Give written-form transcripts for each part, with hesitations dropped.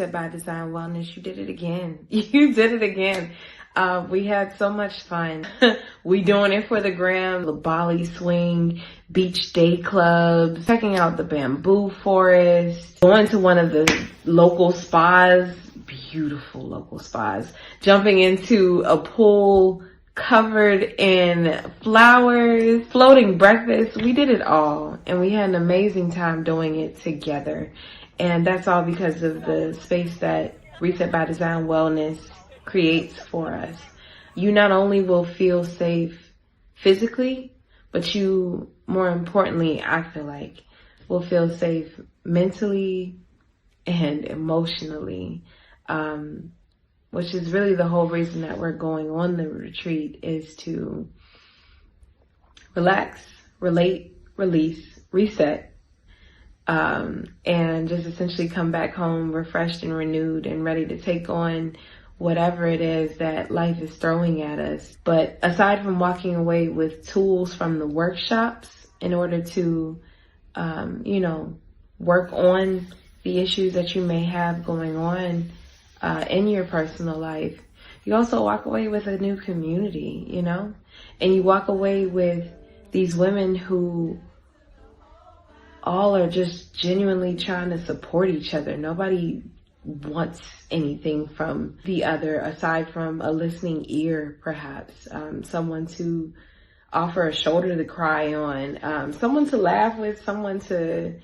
Reset by Design Wellness. You did it again. You did it again. We had so much fun. We doing it for the gram, the Bali swing, beach day clubs, checking out the bamboo forest, going to one of the local spas, beautiful local spas, jumping into a pool covered in flowers, floating breakfast. We did it all, and we had an amazing time doing it together. And that's all because of the space that Reset by Design Wellness creates for us. You not only will feel safe physically, but you, more importantly, I feel like, will feel safe mentally and emotionally, which is really the whole reason that we're going on the retreat, is to relax, relate, release, reset, and just essentially come back home refreshed and renewed and ready to take on whatever it is that life is throwing at us. But aside from walking away with tools from the workshops in order to, work on the issues that you may have going on in your personal life, you also walk away with a new community, and you walk away with these women who all are just genuinely trying to support each other. Nobody wants anything from the other aside from a listening ear, perhaps, someone to offer a shoulder to cry on, someone to laugh with, someone to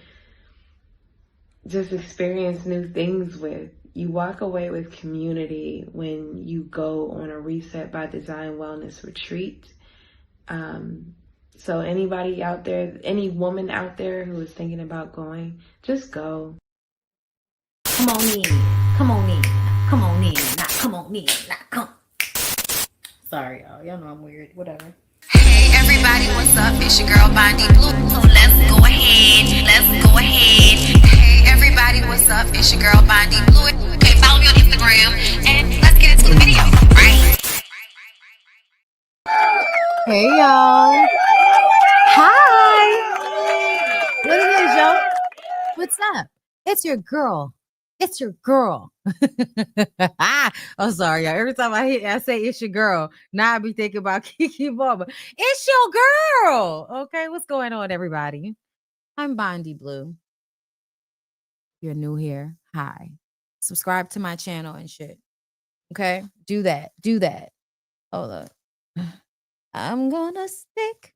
just experience new things with. You walk away with community when you go on a Reset by Design Wellness retreat. So anybody out there, any woman out there who is thinking about going, just go. Come on in, come on in, come on in, not come on in, not come. Sorry, y'all know I'm weird, whatever. Hey everybody, what's up? It's your girl BondyBlue. So let's go ahead. Hey everybody, what's up? It's your girl BondyBlue. Okay, follow me on Instagram and let's get into the video, right? Hey y'all. Hi. What it is, y'all? What's up? It's your girl. Oh, sorry, y'all. Every time I say it's your girl, now I be thinking about Kiki Baba. It's your girl. Okay, what's going on, everybody? I'm BondyBlue. You're new here. Hi. Subscribe to my channel and shit. Okay? Do that. Hold up. I'm gonna stick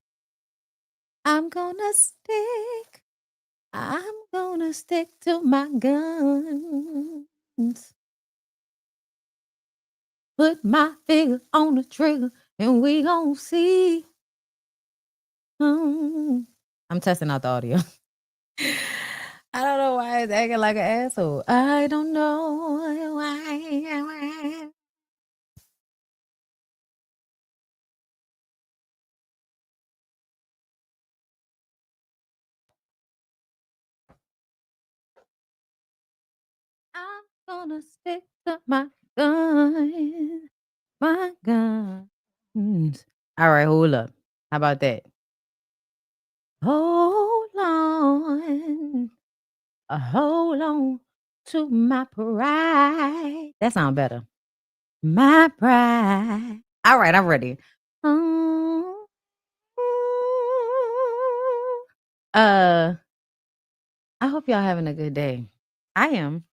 to my guns. Put my finger on the trigger and we gon' see. I'm testing out the audio. I don't know why it's acting like an asshole. I don't know why. I'm gonna stick to my guns. All right, hold up. How about that? Hold on to my pride. That sounds better. My pride. All right, I'm ready. I hope y'all having a good day. I am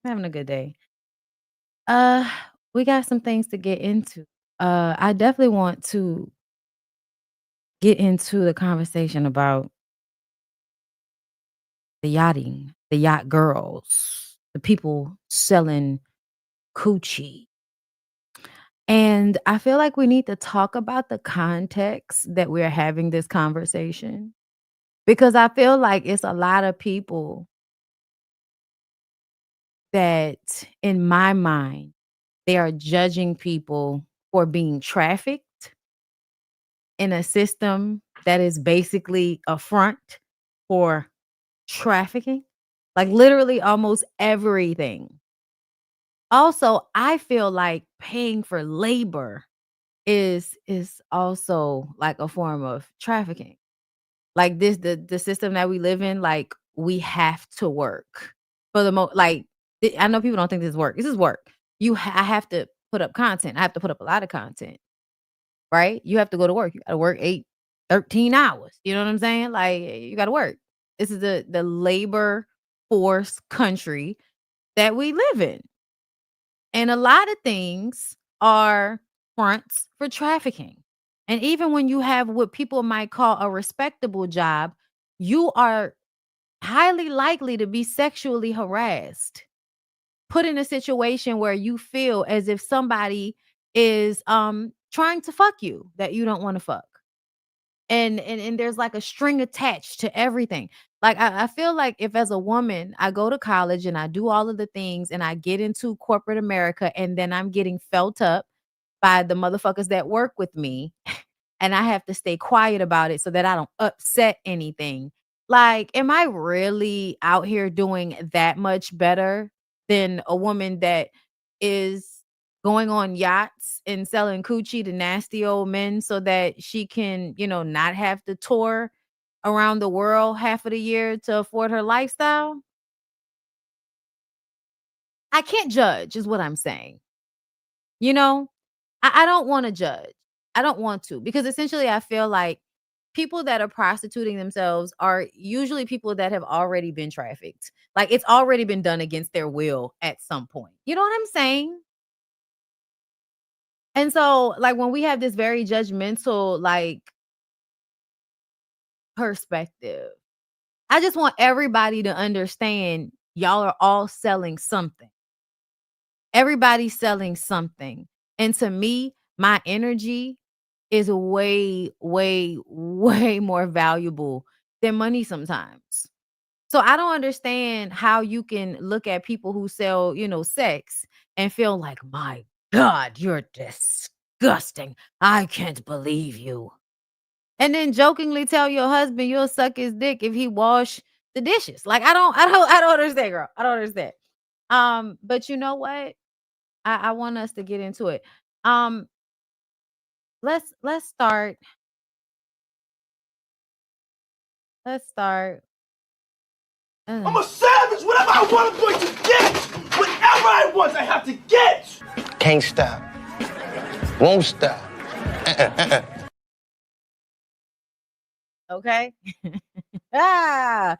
having a good day. We got some things to get into. I definitely want to get into the conversation about the yacht girls, the people selling coochie. And I feel like we need to talk about the context that we're having this conversation, because I feel like it's a lot of people that, in my mind, they are judging people for being trafficked in a system that is basically a front for trafficking, like literally almost everything. Also, I feel like paying for labor is also like a form of trafficking. Like the system that we live in, like we have to work for the most, like I know people don't think this is work. This is work. I have to put up content. I have to put up a lot of content, right? You have to go to work. You got to work 13 hours. You know what I'm saying? Like, you got to work. This is the labor force country that we live in. And a lot of things are fronts for trafficking. And even when you have what people might call a respectable job, you are highly likely to be sexually harassed, put in a situation where you feel as if somebody is trying to fuck you that you don't want to fuck. And there's like a string attached to everything. Like I feel like if as a woman I go to college and I do all of the things and I get into corporate America and then I'm getting felt up by the motherfuckers that work with me and I have to stay quiet about it so that I don't upset anything. Like, am I really out here doing that much better than a woman that is going on yachts and selling coochie to nasty old men so that she can, not have to tour around the world half of the year to afford her lifestyle? I can't judge, is what I'm saying. You know, I don't want to judge. I don't want to because essentially I feel like people that are prostituting themselves are usually people that have already been trafficked. Like it's already been done against their will at some point. You know what I'm saying? And so, like, when we have this very judgmental, like, perspective, I just want everybody to understand y'all are all selling something. Everybody's selling something. And to me, my energy is way, way, way more valuable than money sometimes. So I don't understand how you can look at people who sell, sex and feel like, my God, you're disgusting. I can't believe you. And then jokingly tell your husband you'll suck his dick if he wash the dishes. Like I don't understand, girl. I don't understand. But you know what? I want us to get into it. Um, let's start. Let's start. I'm a savage. Whatever I want, I'm going to get. Whatever I want, I have to get. Can't stop. Won't stop. Okay. The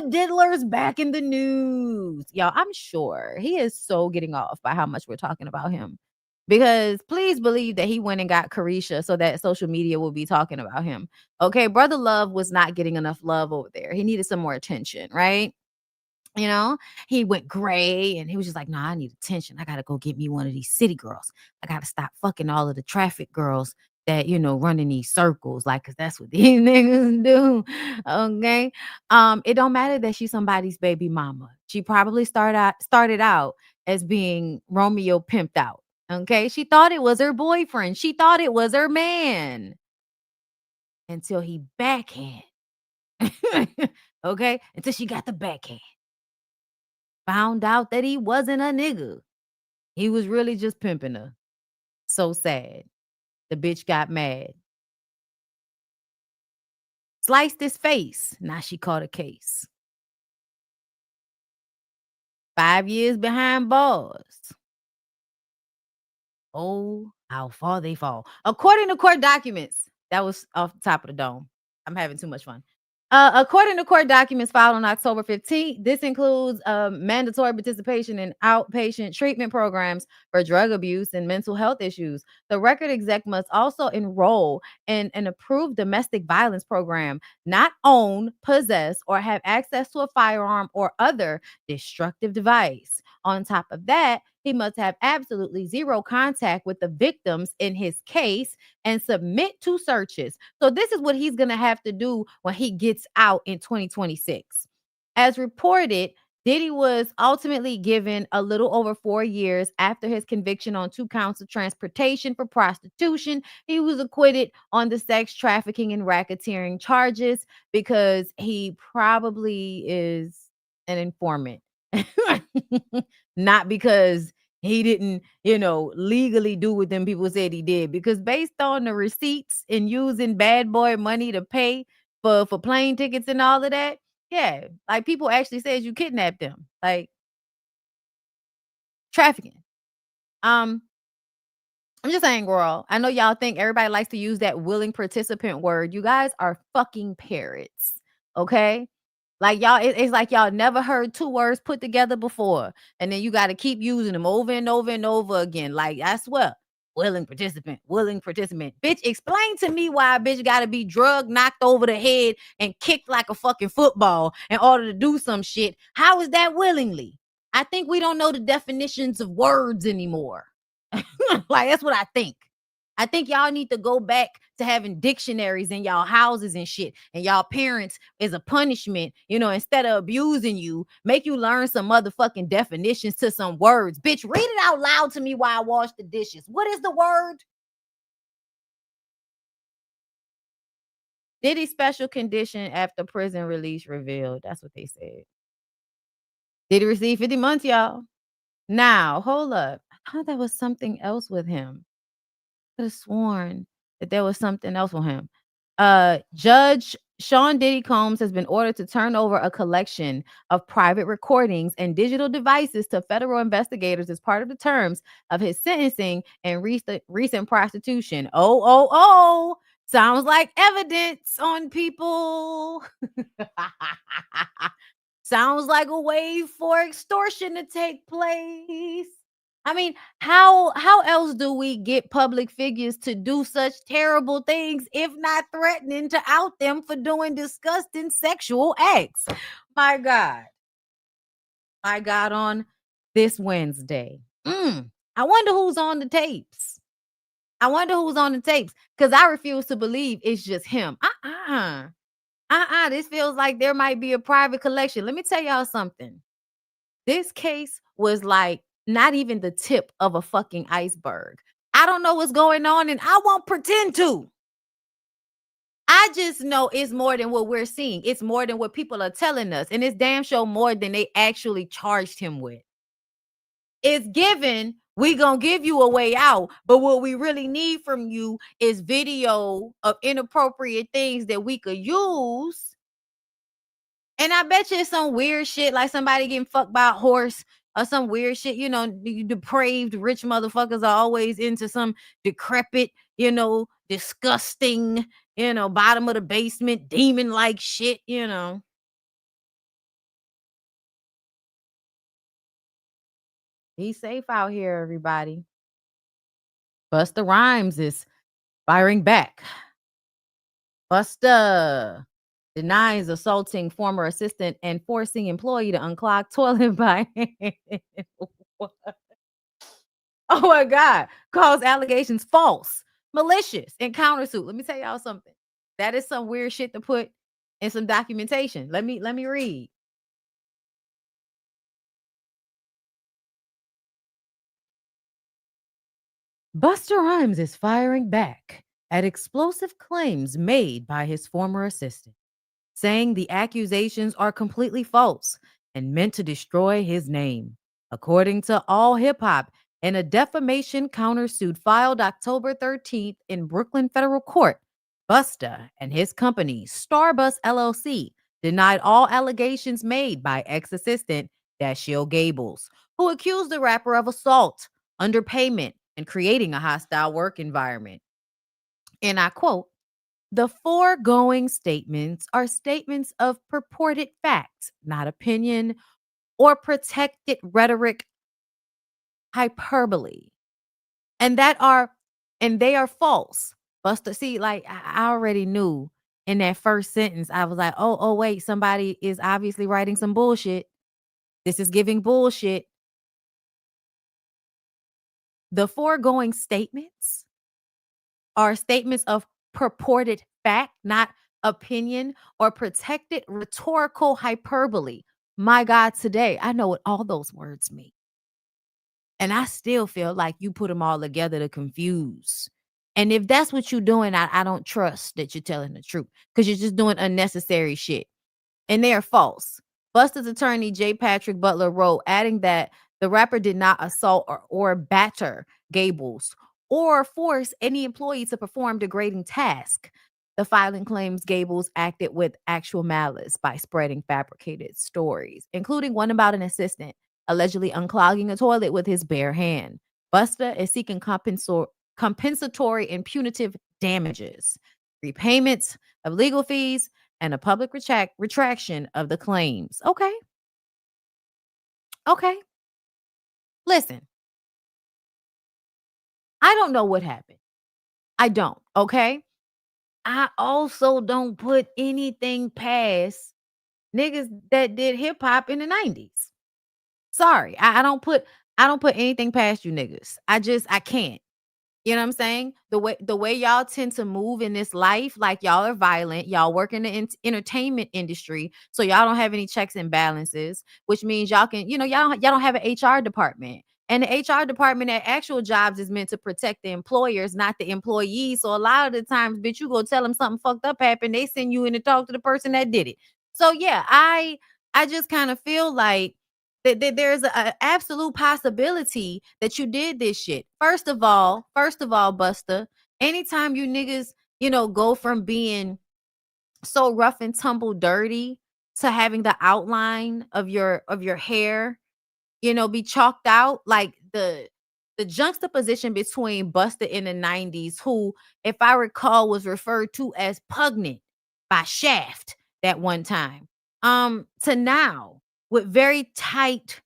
diddler's back in the news. Y'all, I'm sure he is so getting off by how much we're talking about him. Because please believe that he went and got Carisha so that social media will be talking about him. Okay, Brother Love was not getting enough love over there. He needed some more attention, right? He went gray and he was just like, nah, I need attention. I got to go get me one of these city girls. I got to stop fucking all of the traffic girls that, run in these circles. Like, cause that's what these niggas do. Okay. It don't matter that she's somebody's baby mama. She probably started out as being Romeo pimped out. Okay. She thought it was her boyfriend. She thought it was her man until he backhand. Okay. Until she got the backhand. Found out that he wasn't a nigga. He was really just pimping her. So sad. The bitch got mad. Sliced his face. Now she caught a case. 5 years behind bars. Oh, how far they fall. According to court documents. That was off the top of the dome. I'm having too much fun. According to court documents filed on October 15th, this includes mandatory participation in outpatient treatment programs for drug abuse and mental health issues. The record exec must also enroll in an approved domestic violence program, not own, possess, or have access to a firearm or other destructive device. On top of that, he must have absolutely zero contact with the victims in his case and submit to searches. So this is what he's going to have to do when he gets out in 2026. As reported, Diddy was ultimately given a little over 4 years after his conviction on 2 counts of transportation for prostitution. He was acquitted on the sex trafficking and racketeering charges because he probably is an informant. Not because he didn't, legally do what them people said he did. Because based on the receipts and using bad boy money to pay for plane tickets and all of that, yeah, like people actually said you kidnapped them. Like, Trafficking. I'm just saying, girl. I know y'all think everybody likes to use that willing participant word. You guys are fucking parrots. Okay? Like y'all, it's like y'all never heard two words put together before. And then you got to keep using them over and over and over again. Like, I swear, willing participant, willing participant. Bitch, explain to me why a bitch got to be drugged, knocked over the head, and kicked like a fucking football in order to do some shit. How is that willingly? I think we don't know the definitions of words anymore. Like, that's what I think. I think y'all need to go back to having dictionaries in y'all houses and shit. And y'all parents, as a punishment, instead of abusing you, make you learn some motherfucking definitions to some words. Bitch, read it out loud to me while I wash the dishes. What is the word? Diddy special condition after prison release revealed. That's what they said. Did he receive 50 months, y'all? Now, hold up. I thought there was something else with him. Could have sworn that there was something else with him. Judge Sean Diddy Combs has been ordered to turn over a collection of private recordings and digital devices to federal investigators as part of the terms of his sentencing and recent prosecution. Oh, sounds like evidence on people. Sounds like a way for extortion to take place. I mean, how else do we get public figures to do such terrible things if not threatening to out them for doing disgusting sexual acts? My God, on this Wednesday. I wonder who's on the tapes. Because I refuse to believe it's just him. This feels like there might be a private collection. Let me tell y'all something. This case was like not even the tip of a fucking iceberg. I don't know what's going on, and I won't pretend to. I just know it's more than what we're seeing. It's more than what people are telling us. And it's damn sure more than they actually charged him with. It's given, we gonna give you a way out. But what we really need from you is video of inappropriate things that we could use. And I bet you it's some weird shit, like somebody getting fucked by a horse or some weird shit. The depraved rich motherfuckers are always into some decrepit, disgusting, bottom of the basement, demon-like shit, Be safe out here, everybody. Busta Rhymes is firing back. Busta denies assaulting former assistant and forcing employee to unclog toilet by hand. Oh my God. Calls allegations false, malicious, and countersuit. Let me tell y'all something. That is some weird shit to put in some documentation. Let me read. Busta Rhymes is firing back at explosive claims made by his former assistant, saying the accusations are completely false and meant to destroy his name. According to All Hip Hop, in a defamation countersuit filed October 13th in Brooklyn Federal Court, Busta and his company, Starbus LLC, denied all allegations made by ex-assistant Dashiell Gables, who accused the rapper of assault, underpayment, and creating a hostile work environment. And I quote, "The foregoing statements are statements of purported facts, not opinion or protected rhetoric, hyperbole, and they are false." Busta, see, like I already knew in that first sentence, I was like, oh, wait, somebody is obviously writing some bullshit. This is giving bullshit. The foregoing statements are statements of purported fact, not opinion or protected rhetorical hyperbole. My God, today, I know what all those words mean. And I still feel like you put them all together to confuse. And if that's what you're doing, I don't trust that you're telling the truth because you're just doing unnecessary shit. And they are false. Busta's attorney, J. Patrick Butler, wrote, adding that the rapper did not assault or batter Gables or force any employee to perform degrading tasks. The filing claims Gables acted with actual malice by spreading fabricated stories, including one about an assistant allegedly unclogging a toilet with his bare hand. Busta is seeking compensatory and punitive damages, repayments of legal fees, and a public retraction of the claims. Okay. Okay. Listen, I don't know what happened. I don't. Okay. I also don't put anything past niggas that did hip hop in the 90s. Sorry. I don't put anything past you niggas. I can't. You know what I'm saying? The way y'all tend to move in this life, like y'all are violent, y'all work in the entertainment industry, so y'all don't have any checks and balances, which means y'all can, y'all don't have an HR department. And the HR department at actual jobs is meant to protect the employers, not the employees. So a lot of the times, bitch, you go tell them something fucked up happened, they send you in to talk to the person that did it. So yeah, I just kind of feel like that there's an absolute possibility that you did this shit. First of all, Buster, anytime you niggas, go from being so rough and tumble dirty to having the outline of your hair, be chalked out, like the juxtaposition between Busta in the 90s, who, if I recall, was referred to as pugnet by Shaft that one time, to now with very tight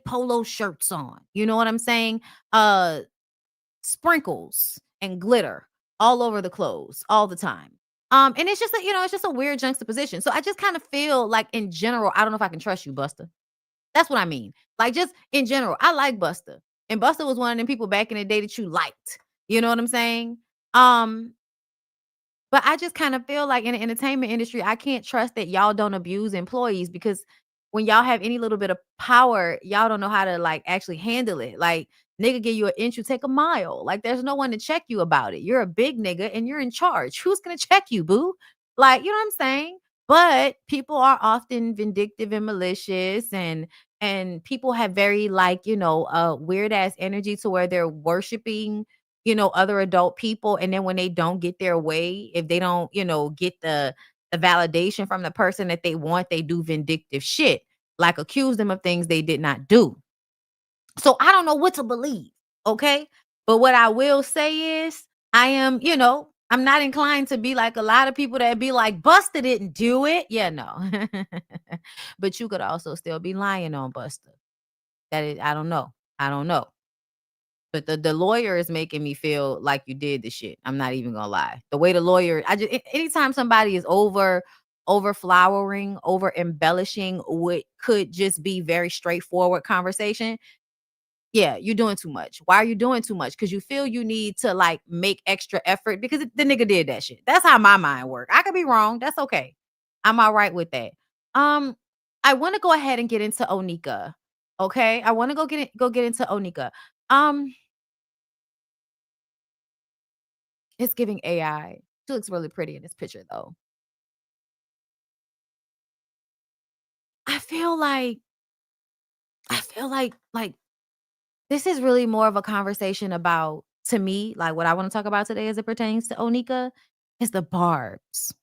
polo shirts on. You know what I'm saying? Sprinkles and glitter all over the clothes all the time. And it's just a weird juxtaposition. So I just kind of feel like, in general, I don't know if I can trust you, Busta. That's what I mean. Like, just in general, I like Busta. And Busta was one of them people back in the day that you liked. You know what I'm saying? Um, but I just kind of feel like in the entertainment industry, I can't trust that y'all don't abuse employees, because when y'all have any little bit of power, y'all don't know how to like actually handle it. Like, nigga give you an inch, you take a mile. Like, there's no one to check you about it. You're a big nigga and you're in charge. Who's gonna check you, boo? Like, you know what I'm saying? But people are often vindictive and malicious, and people have very, like, weird ass energy to where they're worshiping, other adult people. And then when they don't get their way, if they don't, get the validation from the person that they want, they do vindictive shit, like accuse them of things they did not do. So I don't know what to believe. Okay. But what I will say is, I'm not inclined to be like a lot of people that be like, Busta didn't do it. Yeah, no. But you could also still be lying on Busta. That is, I don't know. I don't know. But the lawyer is making me feel like you did the shit. I'm not even gonna lie. The way the lawyer, anytime somebody is over flowering, over embellishing what could just be very straightforward conversation, yeah, you're doing too much. Why are you doing too much? Because you feel you need to like make extra effort because the nigga did that shit. That's how my mind works. I could be wrong. That's okay. I'm all right with that. Um, I want to go ahead and get into Onika. Okay, I want to go get into Onika. Um, it's giving AI. She looks really pretty in this picture, though. I feel like like this is really more of a conversation about, to me, like what I want to talk about today as it pertains to Onika is the barbs.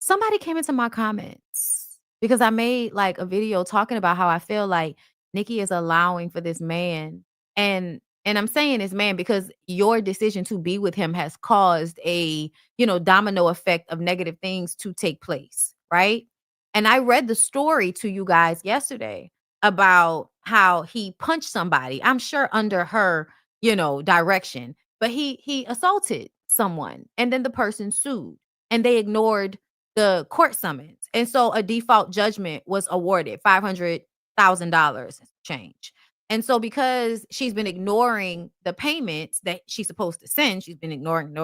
Somebody came into my comments because I made like a video talking about how I feel like Nicki is allowing for this man, and I'm saying this man because your decision to be with him has caused a, domino effect of negative things to take place, right? And I read the story to you guys yesterday about how he punched somebody, I'm sure under her, direction, but he assaulted someone, and then the person sued, and they ignored the court summons. And so a default judgment was awarded, $500,000 change. And so because she's been ignoring the payments that she's supposed to send, she's been ignoring.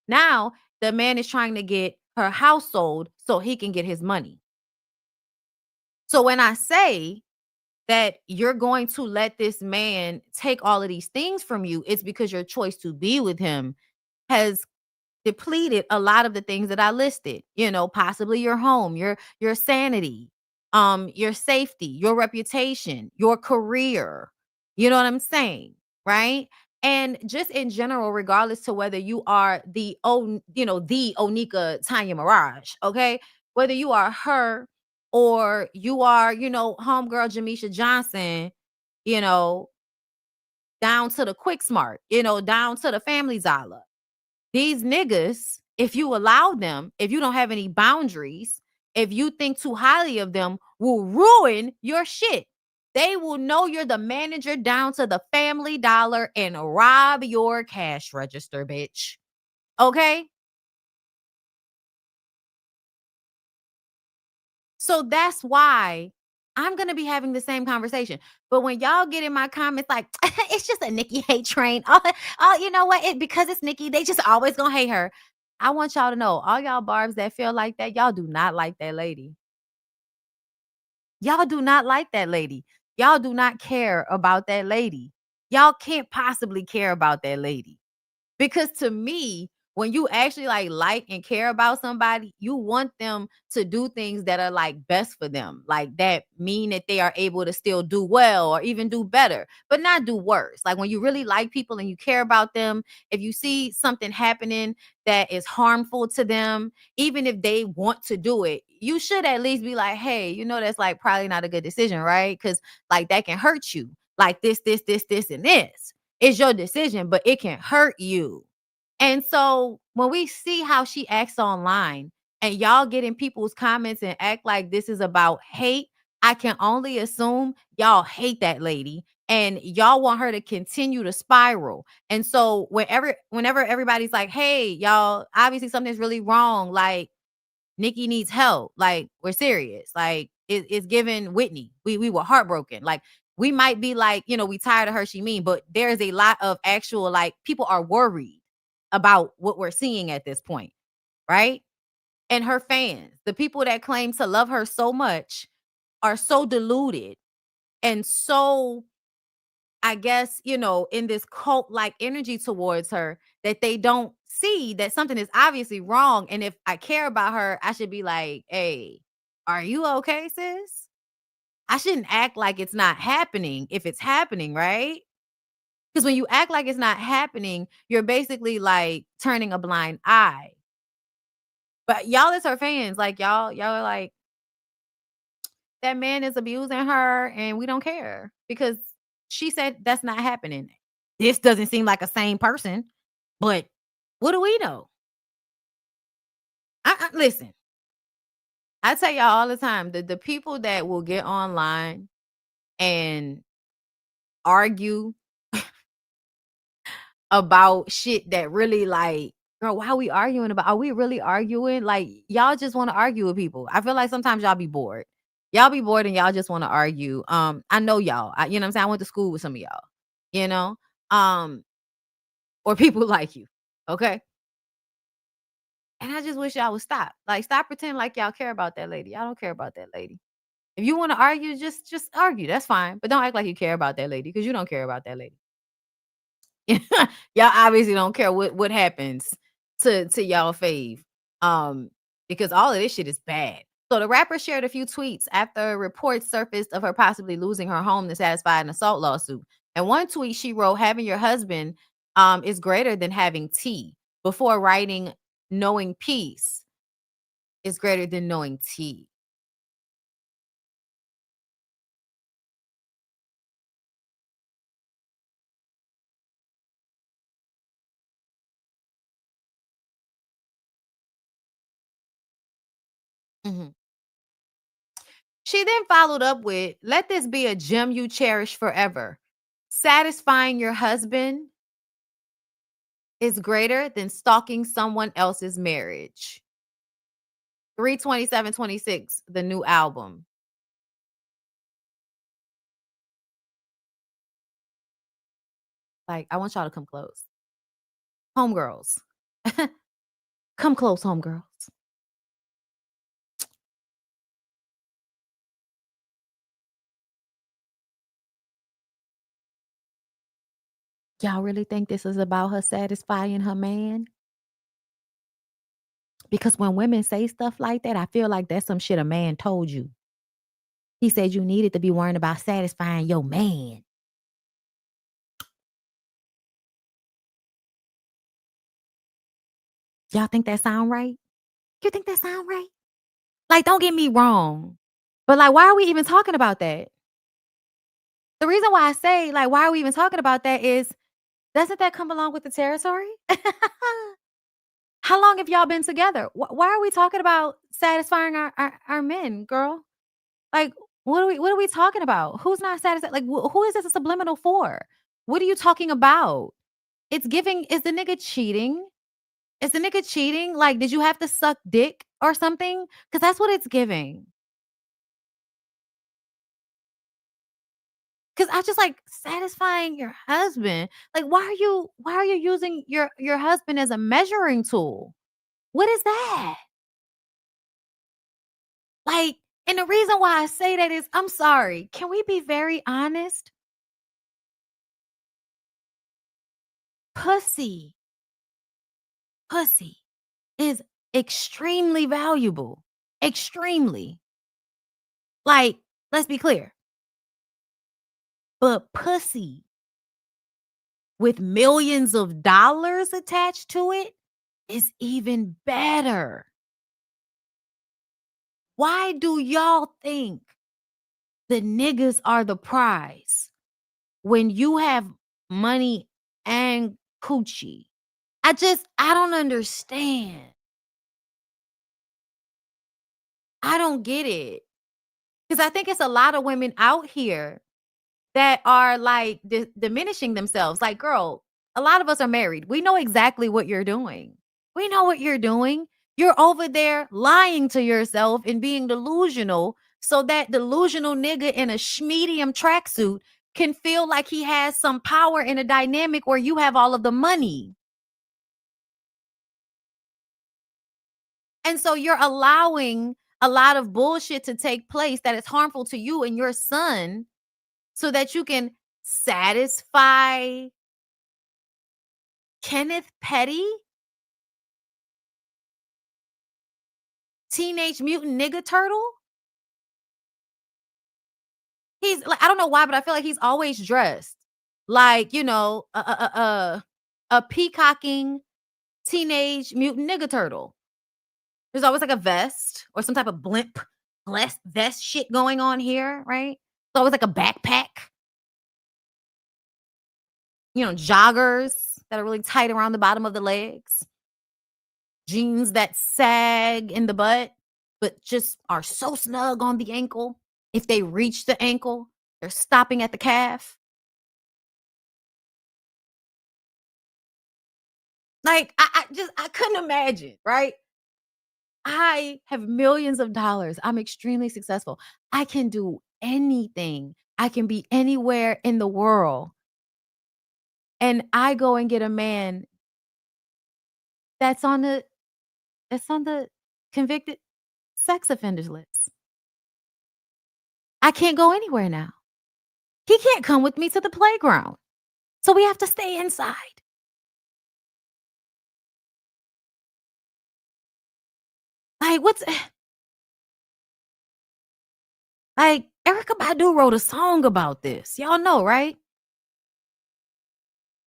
Now the man is trying to get her household so he can get his money. So when I say that you're going to let this man take all of these things from you, it's because your choice to be with him has depleted a lot of the things that I listed, possibly your home, your sanity, your safety, your reputation, your career. You know what I'm saying? Right? And just in general, regardless to whether you are the Onika Tanya Mirage, okay? Whether you are her or you are, homegirl Jamisha Johnson, you know, down to the Quick Smart, down to the Family Dollar. These niggas, if you allow them, if you don't have any boundaries, if you think too highly of them, will ruin your shit. They will know you're the manager down to the Family Dollar and rob your cash register, bitch. Okay? So that's why I'm going to be having the same conversation. But when y'all get in my comments like, it's just a Nicki hate train. Oh, you know what? Because it's Nicki, they just always going to hate her. I want y'all to know, all y'all barbs that feel like that, y'all do not like that lady. Y'all do not like that lady. Y'all do not care about that lady. Y'all can't possibly care about that lady. Because to me, when you actually like and care about somebody, you want them to do things that are like best for them. Like that mean that they are able to still do well or even do better, but not do worse. Like when you really like people and you care about them, if you see something happening that is harmful to them, even if they want to do it, you should at least be like, hey, that's like probably not a good decision, right? Because like that can hurt you. Like this, and this. It's your decision, but it can hurt you. And so when we see how she acts online and y'all get in people's comments and act like this is about hate, I can only assume y'all hate that lady and y'all want her to continue to spiral. And so whenever everybody's like, hey, y'all, obviously something's really wrong. Like Nicki needs help. Like we're serious. Like it's giving Whitney. We were heartbroken. Like we might be like, we tired of her, she mean, but there's a lot of actual, like, people are worried about what we're seeing at this point, right? And her fans, the people that claim to love her so much, are so deluded and so, I guess, in this cult like energy towards her that they don't see that something is obviously wrong. And if I care about her, I should be like, hey, are you okay, sis? I shouldn't act like it's not happening if it's happening, right? Because when you act like it's not happening, you're basically like turning a blind eye. But y'all as her fans, like y'all are like, that man is abusing her and we don't care because she said that's not happening. This doesn't seem like a sane person, but what do we know? Listen, I tell y'all all the time, the people that will get online and argue about shit that really like, girl, why are we arguing about? Are we really arguing? Like, y'all just want to argue with people. I feel like sometimes y'all be bored. Y'all be bored and y'all just want to argue. I know y'all. You know what I'm saying? I went to school with some of y'all, you know? Or people like you. Okay. And I just wish y'all would stop. Like, stop pretending like y'all care about that lady. Y'all don't care about that lady. If you want to argue, just argue. That's fine. But don't act like you care about that lady because you don't care about that lady. Y'all obviously don't care what happens to y'all fave. Because all of this shit is bad. So the rapper shared a few tweets after reports surfaced of her possibly losing her home to satisfy an assault lawsuit. And one tweet she wrote, having your husband is greater than having tea. Before writing, knowing peace is greater than knowing tea. Mhm. She then followed up with, let this be a gem you cherish forever. Satisfying your husband is greater than stalking someone else's marriage. 3/27/26, the new album. Like, I want y'all to come close. Homegirls. Come close, homegirls. Y'all really think this is about her satisfying her man? Because when women say stuff like that, I feel like that's some shit a man told you. He said you needed to be worrying about satisfying your man. Y'all think that sound right? You think that sound right? Like, don't get me wrong. But like, why are we even talking about that? The reason why I say, like, why are we even talking about that is, doesn't that come along with the territory? How long have y'all been together? Why are we talking about satisfying our men, girl? Like, what are we talking about? Who's not satisfied? Like, who is this a subliminal for? What are you talking about? It's giving. Is the nigga cheating? Is the nigga cheating? Like, did you have to suck dick or something? Because that's what it's giving. Because I just like satisfying your husband. Like, why are you using your husband as a measuring tool? What is that? Like, and the reason why I say that is, I'm sorry. Can we be very honest? Pussy is extremely valuable. Extremely. Like, let's be clear. But pussy with millions of dollars attached to it is even better. Why do y'all think the niggas are the prize when you have money and coochie? I don't understand. I don't get it. Because I think it's a lot of women out here that are like diminishing themselves. Like, girl, a lot of us are married. We know exactly what you're doing. We know what you're doing. You're over there lying to yourself and being delusional so that delusional nigga in a schmedium tracksuit can feel like he has some power in a dynamic where you have all of the money. And so you're allowing a lot of bullshit to take place that is harmful to you and your son so that you can satisfy Kenneth Petty, Teenage Mutant Nigga Turtle. He's like, I don't know why, but I feel like he's always dressed like, you know, a peacocking Teenage Mutant Nigga Turtle. There's always like a vest or some type of blimp vest shit going on here, right? It's always like a backpack. You know, joggers that are really tight around the bottom of the legs. Jeans that sag in the butt, but just are so snug on the ankle. If they reach the ankle, they're stopping at the calf. Like, I couldn't imagine, right? I have millions of dollars. I'm extremely successful. I can do anything. I can be anywhere in the world. And I go and get a man that's on the convicted sex offenders list. I can't go anywhere now. He can't come with me to the playground. So we have to stay inside. Like, like, Erykah Badu wrote a song about this. Y'all know, right?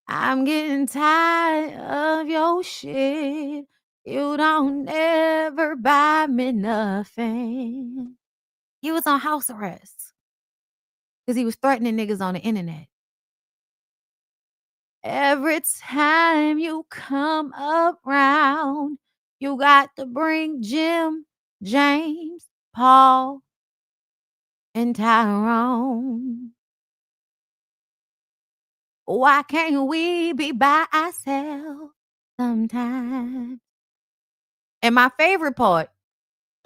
I'm getting tired of your shit. You don't ever buy me nothing. He was on house arrest because he was threatening niggas on the internet. Every time you come around, you got to bring Jim, James, Paul, and Tyrone. Why can't we be by ourselves sometimes? And my favorite part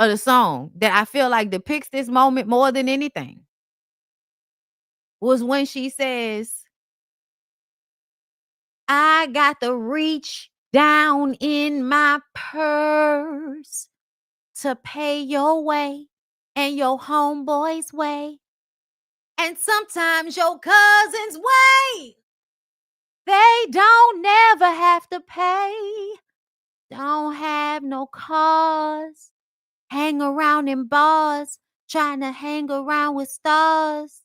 of the song that I feel like depicts this moment more than anything was when she says, I got to reach down in my purse to pay your way and your homeboy's way. And sometimes your cousin's way. They don't never have to pay. Don't have no cars. Hang around in bars. Trying to hang around with stars.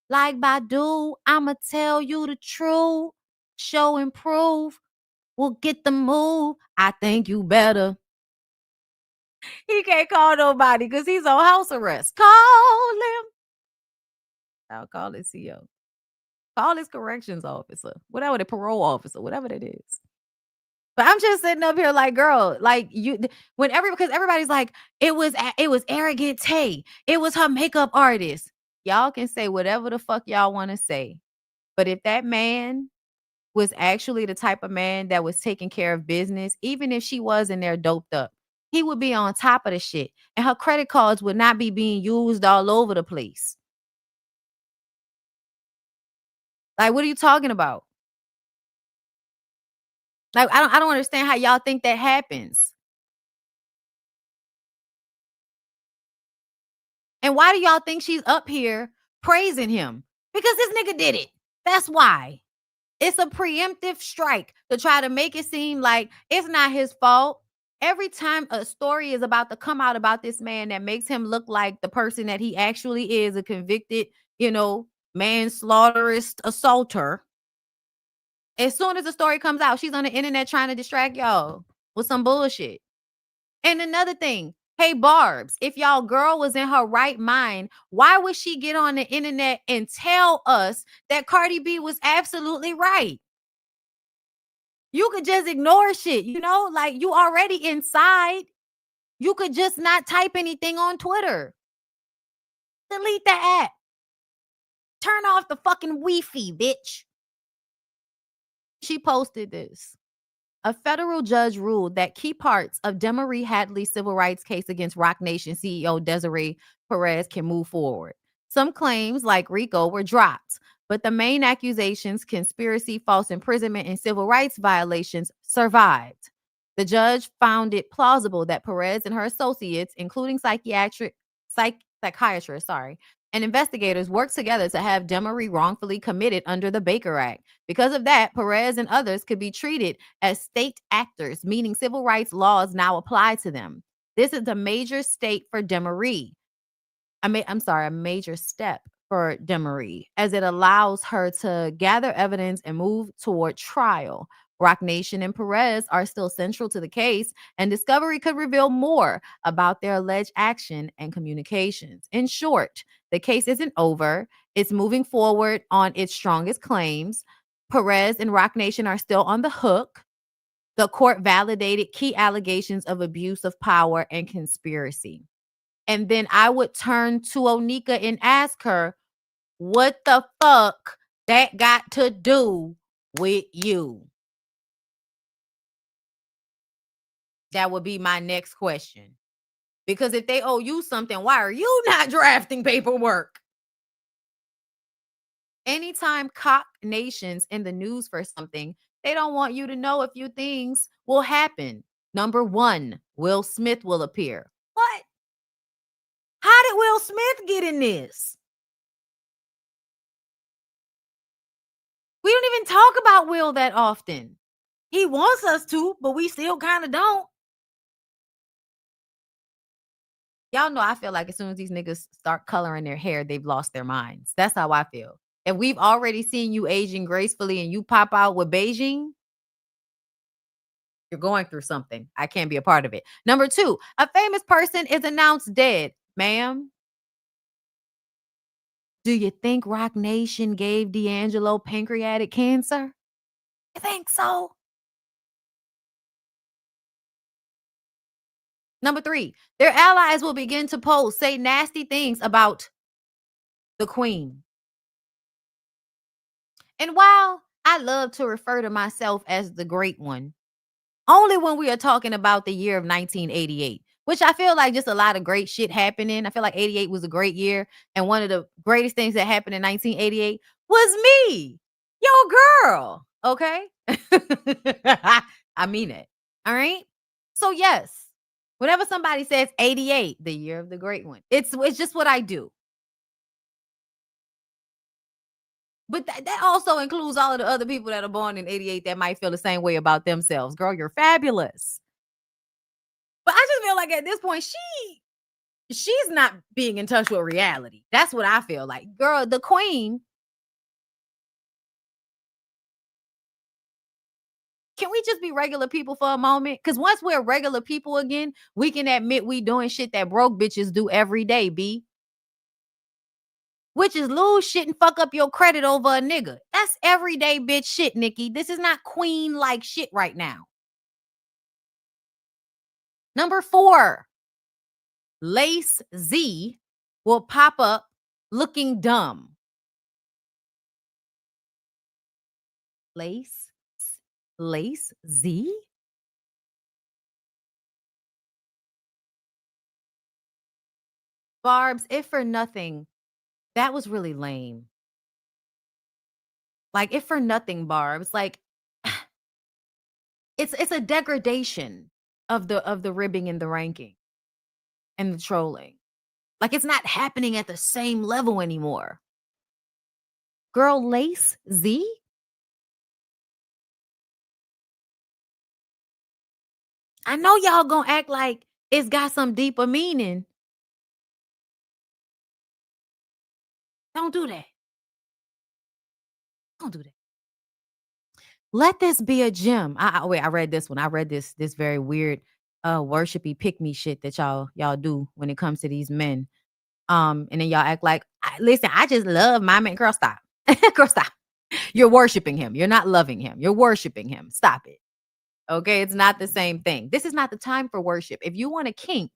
Like Badu, I'ma tell you the truth. Show and prove. We'll get the move. I think you better. He can't call nobody because he's on house arrest. Call him. I'll call his CO. Call his corrections officer, whatever, the parole officer, whatever that is. But I'm just sitting up here like, girl, like because everybody's like, it was Arrogant Tay. It was her makeup artist. Y'all can say whatever the fuck y'all want to say. But if that man was actually the type of man that was taking care of business, even if she was in there doped up, he would be on top of the shit. And her credit cards would not be being used all over the place. Like, what are you talking about? Like, I don't understand how y'all think that happens. And why do y'all think she's up here praising him? Because this nigga did it. That's why. It's a preemptive strike to try to make it seem like it's not his fault. Every time a story is about to come out about this man that makes him look like the person that he actually is, a convicted, manslaughterist assaulter. As soon as the story comes out, she's on the internet trying to distract y'all with some bullshit. And another thing, hey, Barbs, if y'all girl was in her right mind, why would she get on the internet and tell us that Cardi B was absolutely right? You could just ignore shit, like you already inside. You could just not type anything on Twitter. Delete the app. Turn off the fucking Wi-Fi, bitch. She posted this. A federal judge ruled that key parts of Demery Hadley's civil rights case against Roc Nation CEO Desiree Perez can move forward. Some claims, like RICO, were dropped, but the main accusations, conspiracy, false imprisonment, and civil rights violations, survived. The judge found it plausible that Perez and her associates, including psychiatrists, and investigators, worked together to have Demery wrongfully committed under the Baker Act. Because of that, Perez and others could be treated as state actors, meaning civil rights laws now apply to them. This is a major state for Demery. A major step for Demery, as it allows her to gather evidence and move toward trial. Roc Nation and Perez are still central to the case, and discovery could reveal more about their alleged action and communications. In short, the case isn't over. It's moving forward on its strongest claims. Perez and Roc Nation are still on the hook. The court validated key allegations of abuse of power and conspiracy. And then I would turn to Onika and ask her, what the fuck that got to do with you? That would be my next question. Because if they owe you something, why are you not drafting paperwork? Anytime Cock Nation's in the news for something, they don't want you to know a few things will happen. Number one, Will Smith will appear. What? How did Will Smith get in this? We don't even talk about Will that often. He wants us to, but we still kind of don't. Y'all know I feel like as soon as these niggas start coloring their hair, they've lost their minds. That's how I feel. If we've already seen you aging gracefully and you pop out with Beijing, you're going through something. I can't be a part of it. Number two, a famous person is announced dead. Ma'am, do you think Roc Nation gave D'Angelo pancreatic cancer? You think so? Number three, their allies will begin to post, say nasty things about the queen. And while I love to refer to myself as the great one, only when we are talking about the year of 1988, which I feel like just a lot of great shit happening. I feel like 88 was a great year. And one of the greatest things that happened in 1988 was me, your girl. Okay. I mean it. All right. So yes, whenever somebody says 88, the year of the great one, it's just what I do. But that also includes all of the other people that are born in 88 that might feel the same way about themselves. Girl, you're fabulous. But I just feel like at this point, she's not being in touch with reality. That's what I feel like. Girl, the queen Can we just be regular people for a moment? Because once we're regular people again, we can admit we doing shit that broke bitches do every day, B. Which is lose shit and fuck up your credit over a nigga. That's everyday bitch shit, Nicki. This is not queen-like shit right now. Number 4, Lace Z will pop up looking dumb. Lace Z? Barbs, if for nothing, that was really lame. Like, if for nothing, Barbs, like, it's a degradation of the ribbing and the ranking and the trolling. Like, it's not happening at the same level anymore. Girl, Lace Z? I know y'all gonna act like it's got some deeper meaning. Don't do that. Don't do that. Let this be a gym. Wait, I read this one. I read this very weird worshipy pick me shit that y'all do when it comes to these men. And then y'all act like, listen, I just love my man. Girl, stop. Girl, stop. You're worshiping him. You're not loving him. You're worshiping him. Stop it. Okay, it's not the same thing. This is not the time for worship. If you want a kink,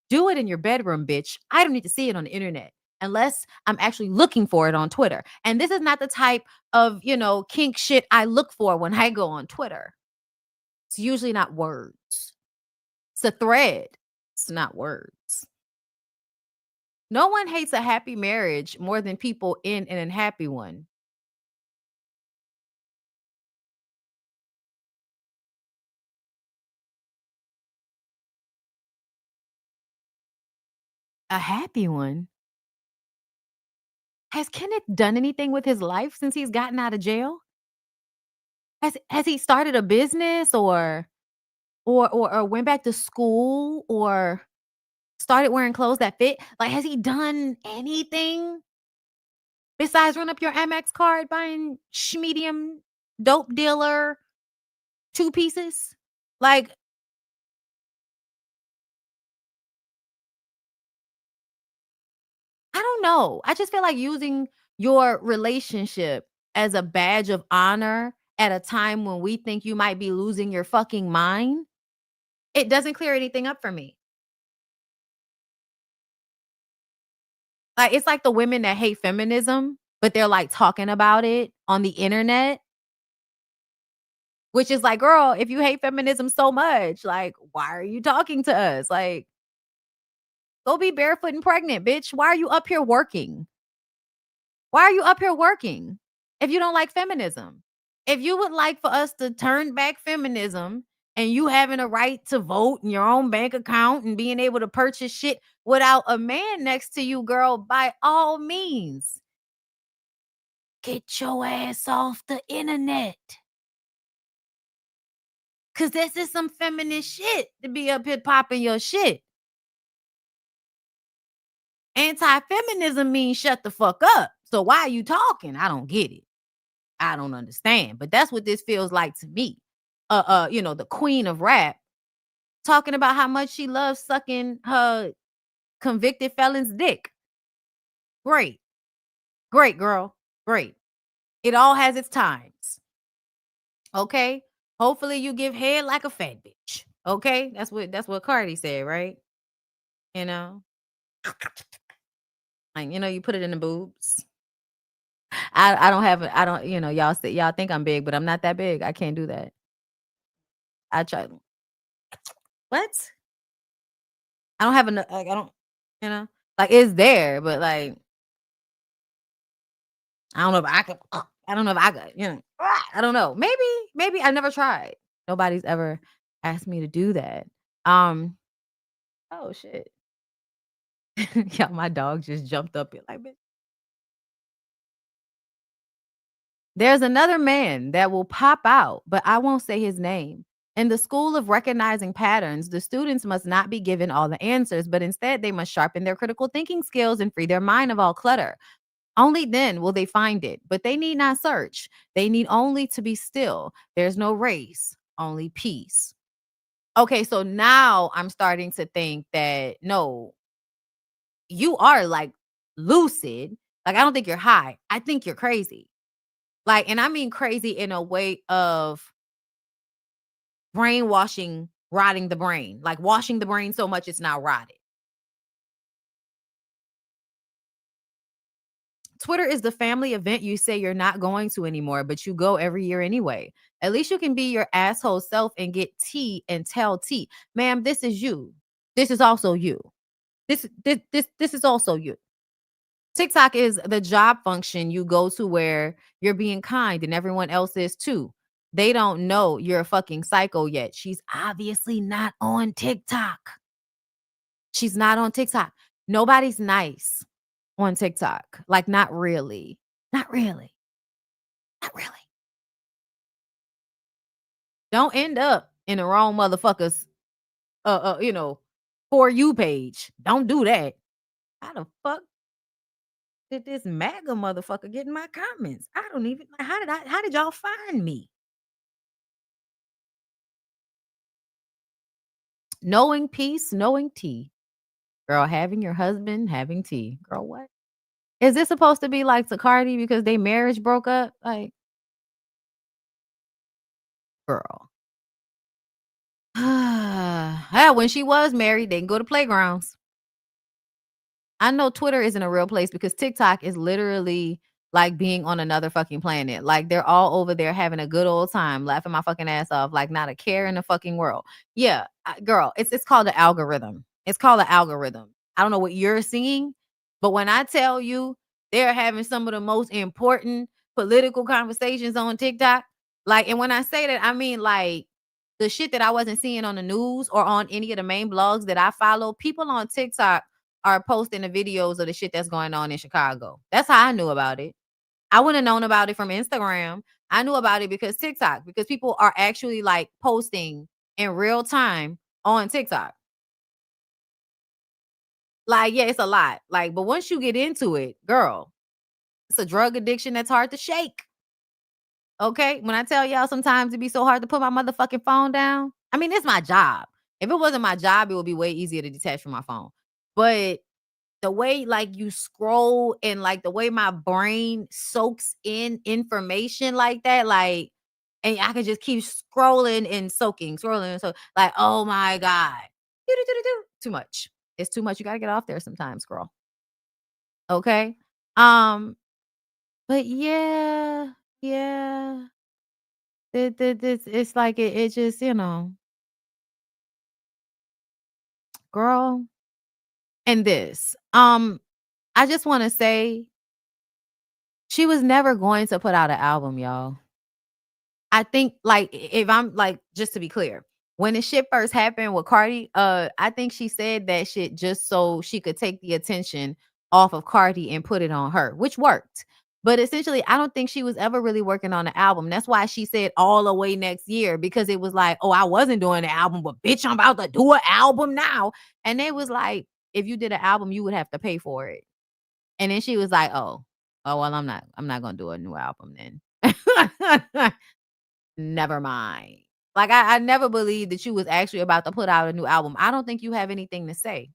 do it in your bedroom, bitch. I don't need to see it on the internet unless I'm actually looking for it on Twitter. And this is not the type of, kink shit I look for when I go on Twitter. It's usually not words. It's a thread. It's not words. No one hates a happy marriage more than people in an unhappy one. A happy one? Has Kenneth done anything with his life since he's gotten out of jail? Has he started a business or went back to school or started wearing clothes that fit? Like, has he done anything besides run up your Amex card buying medium dope dealer 2 pieces? Like, I don't know. I just feel like using your relationship as a badge of honor at a time when we think you might be losing your fucking mind, it doesn't clear anything up for me. Like, it's like the women that hate feminism, but they're like talking about it on the internet. Which is like, girl, if you hate feminism so much, like, why are you talking to us? Like, go be barefoot and pregnant, bitch. Why are you up here working? Why are you up here working if you don't like feminism? If you would like for us to turn back feminism and you having a right to vote in your own bank account and being able to purchase shit without a man next to you, girl, by all means, get your ass off the internet. Because this is some feminist shit to be up here popping your shit. Anti-feminism means shut the fuck up. So why are you talking? I don't get it. I don't understand. But that's what this feels like to me. The queen of rap talking about how much she loves sucking her convicted felon's dick. Great. Great, girl. Great. It all has its times. Okay? Hopefully you give head like a fat bitch. Okay? That's what Cardi said, right? Like, you put it in the boobs. I don't, y'all think I'm big, but I'm not that big. I can't do that. I try. What? I don't have enough. Like, I don't, like, it's there, but like, I don't know if I could. I don't know if I could. I don't know. Maybe I never tried. Nobody's ever asked me to do that. Oh shit. Yeah, my dog just jumped up here like, bitch. There's another man that will pop out, but I won't say his name. In the school of recognizing patterns, the students must not be given all the answers, but instead they must sharpen their critical thinking skills and free their mind of all clutter. Only then will they find it, but they need not search. They need only to be still. There's no race, only peace. Okay, so now I'm starting to think that no, you are like lucid. Like, I don't think you're high. I think you're crazy. Like, and I mean crazy in a way of brainwashing, rotting the brain, like washing the brain so much it's now rotted. Twitter is the family event you say you're not going to anymore, but you go every year anyway. At least you can be your asshole self and get tea and tell tea. Ma'am, this is you. This is also you. This is also you. TikTok is the job function you go to where you're being kind and everyone else is too. They don't know you're a fucking psycho yet. She's obviously not on TikTok. She's not on TikTok. Nobody's nice on TikTok. Like, not really. Not really. Not really. Don't end up in the wrong motherfucker's For You page. Don't do that. How the fuck did this MAGA motherfucker get in my comments? I don't even how did y'all find me? Knowing peace, knowing tea. Girl, having your husband, having tea. Girl, what? Is this supposed to be like Cardi because their marriage broke up? Like, girl. When she was married, they can go to playgrounds. I know Twitter isn't a real place because TikTok is literally like being on another fucking planet. Like, they're all over there having a good old time, laughing my fucking ass off, like not a care in the fucking world. Yeah, girl, it's called the algorithm. It's called the algorithm. I don't know what you're seeing, but when I tell you they're having some of the most important political conversations on TikTok, like, and when I say that, I mean like the shit that I wasn't seeing on the news or on any of the main blogs that I follow, people on TikTok are posting the videos of the shit that's going on in Chicago. That's how I knew about it. I wouldn't have known about it from Instagram. I knew about it because TikTok, because people are actually like posting in real time on TikTok. Like, yeah, it's a lot. Like, but once you get into it, girl, it's a drug addiction that's hard to shake. Okay? When I tell y'all sometimes it be so hard to put my motherfucking phone down. I mean, it's my job. If it wasn't my job, it would be way easier to detach from my phone. But the way like you scroll and like the way my brain soaks in information like that, like, and I could just keep scrolling and soaking, scrolling. And so like, oh my God. Too much. It's too much. You got to get off there sometimes, girl. Okay. Um, but yeah. It's like it just, girl. And this. I just want to say she was never going to put out an album, y'all. I think, like, if I'm like, just to be clear, when the shit first happened with Cardi, I think she said that shit just so she could take the attention off of Cardi and put it on her, which worked. But essentially, I don't think she was ever really working on the album. That's why she said all the way next year, because it was like, oh, I wasn't doing the album, but bitch, I'm about to do an album now. And it was like, if you did an album, you would have to pay for it. And then she was like, oh, well, I'm not gonna do a new album then. Never mind. Like, I never believed that you was actually about to put out a new album. I don't think you have anything to say.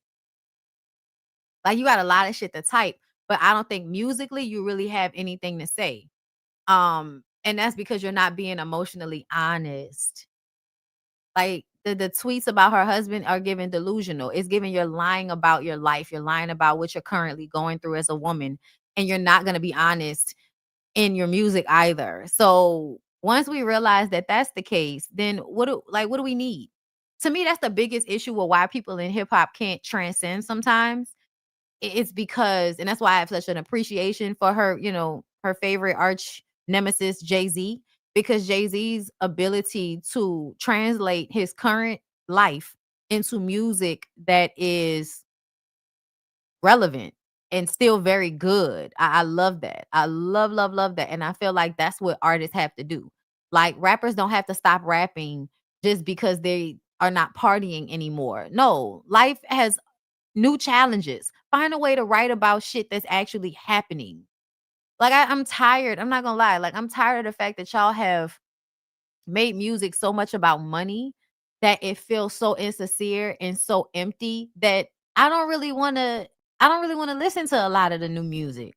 Like, you got a lot of shit to type, but I don't think musically you really have anything to say. And that's because you're not being emotionally honest. Like, the tweets about her husband are giving delusional. It's giving you're lying about your life. You're lying about what you're currently going through as a woman, and you're not going to be honest in your music either. So once we realize that that's the case, then what do we need? To me, that's the biggest issue with why people in hip hop can't transcend sometimes. It's because, and that's why I have such an appreciation for her, her favorite arch nemesis, Jay-Z, because Jay-Z's ability to translate his current life into music that is relevant and still very good. I love that. I love that. And I feel like that's what artists have to do. Like, rappers don't have to stop rapping just because they are not partying anymore. No, life has new challenges. Find a way to write about shit that's actually happening. Like, I'm tired. I'm not gonna lie. Like, I'm tired of the fact that y'all have made music so much about money that it feels so insincere and so empty that I don't really want to listen to a lot of the new music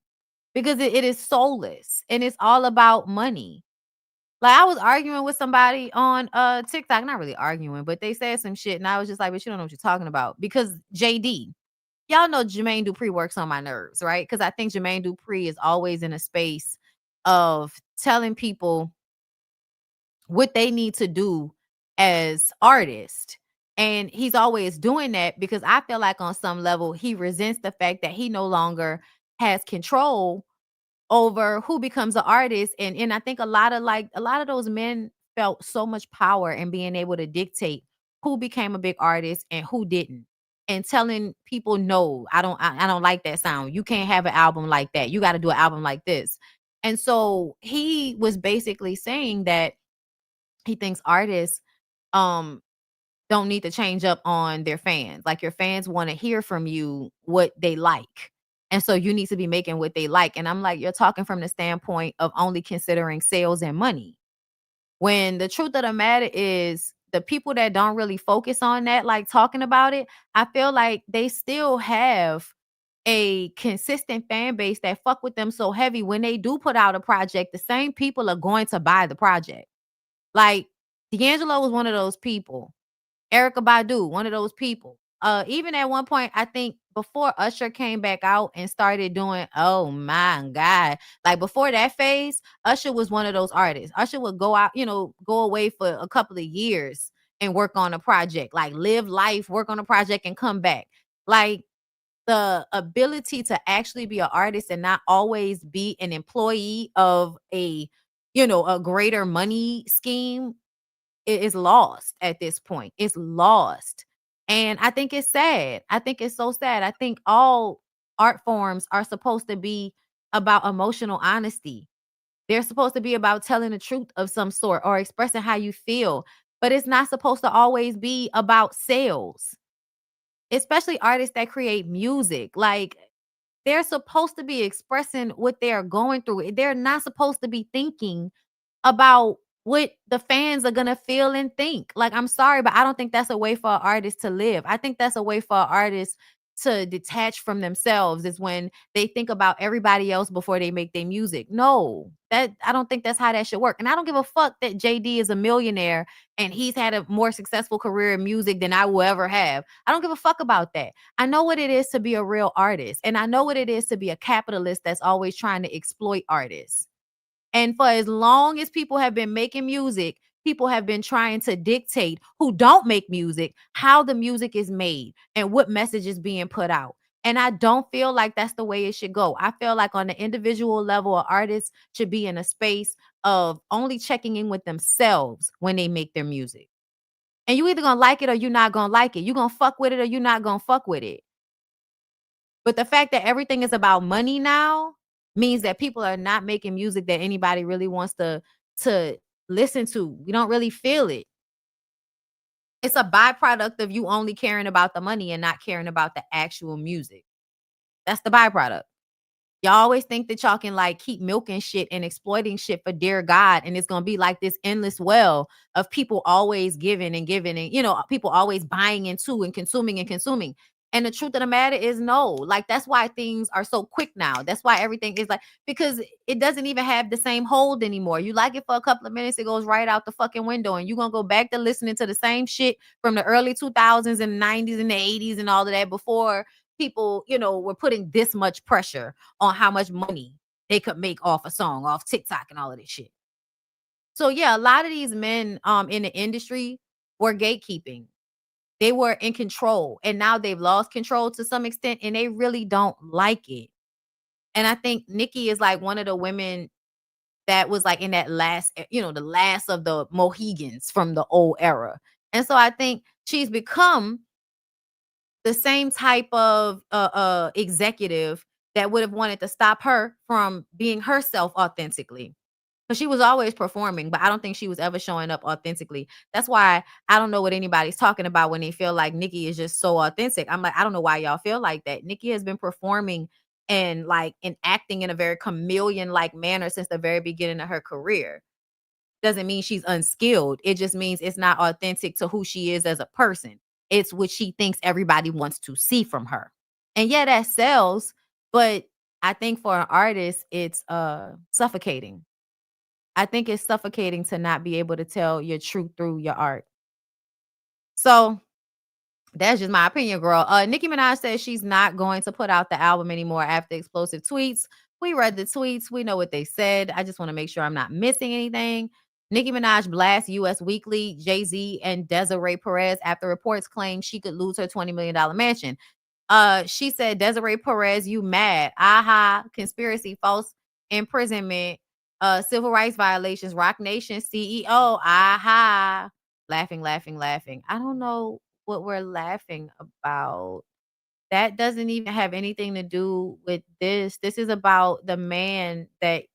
because it is soulless and it's all about money. Like I was arguing with somebody on TikTok, not really arguing, but they said some shit and I was just like, but you don't know what you're talking about. Because JD, y'all know Jermaine Dupri works on my nerves, right? Because I think Jermaine Dupri is always in a space of telling people what they need to do as artists. And he's always doing that because I feel like on some level he resents the fact that he no longer has control over who becomes an artist. And I think a lot of those men felt so much power in being able to dictate who became a big artist and who didn't. And telling people, no, I don't like that sound. You can't have an album like that. You got to do an album like this. And so he was basically saying that he thinks artists um don't need to change up on their fans. Like your fans want to hear from you what they like. And so you need to be making what they like. And I'm like, you're talking from the standpoint of only considering sales and money. When the truth of the matter is the people that don't really focus on that, like talking about it, I feel like they still have a consistent fan base that fuck with them so heavy. When they do put out a project, the same people are going to buy the project. Like D'Angelo was one of those people. Erykah Badu, one of those people. Even at one point, I think before Usher came back out and started doing, oh my God, like before that phase, Usher was one of those artists. Usher would go out, go away for a couple of years and work on a project, like live life, work on a project and come back. Like the ability to actually be an artist and not always be an employee of a greater money scheme, it is lost at this point. It's lost. And I think it's sad. I think it's so sad. I think all art forms are supposed to be about emotional honesty. They're supposed to be about telling the truth of some sort or expressing how you feel. But it's not supposed to always be about sales, especially artists that create music. Like, they're supposed to be expressing what they're going through. They're not supposed to be thinking about what the fans are gonna feel and think. Like, I'm sorry, but I don't think that's a way for an artist to live. I think that's a way for an artist to detach from themselves, is when they think about everybody else before they make their music. No, that I don't think that's how that should work. And I don't give a fuck that JD is a millionaire and he's had a more successful career in music than I will ever have. I don't give a fuck about that. I know what it is to be a real artist, and I know what it is to be a capitalist that's always trying to exploit artists. And for as long as people have been making music, people have been trying to dictate who don't make music, how the music is made and what message is being put out. And I don't feel like that's the way it should go. I feel like on the individual level, an artist should be in a space of only checking in with themselves when they make their music. And you either gonna like it or you're not gonna like it. You're gonna fuck with it or you're not gonna fuck with it. But the fact that everything is about money now means that people are not making music that anybody really wants to listen to. We don't really feel it. It's a byproduct of you only caring about the money and not caring about the actual music. That's the byproduct. Y'all always think that y'all can like keep milking shit and exploiting shit for dear God. And it's going to be like this endless well of people always giving and giving and, people always buying into and consuming and consuming. And the truth of the matter is no. Like, that's why things are so quick now. That's why everything is like, because it doesn't even have the same hold anymore. You like it for a couple of minutes, it goes right out the fucking window. And you're going to go back to listening to the same shit from the early 2000s and 90s and the 80s and all of that before people, were putting this much pressure on how much money they could make off a song, off TikTok and all of this shit. So yeah, a lot of these men in the industry were gatekeeping. They were in control, and now they've lost control to some extent, and they really don't like it. And I think Nicki is like one of the women that was like in that last, the last of the Mohegans from the old era. And so I think she's become the same type of executive that would have wanted to stop her from being herself authentically. Because she was always performing, but I don't think she was ever showing up authentically. That's why I don't know what anybody's talking about when they feel like Nicki is just so authentic. I'm like, I don't know why y'all feel like that. Nicki has been performing and acting in a very chameleon-like manner since the very beginning of her career. doesn't mean she's unskilled. It just means it's not authentic to who she is as a person. It's what she thinks everybody wants to see from her. And yeah, that sells, but I think for an artist, it's suffocating. I think it's suffocating to not be able to tell your truth through your art. So that's just my opinion, girl. Nicki Minaj says she's not going to put out the album anymore after explosive tweets. We read the tweets. We know what they said. I just want to make sure I'm not missing anything. Nicki Minaj blasts U.S. Weekly, Jay-Z, and Desiree Perez after reports claim she could lose her $20 million mansion. She said, Desiree Perez, you mad. Aha, conspiracy, false imprisonment, civil rights violations, Rock Nation CEO. Aha. Laughing, laughing, laughing. I don't know what we're laughing about. That doesn't even have anything to do with this. This is about the man that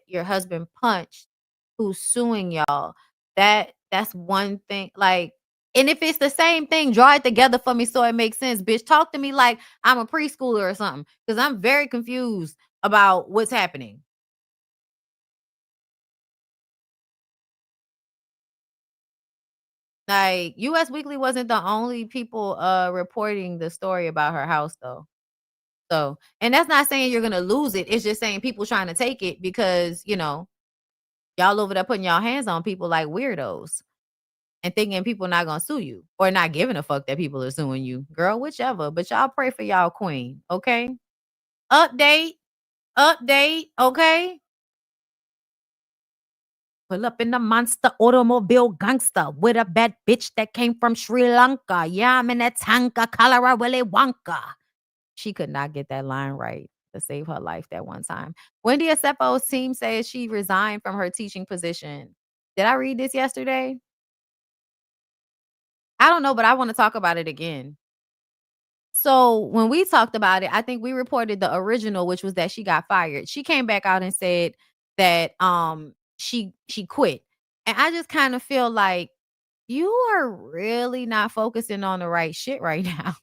your husband punched who's suing y'all. That's one thing. Like, and if it's the same thing, draw it together for me so it makes sense. Bitch, talk to me like I'm a preschooler or something. Because I'm very confused about what's happening. Like, US Weekly wasn't the only people reporting the story about her house though. So, and that's not saying you're gonna lose it. It's just saying people trying to take it because, you know, y'all over there putting y'all hands on people like weirdos and thinking people not gonna sue you or not giving a fuck that people are suing you. Girl, whichever. But y'all pray for y'all queen, okay? Update, okay? Pull up in the monster automobile gangster with a bad bitch that came from Sri Lanka. Yeah, I'm in that tanka, cholera, Willy Wonka. She could not get that line right to save her life that one time. Wendy Asefo's team says she resigned from her teaching position. Did I read this yesterday? I don't know, but I want to talk about it again. So when we talked about it, I think we reported the original, which was that she got fired. She came back out and said that she quit. And I just kind of feel like you are really not focusing on the right shit right now.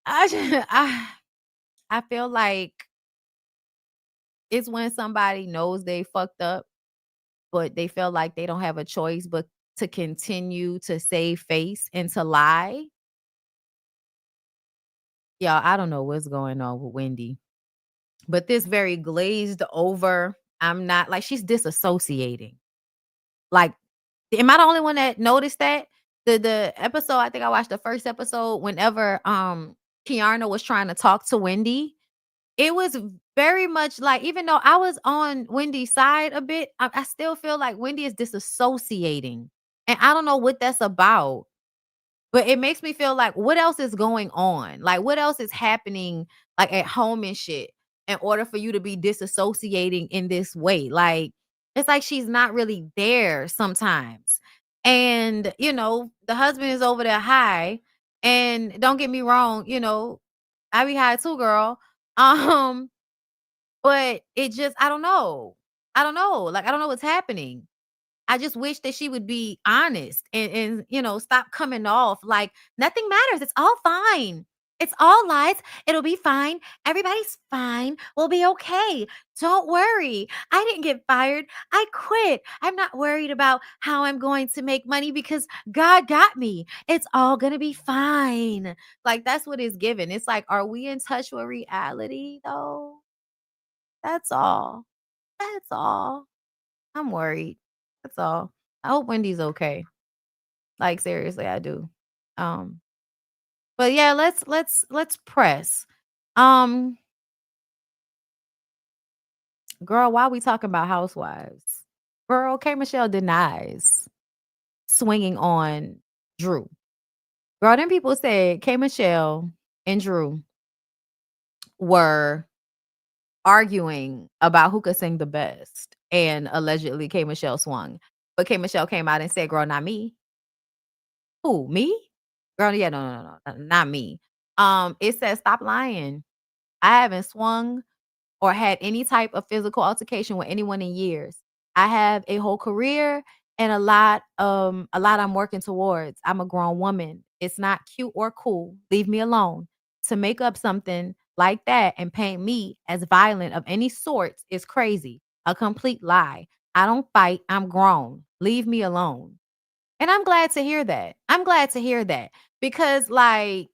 I feel like it's when somebody knows they fucked up, but they feel like they don't have a choice but to continue to save face and to lie. Y'all, I don't know what's going on with Wendy, but this very glazed over, I'm not like she's disassociating. Like, am I the only one that noticed that? The episode, I think I watched the first episode whenever Kiana was trying to talk to Wendy. It was very much like, even though I was on Wendy's side a bit, I still feel like Wendy is disassociating. And I don't know what that's about. But it makes me feel like, what else is going on? Like, what else is happening, like, at home and shit, in order for you to be disassociating in this way? Like, it's like she's not really there sometimes. And, you know, the husband is over there high. And don't get me wrong, you know, I be high too, girl. But it just, I don't know. I don't know. Like, I don't know what's happening. I just wish that she would be honest and you know, stop coming off like nothing matters. It's all fine. It's all lies. It'll be fine. Everybody's fine. We'll be okay. Don't worry. I didn't get fired. I quit. I'm not worried about how I'm going to make money because God got me. It's all going to be fine. Like, that's what it's given. It's like, are we in touch with reality though? That's all. That's all. I'm worried. That's all. I hope Wendy's okay. Like, seriously, I do. Um, but yeah, let's press. Um, Girl, why we talking about housewives? Girl, K Michelle denies swinging on Drew. Girl, then people said K Michelle and Drew were arguing about who could sing the best. And allegedly K Michelle swung. But K Michelle came out and said, girl, not me. Who, me? Girl, yeah, no, not me. It says, stop lying. I haven't swung or had any type of physical altercation with anyone in years. I have a whole career and a lot I'm working towards. I'm a grown woman. It's not cute or cool. Leave me alone. To make up something like that and paint me as violent of any sort is crazy. A complete lie. I don't fight. I'm grown. Leave me alone. And I'm glad to hear that. I'm glad to hear that because like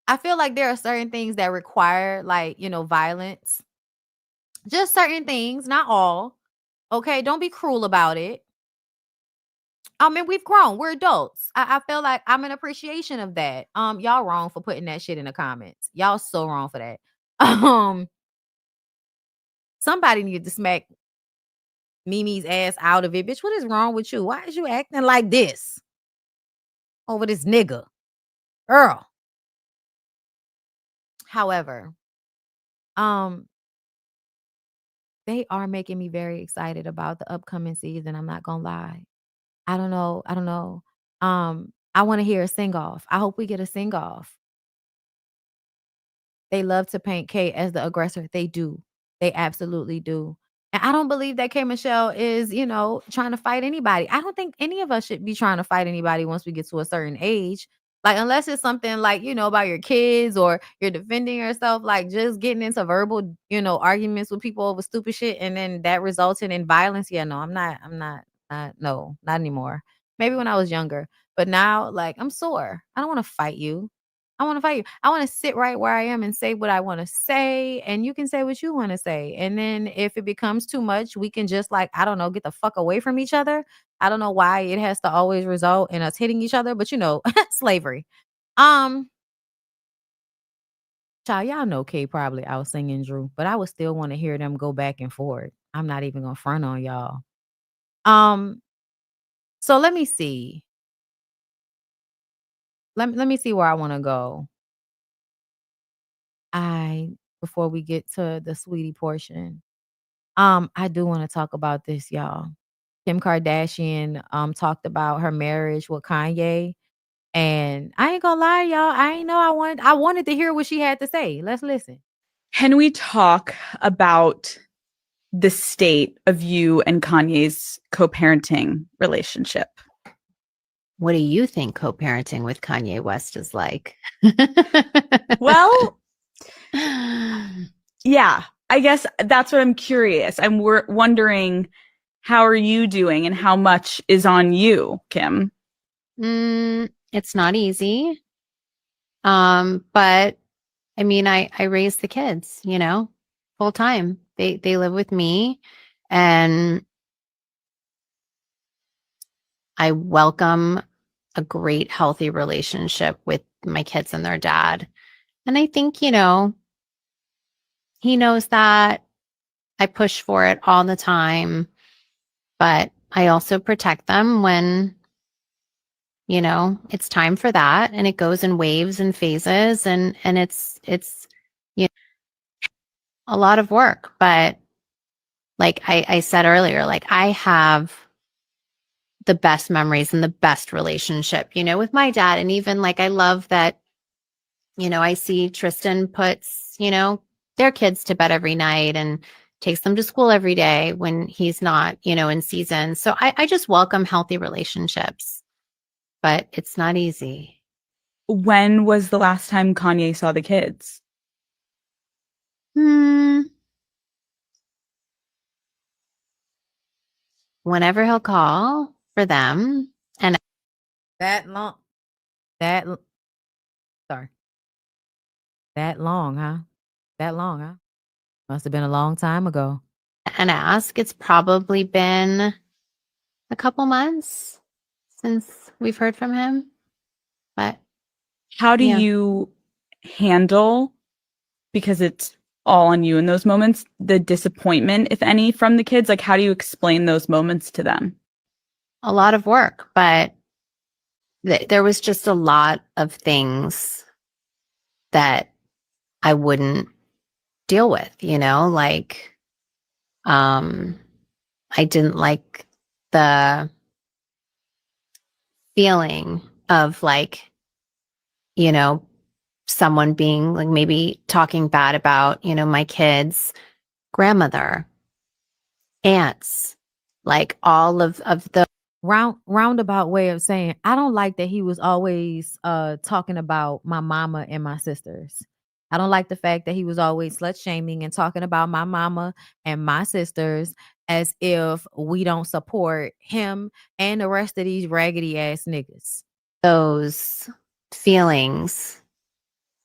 I feel like there are certain things that require like, violence. Just certain things, not all. Okay, don't be cruel about it. I mean, we've grown. We're adults. I feel like I'm an appreciation of that. Y'all wrong for putting that shit in the comments. Y'all so wrong for that. Somebody needed to smack Mimi's ass out of it. Bitch, what is wrong with you? Why is you acting like this over this nigga? Girl. However, they are making me very excited about the upcoming season. I'm not gonna lie. I don't know. I want to hear a sing off. I hope we get a sing off. They love to paint Kate as the aggressor. They do. They absolutely do. And I don't believe that K Michelle is, trying to fight anybody. I don't think any of us should be trying to fight anybody once we get to a certain age. Like, unless it's something like, about your kids or you're defending yourself, like just getting into verbal, arguments with people over stupid shit and then that resulted in violence. Yeah, no, no, not anymore. Maybe when I was younger. But now, like, I'm sore. I don't want to fight you. I want to fight you. I want to sit right where I am and say what I want to say. And you can say what you want to say. And then if it becomes too much, we can just like, I don't know, get the fuck away from each other. I don't know why it has to always result in us hitting each other, but slavery. Child, y'all know Kay probably out singing Drew, but I would still want to hear them go back and forth. I'm not even gonna front on y'all. So let me see. Let me see where I want to go. Before we get to the sweetie portion, I do want to talk about this, y'all. Kim Kardashian talked about her marriage with Kanye, and I ain't gonna lie, y'all. I wanted to hear what she had to say. Let's listen. Can we talk about the state of you and Kanye's co-parenting relationship? What do you think co-parenting with Kanye West is like? Well, yeah, I guess that's what I'm curious. I'm wondering, how are you doing and how much is on you, Kim? It's not easy. But I mean, I raise the kids, full time. They live with me and I welcome a great, healthy relationship with my kids and their dad. And I think, he knows that I push for it all the time, but I also protect them when, it's time for that. And it goes in waves and phases and it's, a lot of work. But like I said earlier, like I have the best memories and the best relationship, with my dad. And even like, I love that, I see Tristan puts, their kids to bed every night and takes them to school every day when he's not, in season. So I just welcome healthy relationships, but it's not easy. When was the last time Kanye saw the kids? Whenever he'll call for them. And That long, huh? Must have been a long time ago. and ask, it's probably been a couple months since we've heard from him. But how do you handle, because it's all on you in those moments, the disappointment, if any, from the kids? Like, how do you explain those moments to them? A lot of work, but there was just a lot of things that I wouldn't deal with, like, I didn't like the feeling of like, someone being like maybe talking bad about, my kids' grandmother, aunts, like all of the Roundabout way of saying, I don't like that he was always talking about my mama and my sisters. I don't like the fact that he was always slut shaming and talking about my mama and my sisters as if we don't support him and the rest of these raggedy ass niggas. Those feelings,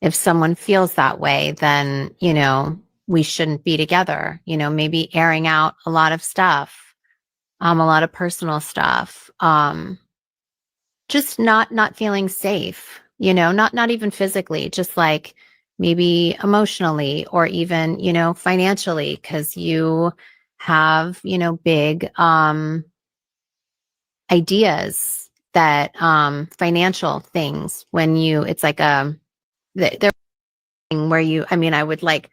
if someone feels that way, then, you know, we shouldn't be together. You know, maybe airing out a lot of stuff, a lot of personal stuff, just not feeling safe, you know, not even physically, just like maybe emotionally or even, you know, financially, because you have, you know, big ideas that financial things when you, it's like they're where you, I mean, I would like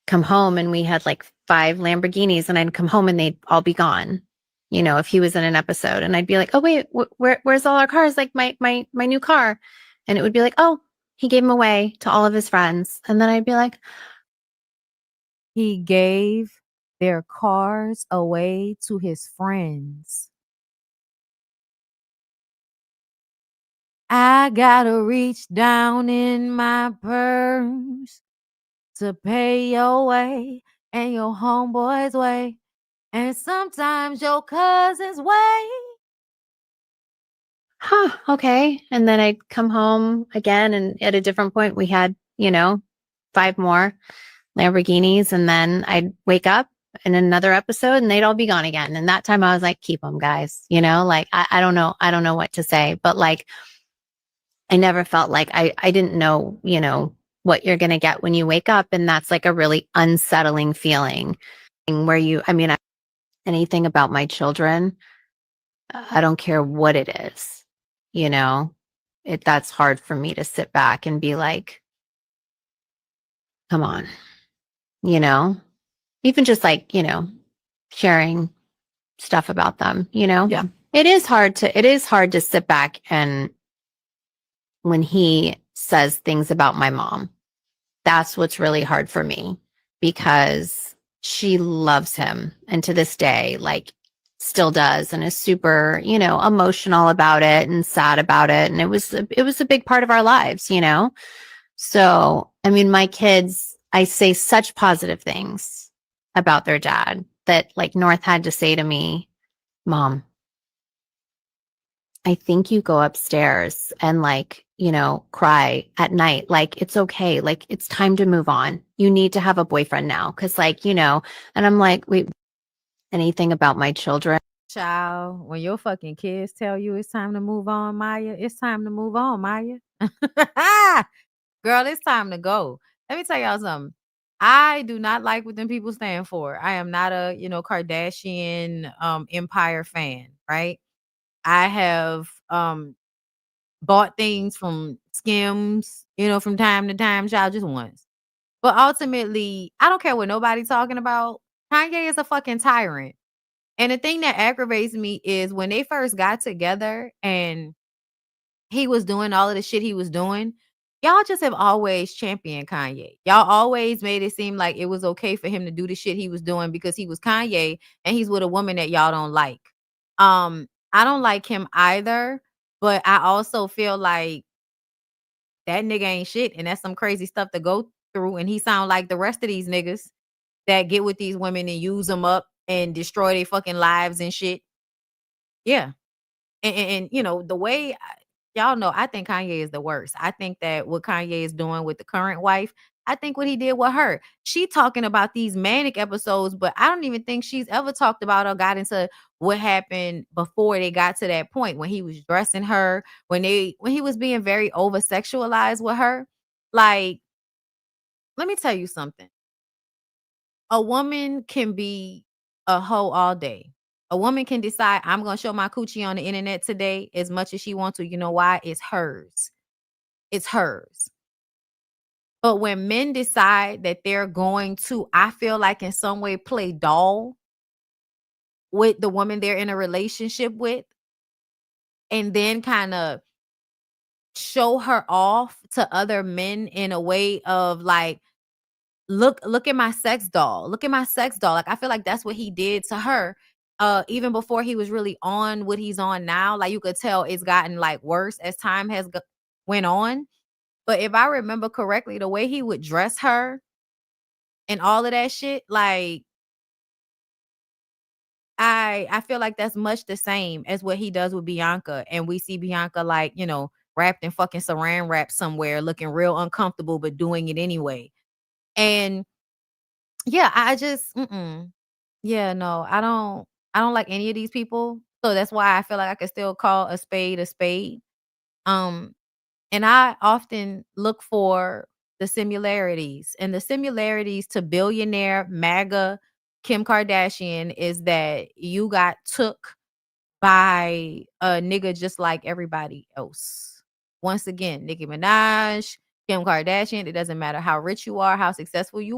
come home and we had like 5 Lamborghinis and I'd come home and they'd all be gone. You know, if he was in an episode and I'd be like, oh wait, where's all our cars? Like my new car. And it would be like, oh, he gave them away to all of his friends. And then I'd be like, He gave their cars away to his friends. I gotta reach down in my purse to pay your way and your homeboy's way, and sometimes your cousin's way. huh, okay. And then I'd come home again. And at a different point, we had, you know, 5 more Lamborghinis. And then I'd wake up in another episode and they'd all be gone again. And that time I was like, keep them, guys. You know, like, I don't know. I don't know what to say, but like, I never felt like I didn't know, you know, what you're going to get when you wake up. And that's like a really unsettling feeling where you, I mean, anything about my children, I don't care what it is, you know, that's hard for me to sit back and be like, come on, you know, even just like, you know, sharing stuff about them, you know, Yeah. it is hard to sit back and when he says things about my mom, that's what's really hard for me because she loves him. And to this day, like still does and is super, you know, emotional about it and sad about it. And it was a big part of our lives, you know? So, I mean, my kids, I say such positive things about their dad that like North had to say to me, Mom, I think you go upstairs and like, you know, cry at night. Like, it's okay. Like, it's time to move on. You need to have a boyfriend now. Cause like, you know, and I'm like, wait, anything about my children? Child, when your fucking kids tell you it's time to move on, Maya, it's time to move on, Maya. Girl, it's time to go. Let me tell y'all something. I do not like what them people stand for. I am not a, you know, Kardashian empire fan, right? I have bought things from Skims, you know, from time to time, child, just once. But ultimately, I don't care what nobody's talking about. Kanye is a fucking tyrant. And the thing that aggravates me is when they first got together and he was doing all of the shit he was doing, y'all just have always championed Kanye. Y'all always made it seem like it was okay for him to do the shit he was doing because he was Kanye and he's with a woman that y'all don't like. I don't like him either, but I also feel like that nigga ain't shit and that's some crazy stuff to go through and he sound like the rest of these niggas that get with these women and use them up and destroy their fucking lives and shit. Yeah. And you know, the way y'all know, I think Kanye is the worst. I think that what Kanye is doing with the current wife, I think what he did with her. She talking about these manic episodes, but I don't even think she's ever talked about or got into what happened before they got to that point when he was dressing her, when he was being very over sexualized with her. Like, let me tell you something. A woman can be a hoe all day. A woman can decide I'm going to show my coochie on the internet today as much as she wants to. You know why? It's hers. It's hers. But when men decide that they're going to, I feel like in some way play doll with the woman they're in a relationship with and then kind of show her off to other men in a way of like, look at my sex doll. Look at my sex doll. Like I feel like that's what he did to her. Even before he was really on what he's on now, like you could tell it's gotten like worse as time has went on. But if I remember correctly, the way he would dress her and all of that shit, like I feel like that's much the same as what he does with Bianca. And we see Bianca like, you know, wrapped in fucking saran wrap somewhere, looking real uncomfortable, but doing it anyway. And yeah, I just yeah, no, I don't like any of these people. So that's why I feel like I could still call a spade a spade. Um, and I often look for the similarities. And the similarities to billionaire MAGA Kim Kardashian is that you got took by a nigga just like everybody else. Once again, Nicki Minaj, Kim Kardashian, it doesn't matter how rich you are, how successful you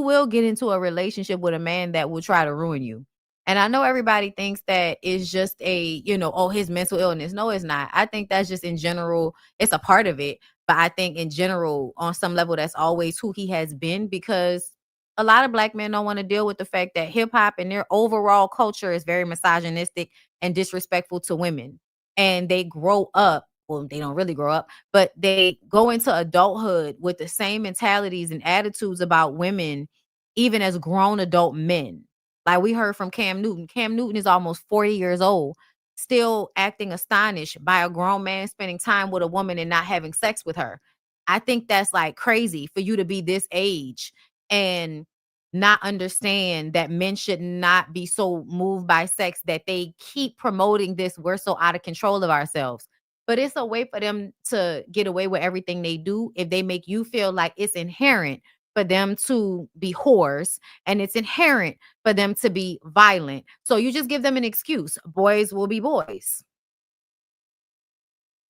will get into a relationship with a man that will try to ruin you. And I know everybody thinks that it's just a, you know, oh, his mental illness. No, it's not. I think that's just in general, it's a part of it. But I think in general, on some level, that's always who he has been, because a lot of black men don't want to deal with the fact that hip hop and their overall culture is very misogynistic and disrespectful to women. And they grow up, well, they don't really grow up, but they go into adulthood with the same mentalities and attitudes about women, even as grown adult men. Like we heard from Cam Newton. Cam Newton is almost 40 years old, still acting astonished by a grown man spending time with a woman and not having sex with her. I think that's like crazy for you to be this age and not understand that men should not be so moved by sex that they keep promoting this. We're so out of control of ourselves. But it's a way for them to get away with everything they do if they make you feel like it's inherent for them to be whores and it's inherent for them to be violent. So you just give them an excuse. Boys will be boys.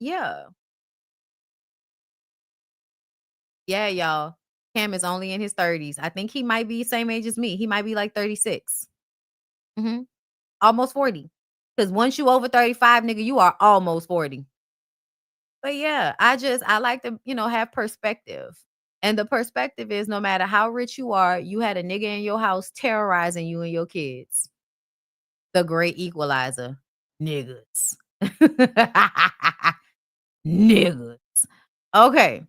Yeah. Yeah, y'all. Cam is only in his 30s. I think he might be same age as me. He might be like 36. Almost 40. Because once you over 35, nigga, you are almost 40. But yeah, I like to, you know, have perspective. And the perspective is no matter how rich you are, you had a nigga in your house terrorizing you and your kids. The great equalizer. Niggas. Niggas. Okay.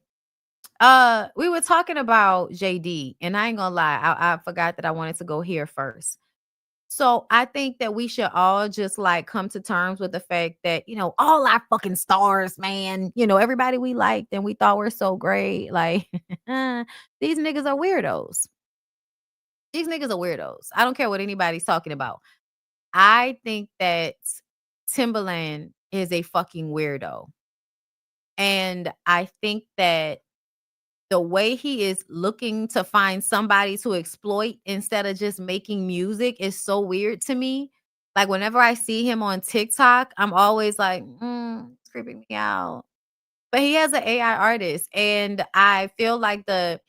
We were talking about JD, and I ain't gonna lie, I forgot that I wanted to go here first. So I think that we should all just like come to terms with the fact that, you know, all our fucking stars, man, you know, everybody we liked and we thought were so great. Like, these niggas are weirdos. These niggas are weirdos. I don't care what anybody's talking about. I think that Timbaland is a fucking weirdo. And I think that the way he is looking to find somebody to exploit instead of just making music is so weird to me. Like whenever I see him on TikTok, I'm always like, it's creeping me out. But he has an AI artist, and I feel like the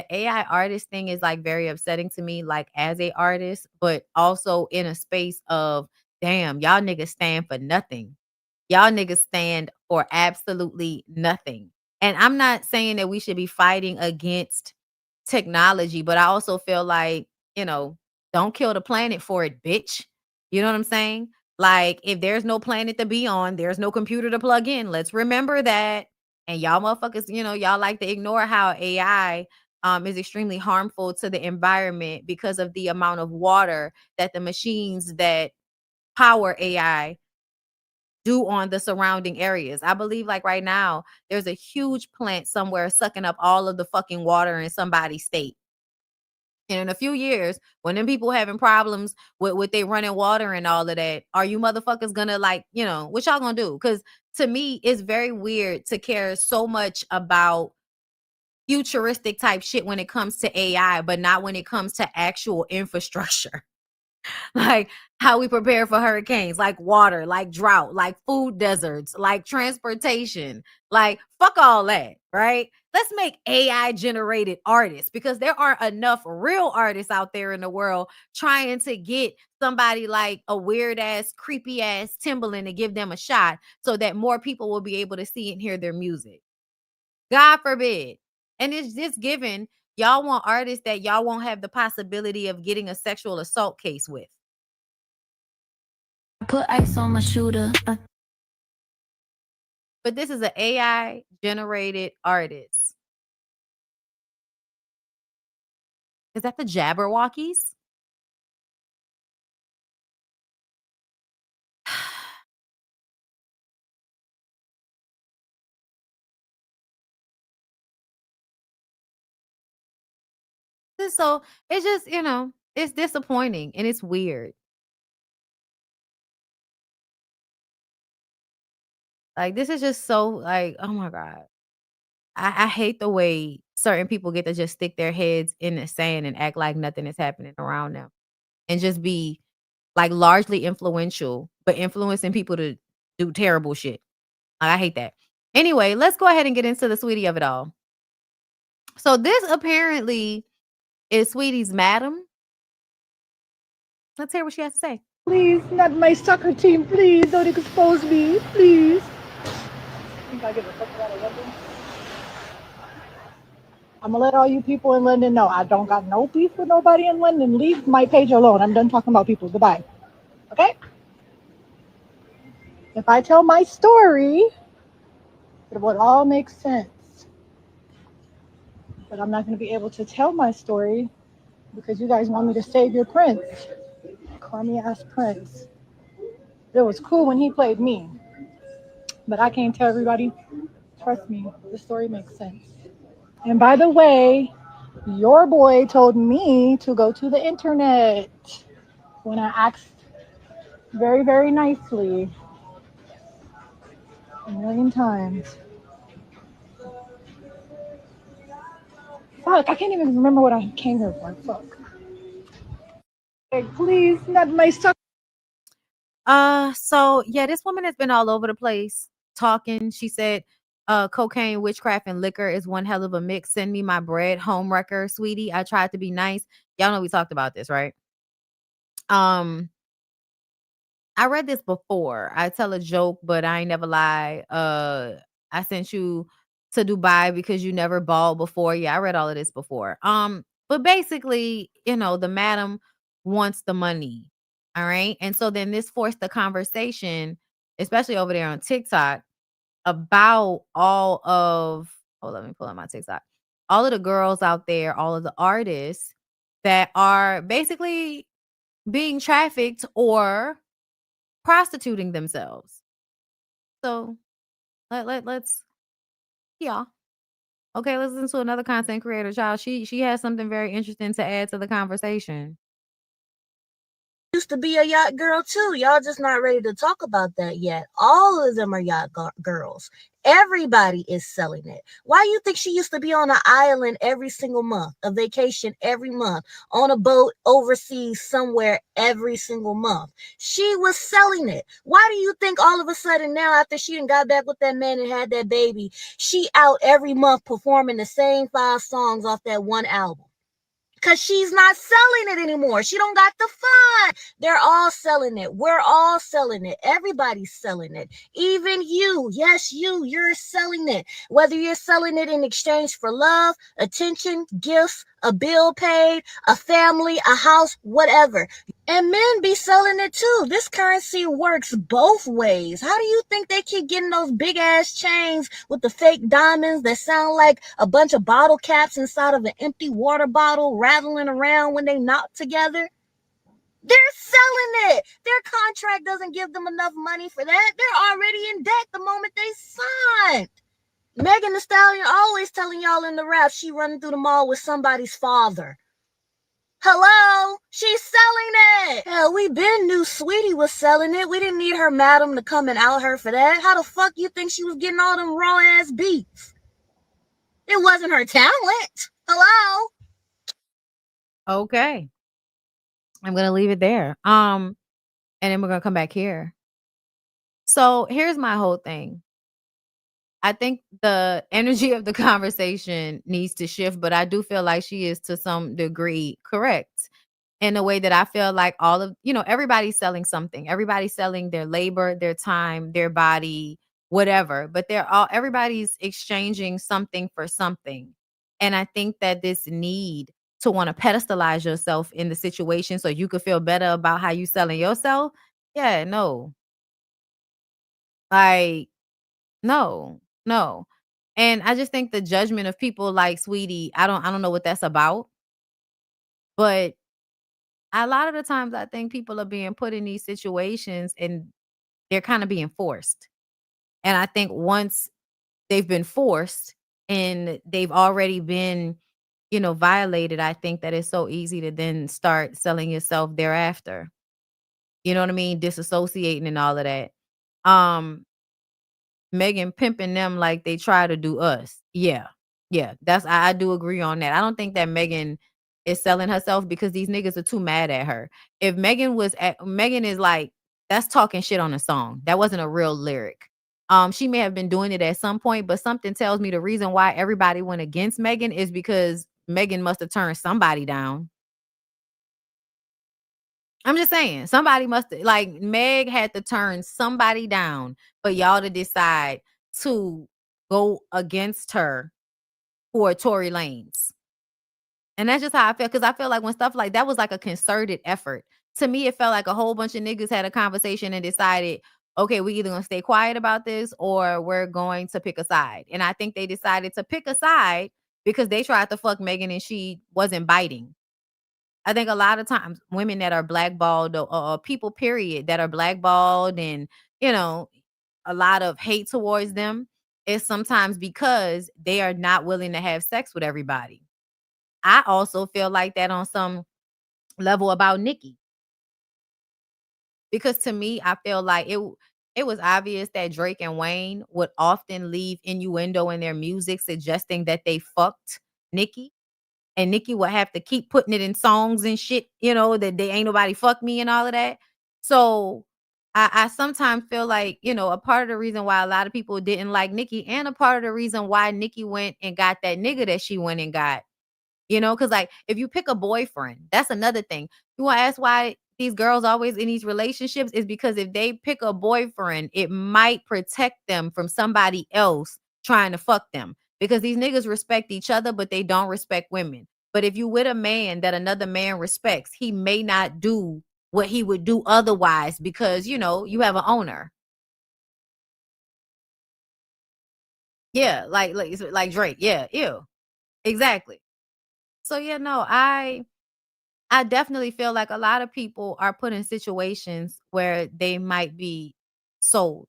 AI artist thing is like very upsetting to me, like as a artist, but also in a space of damn, y'all niggas stand for nothing. Y'all niggas stand for absolutely nothing. And I'm not saying that we should be fighting against technology, but I also feel like, you know, don't kill the planet for it, bitch. You know what I'm saying? Like, if there's no planet to be on, there's no computer to plug in. Let's remember that. And y'all motherfuckers, you know, y'all like to ignore how AI is extremely harmful to the environment because of the amount of water that the machines that power AI do on the surrounding areas. I believe like right now, there's a huge plant somewhere sucking up all of the fucking water in somebody's state. And in a few years, when them people having problems with they running water and all of that, are you motherfuckers gonna like, you know, what y'all gonna do? Because to me, it's very weird to care so much about futuristic type shit when it comes to AI, but not when it comes to actual infrastructure. Like how we prepare for hurricanes, like water, like drought, like food deserts, like transportation, like fuck all that, right? Let's make AI generated artists, because there aren't enough real artists out there in the world trying to get somebody like a weird ass, creepy ass Timbaland to give them a shot so that more people will be able to see and hear their music. God forbid. And it's just given y'all want artists that y'all won't have the possibility of getting a sexual assault case with. Put ice on my shooter. But this is an AI generated artist. Is that the Jabberwockies? So it's just, it's disappointing and it's weird. Like, this is just so like, oh my God. I hate the way certain people get to just stick their heads in the sand and act like nothing is happening around them and just be like largely influential, but influencing people to do terrible shit. I hate that. Anyway, let's go ahead and get into the sweetie of it all. So this apparently is Sweetie's madam. Let's hear what she has to say. Please, not my soccer team. Please, don't expose me. Please. Think I give a fuck about London? I'm gonna let all you people in London know I don't got no beef with nobody in London. Leave my page alone. I'm done talking about people. Goodbye. Okay? If I tell my story, it would all make sense. But I'm not gonna be able to tell my story because you guys want me to save your prince. Crummy ass prince. It was cool when he played me. But I can't tell everybody. Trust me, the story makes sense. And by the way, your boy told me to go to the internet when I asked very, very nicely a million times. Fuck, I can't even remember what I came here for. Fuck. Like, please, not my stuff. So yeah, this woman has been all over the place talking. She said, cocaine, witchcraft, and liquor is one hell of a mix. Send me my bread, home wrecker, sweetie. I tried to be nice. Y'all know we talked about this, right? I read this before. I tell a joke, but I ain't never lie. I sent you to Dubai because you never balled before. Yeah, I read all of this before. But basically, the madam wants the money. All right. And so then this forced the conversation, especially over there on TikTok, about all of let me pull up my TikTok. All of the girls out there, all of the artists that are basically being trafficked or prostituting themselves. So let's yeah. Okay, let's listen to another content creator, child. She has something very interesting to add to the conversation. Used to be a yacht girl too. Y'all just not ready to talk about that yet. All of them are yacht girls. Everybody is selling it. Why you think she used to be on an island every single month, a vacation every month, on a boat overseas somewhere every single month? She was selling it. Why do you think all of a sudden now, after she done got back with that man and had that baby, she out every month performing the same 5 songs off that one album? Because she's not selling it anymore. She don't got the fun. They're all selling it. We're all selling it. Everybody's selling it. Even you. Yes, you're selling it. Whether you're selling it in exchange for love, attention, gifts, a bill paid, a family, a house, whatever. And men be selling it too. This currency works both ways. How do you think they keep getting those big ass chains with the fake diamonds that sound like a bunch of bottle caps inside of an empty water bottle rattling around when they knock together? They're selling it. Their contract doesn't give them enough money for that. They're already in debt the moment they signed. Megan Thee Stallion always telling y'all in the rap she running through the mall with somebody's father. Hello? She's selling it. Hell, we been knew Sweetie was selling it. We didn't need her madam to come and out her for that. How the fuck you think she was getting all them raw ass beats? It wasn't her talent. Hello? Okay. I'm gonna leave it there. And then we're gonna come back here. So here's my whole thing. I think the energy of the conversation needs to shift, but I do feel like she is to some degree correct in a way that I feel like all of, everybody's selling something. Everybody's selling their labor, their time, their body, whatever, but everybody's exchanging something for something. And I think that this need to want to pedestalize yourself in the situation so you could feel better about how you selling yourself. Yeah, no. Like, No, no. And I just think the judgment of people like Sweetie, I don't know what that's about. But a lot of the times I think people are being put in these situations and they're kind of being forced. And I think once they've been forced and they've already been, violated, I think that it's so easy to then start selling yourself thereafter. You know what I mean? Disassociating and all of that. Um, Megan pimping them like they try to do us. Yeah. Yeah. I do agree on that. I don't think that Megan is selling herself because these niggas are too mad at her. If Megan is like, that's talking shit on a song. That wasn't a real lyric. She may have been doing it at some point, but something tells me the reason why everybody went against Megan is because Megan must have turned somebody down. I'm just saying, somebody must like Meg had to turn somebody down for y'all to decide to go against her for Tory Lanez. And that's just how I feel, because I feel like when stuff like that was like a concerted effort. To me, it felt like a whole bunch of niggas had a conversation and decided, okay, we either gonna stay quiet about this or we're going to pick a side. And I think they decided to pick a side because they tried to fuck Megan and she wasn't biting. I think a lot of times women that are blackballed or people, period, that are blackballed and, a lot of hate towards them is sometimes because they are not willing to have sex with everybody. I also feel like that on some level about Nicki. Because to me, I feel like it was obvious that Drake and Wayne would often leave innuendo in their music suggesting that they fucked Nicki. And Nicki would have to keep putting it in songs and shit, that they ain't nobody fuck me and all of that. So I sometimes feel like, a part of the reason why a lot of people didn't like Nicki and a part of the reason why Nicki went and got that nigga that she went and got, because like if you pick a boyfriend, that's another thing. You want to ask why these girls always in these relationships is because if they pick a boyfriend, it might protect them from somebody else trying to fuck them. Because these niggas respect each other, but they don't respect women. But if you with a man that another man respects, he may not do what he would do otherwise because, you have an owner. Yeah, like Drake. Yeah, ew. Exactly. So yeah, no, I definitely feel like a lot of people are put in situations where they might be sold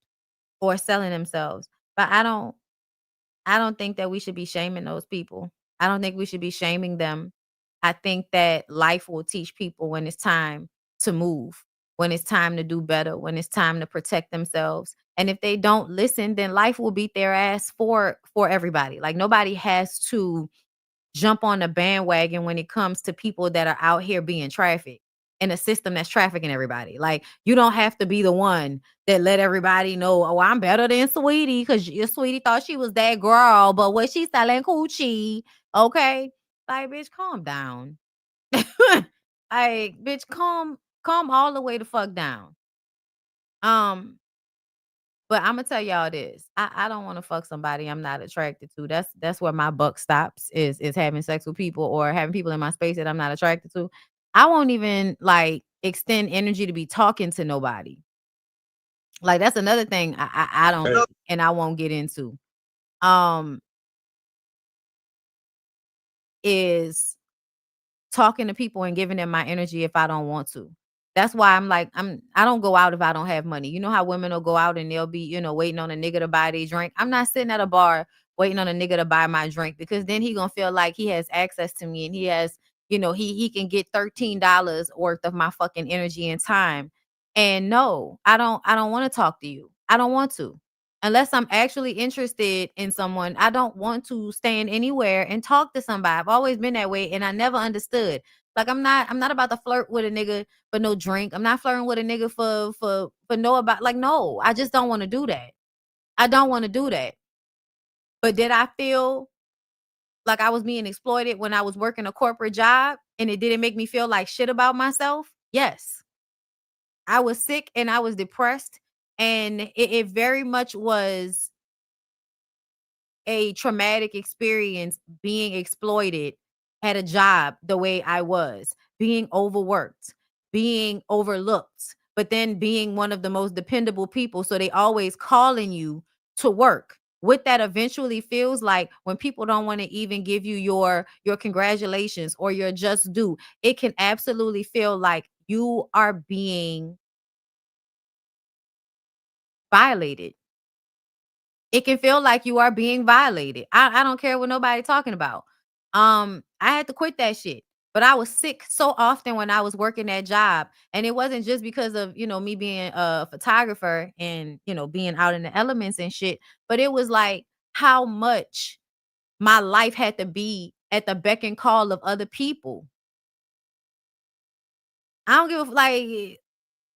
or selling themselves. But I don't think that we should be shaming those people. I don't think we should be shaming them. I think that life will teach people when it's time to move, when it's time to do better, when it's time to protect themselves. And if they don't listen, then life will beat their ass for everybody. Like nobody has to jump on the bandwagon when it comes to people that are out here being trafficked in a system that's trafficking everybody. Like you don't have to be the one that let everybody know, oh, I'm better than Sweetie because your Sweetie thought she was that girl, but what she's selling coochie. Okay. Like, bitch, calm down. Like, bitch, calm all the way the fuck down. But I'm gonna tell y'all this. I don't want to fuck somebody I'm not attracted to. That's where my buck stops is having sex with people or having people in my space that I'm not attracted to. I won't even like extend energy to be talking to nobody. Like that's another thing I don't and I won't get into. Is talking to people and giving them my energy if I don't want to. That's why I don't go out if I don't have money. You know how women will go out and they'll be, waiting on a nigga to buy their drink. I'm not sitting at a bar waiting on a nigga to buy my drink because then he gonna feel like he has access to me and he has, he can get $13 worth of my fucking energy and time. And no, I don't want to talk to you. I don't want to. Unless I'm actually interested in someone, I don't want to stand anywhere and talk to somebody. I've always been that way and I never understood. Like I'm not about to flirt with a nigga for no drink. I'm not flirting with a nigga for no about like no, I just don't want to do that. I don't want to do that. But did I feel like I was being exploited when I was working a corporate job and it didn't make me feel like shit about myself? Yes. I was sick and I was depressed and it very much was a traumatic experience being exploited at a job the way I was, being overworked, being overlooked, but then being one of the most dependable people. So they always calling you to work. What that eventually feels like when people don't want to even give you your congratulations or your just due, it can absolutely feel like you are being violated. It can feel like you are being violated. I don't care what nobody talking about. I had to quit that shit. But I was sick so often when I was working that job. And it wasn't just because of, me being a photographer and, being out in the elements and shit. But it was like how much my life had to be at the beck and call of other people. I don't give a like.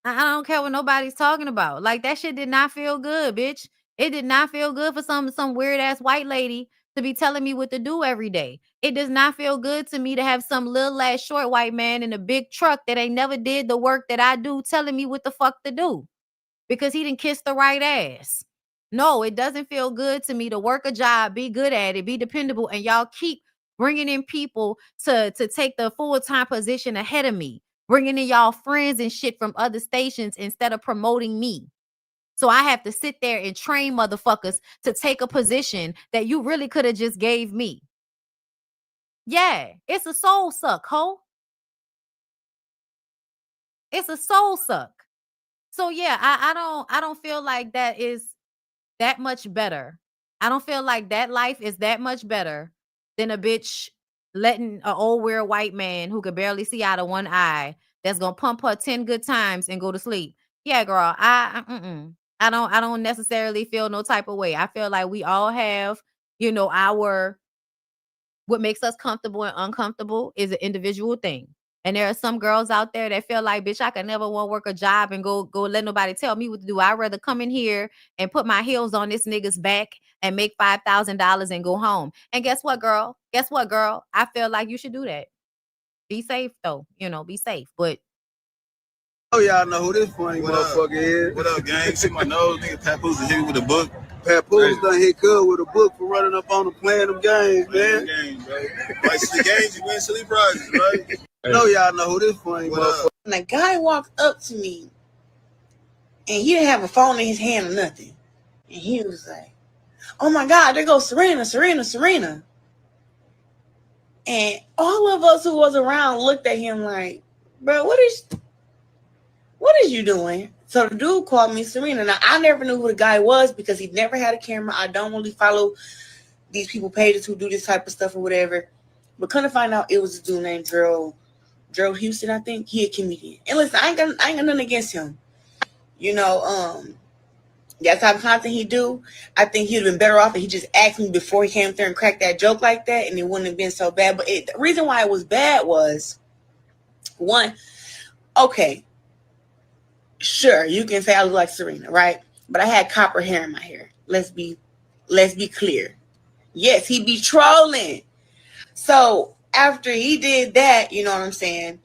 I don't care what nobody's talking about. Like that shit did not feel good, bitch. It did not feel good for some weird ass white lady to be telling me what to do every day. It does not feel good to me to have some little ass short white man in a big truck that ain't never did the work that I do telling me what the fuck to do because he didn't kiss the right ass. No, it doesn't feel good to me to work a job, be good at it, be dependable, and y'all keep bringing in people to take the full-time position ahead of me, bringing in y'all friends and shit from other stations instead of promoting me. So I have to sit there and train motherfuckers to take a position that you really could have just gave me. Yeah, it's a soul suck, ho. It's a soul suck. So yeah, I don't feel like that is that much better. I don't feel like that life is that much better than a bitch letting an old weird white man who could barely see out of one eye that's gonna pump her 10 good times and go to sleep. Yeah, girl. I don't necessarily feel no type of way. I feel like we all have, our what makes us comfortable and uncomfortable is an individual thing. And there are some girls out there that feel like, bitch, I could never want to work a job and go let nobody tell me what to do. I'd rather come in here and put my heels on this nigga's back and make $5,000 and go home. And guess what, girl? Guess what, girl? I feel like you should do that. Be safe, though. Be safe. But Oh, y'all know who this funny motherfucker is. What up, gang? See my nose, nigga. Papoose hit me with a book. Papoose done hit Cub with a book for running up on the playing them games, man. Game, bro. Like the games, you win silly prizes, right? No, y'all know who this funny motherfucker. And a guy walked up to me, and he didn't have a phone in his hand or nothing. And he was like, "Oh my God, there goes Serena, Serena, Serena." And all of us who was around looked at him like, "Bro, what is you doing?" So the dude called me Serena. Now, I never knew who the guy was because he never had a camera. I don't really follow these people pages who do this type of stuff or whatever. But couldn't find out it was a dude named Gerald Houston, I think. He a comedian. And listen, I ain't got nothing against him. That type of content he do, I think he'd have been better off if he just asked me before he came there and cracked that joke like that, and it wouldn't have been so bad. But the reason why it was bad was, one, okay, sure, you can say I look like Serena, right? But I had copper hair in my hair. Let's be clear. Yes, he be trolling. So after he did that, you know what I'm saying?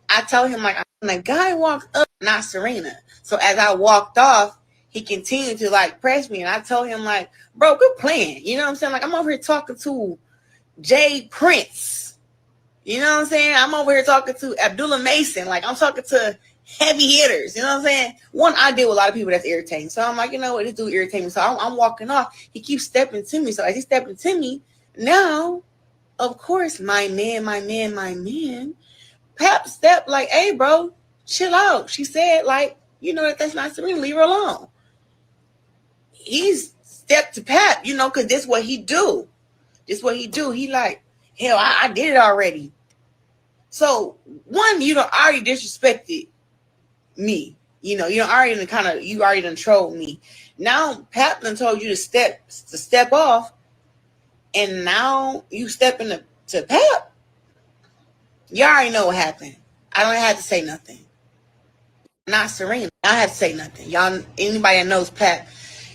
I told him like the guy walked up, not Serena. So as I walked off, he continued to like press me, and I told him like, "Bro, good playing." You know what I'm saying? Like I'm over here talking to Jay Prince. You know what I'm saying? I'm over here talking to Abdullah Mason. Like I'm talking to heavy hitters. You know what I'm saying? One, I deal with a lot of people that's irritating. So I'm like, you know what? This dude irritating me. So I'm walking off. He keeps stepping to me. So as he's stepping to me, now, of course, my man, Pap stepped like, "Hey, bro, chill out." She said, like, you know that's not Serena. Leave her alone. He's stepped to Pap, because this what he do. He like, hell, I did it already. So one, you don't already disrespected me. You already done trolled me. Now Pap done told you to step off, and now you stepping to Pap. You already know what happened. I don't have to say nothing. Not Serena. I have to say nothing. Y'all, anybody that knows Pat,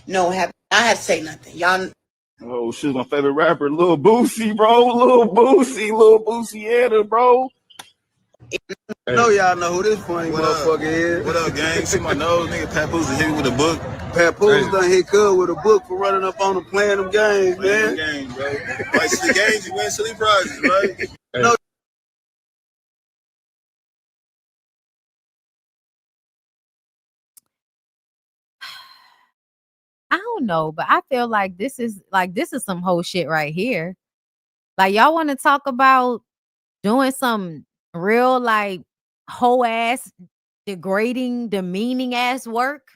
know what happened. I have to say nothing. Y'all. Oh, she's my favorite rapper, Lil Boosie, bro. Lil Boosie, bro. I know y'all know who this funny motherfucker is. What up, gang? See my nose, nigga. Papoose hit me with a book. Papoose done hit Cub with a book for running up on the playing them games, man. Game, bro. Like the games, you win silly prizes, right? No. I don't don't know, but I feel like this is some whole shit right here. Like, y'all want to talk about doing some real, like, whole ass, degrading, demeaning ass work,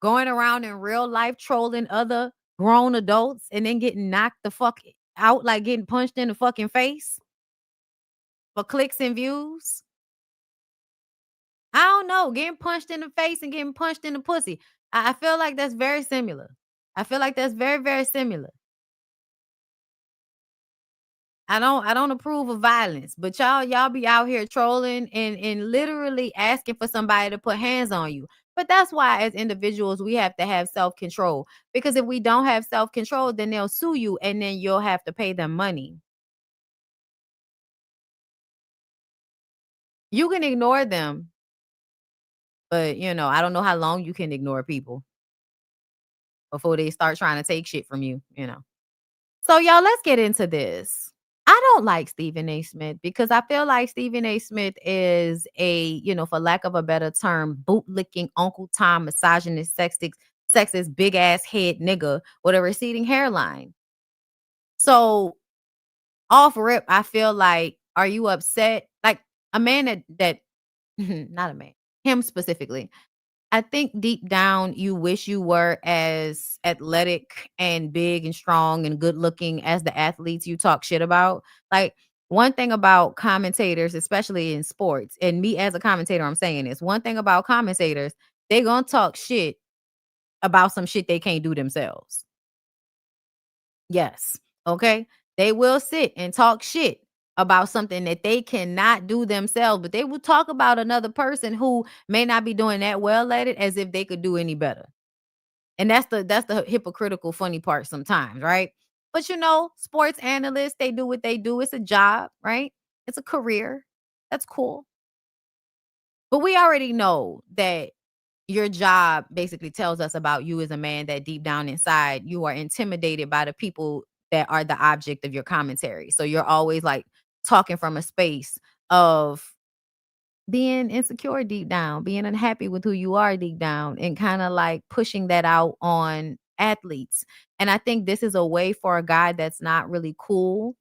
going around in real life trolling other grown adults and then getting knocked the fuck out, like getting punched in the fucking face for clicks and views. I don't know, getting punched in the face and getting punched in the pussy. I feel like that's very similar. I feel like that's very, very similar. I don't approve of violence, but y'all be out here trolling and literally asking for somebody to put hands on you. But that's why as individuals we have to have self-control, because if we don't have self-control, then they'll sue you and then you'll have to pay them money. You can ignore them, but I don't know how long you can ignore people before they start trying to take shit from you. So y'all, let's get into this. I don't like Stephen A. Smith because I feel like Stephen A. Smith is a, for lack of a better term, bootlicking Uncle Tom, misogynist, sexist, big ass head nigga with a receding hairline. So off rip, I feel like, are you upset? Like a man that not a man, him specifically. I think deep down you wish you were as athletic and big and strong and good looking as the athletes you talk shit about. Like, one thing about commentators, especially in sports, and me as a commentator, I'm saying this, one thing about commentators, they gonna talk shit about some shit they can't do themselves. Yes. Okay. They will sit and talk shit about something that they cannot do themselves, but they will talk about another person who may not be doing that well at it as if they could do any better. And that's the hypocritical funny part sometimes, right? But sports analysts, they do what they do. It's a job, right? It's a career. That's cool. But we already know that your job basically tells us about you as a man, that deep down inside you are intimidated by the people that are the object of your commentary. So you're always like talking from a space of being insecure deep down, being unhappy with who you are deep down, and kind of like pushing that out on athletes. And I think this is a way for a guy that's not really cool,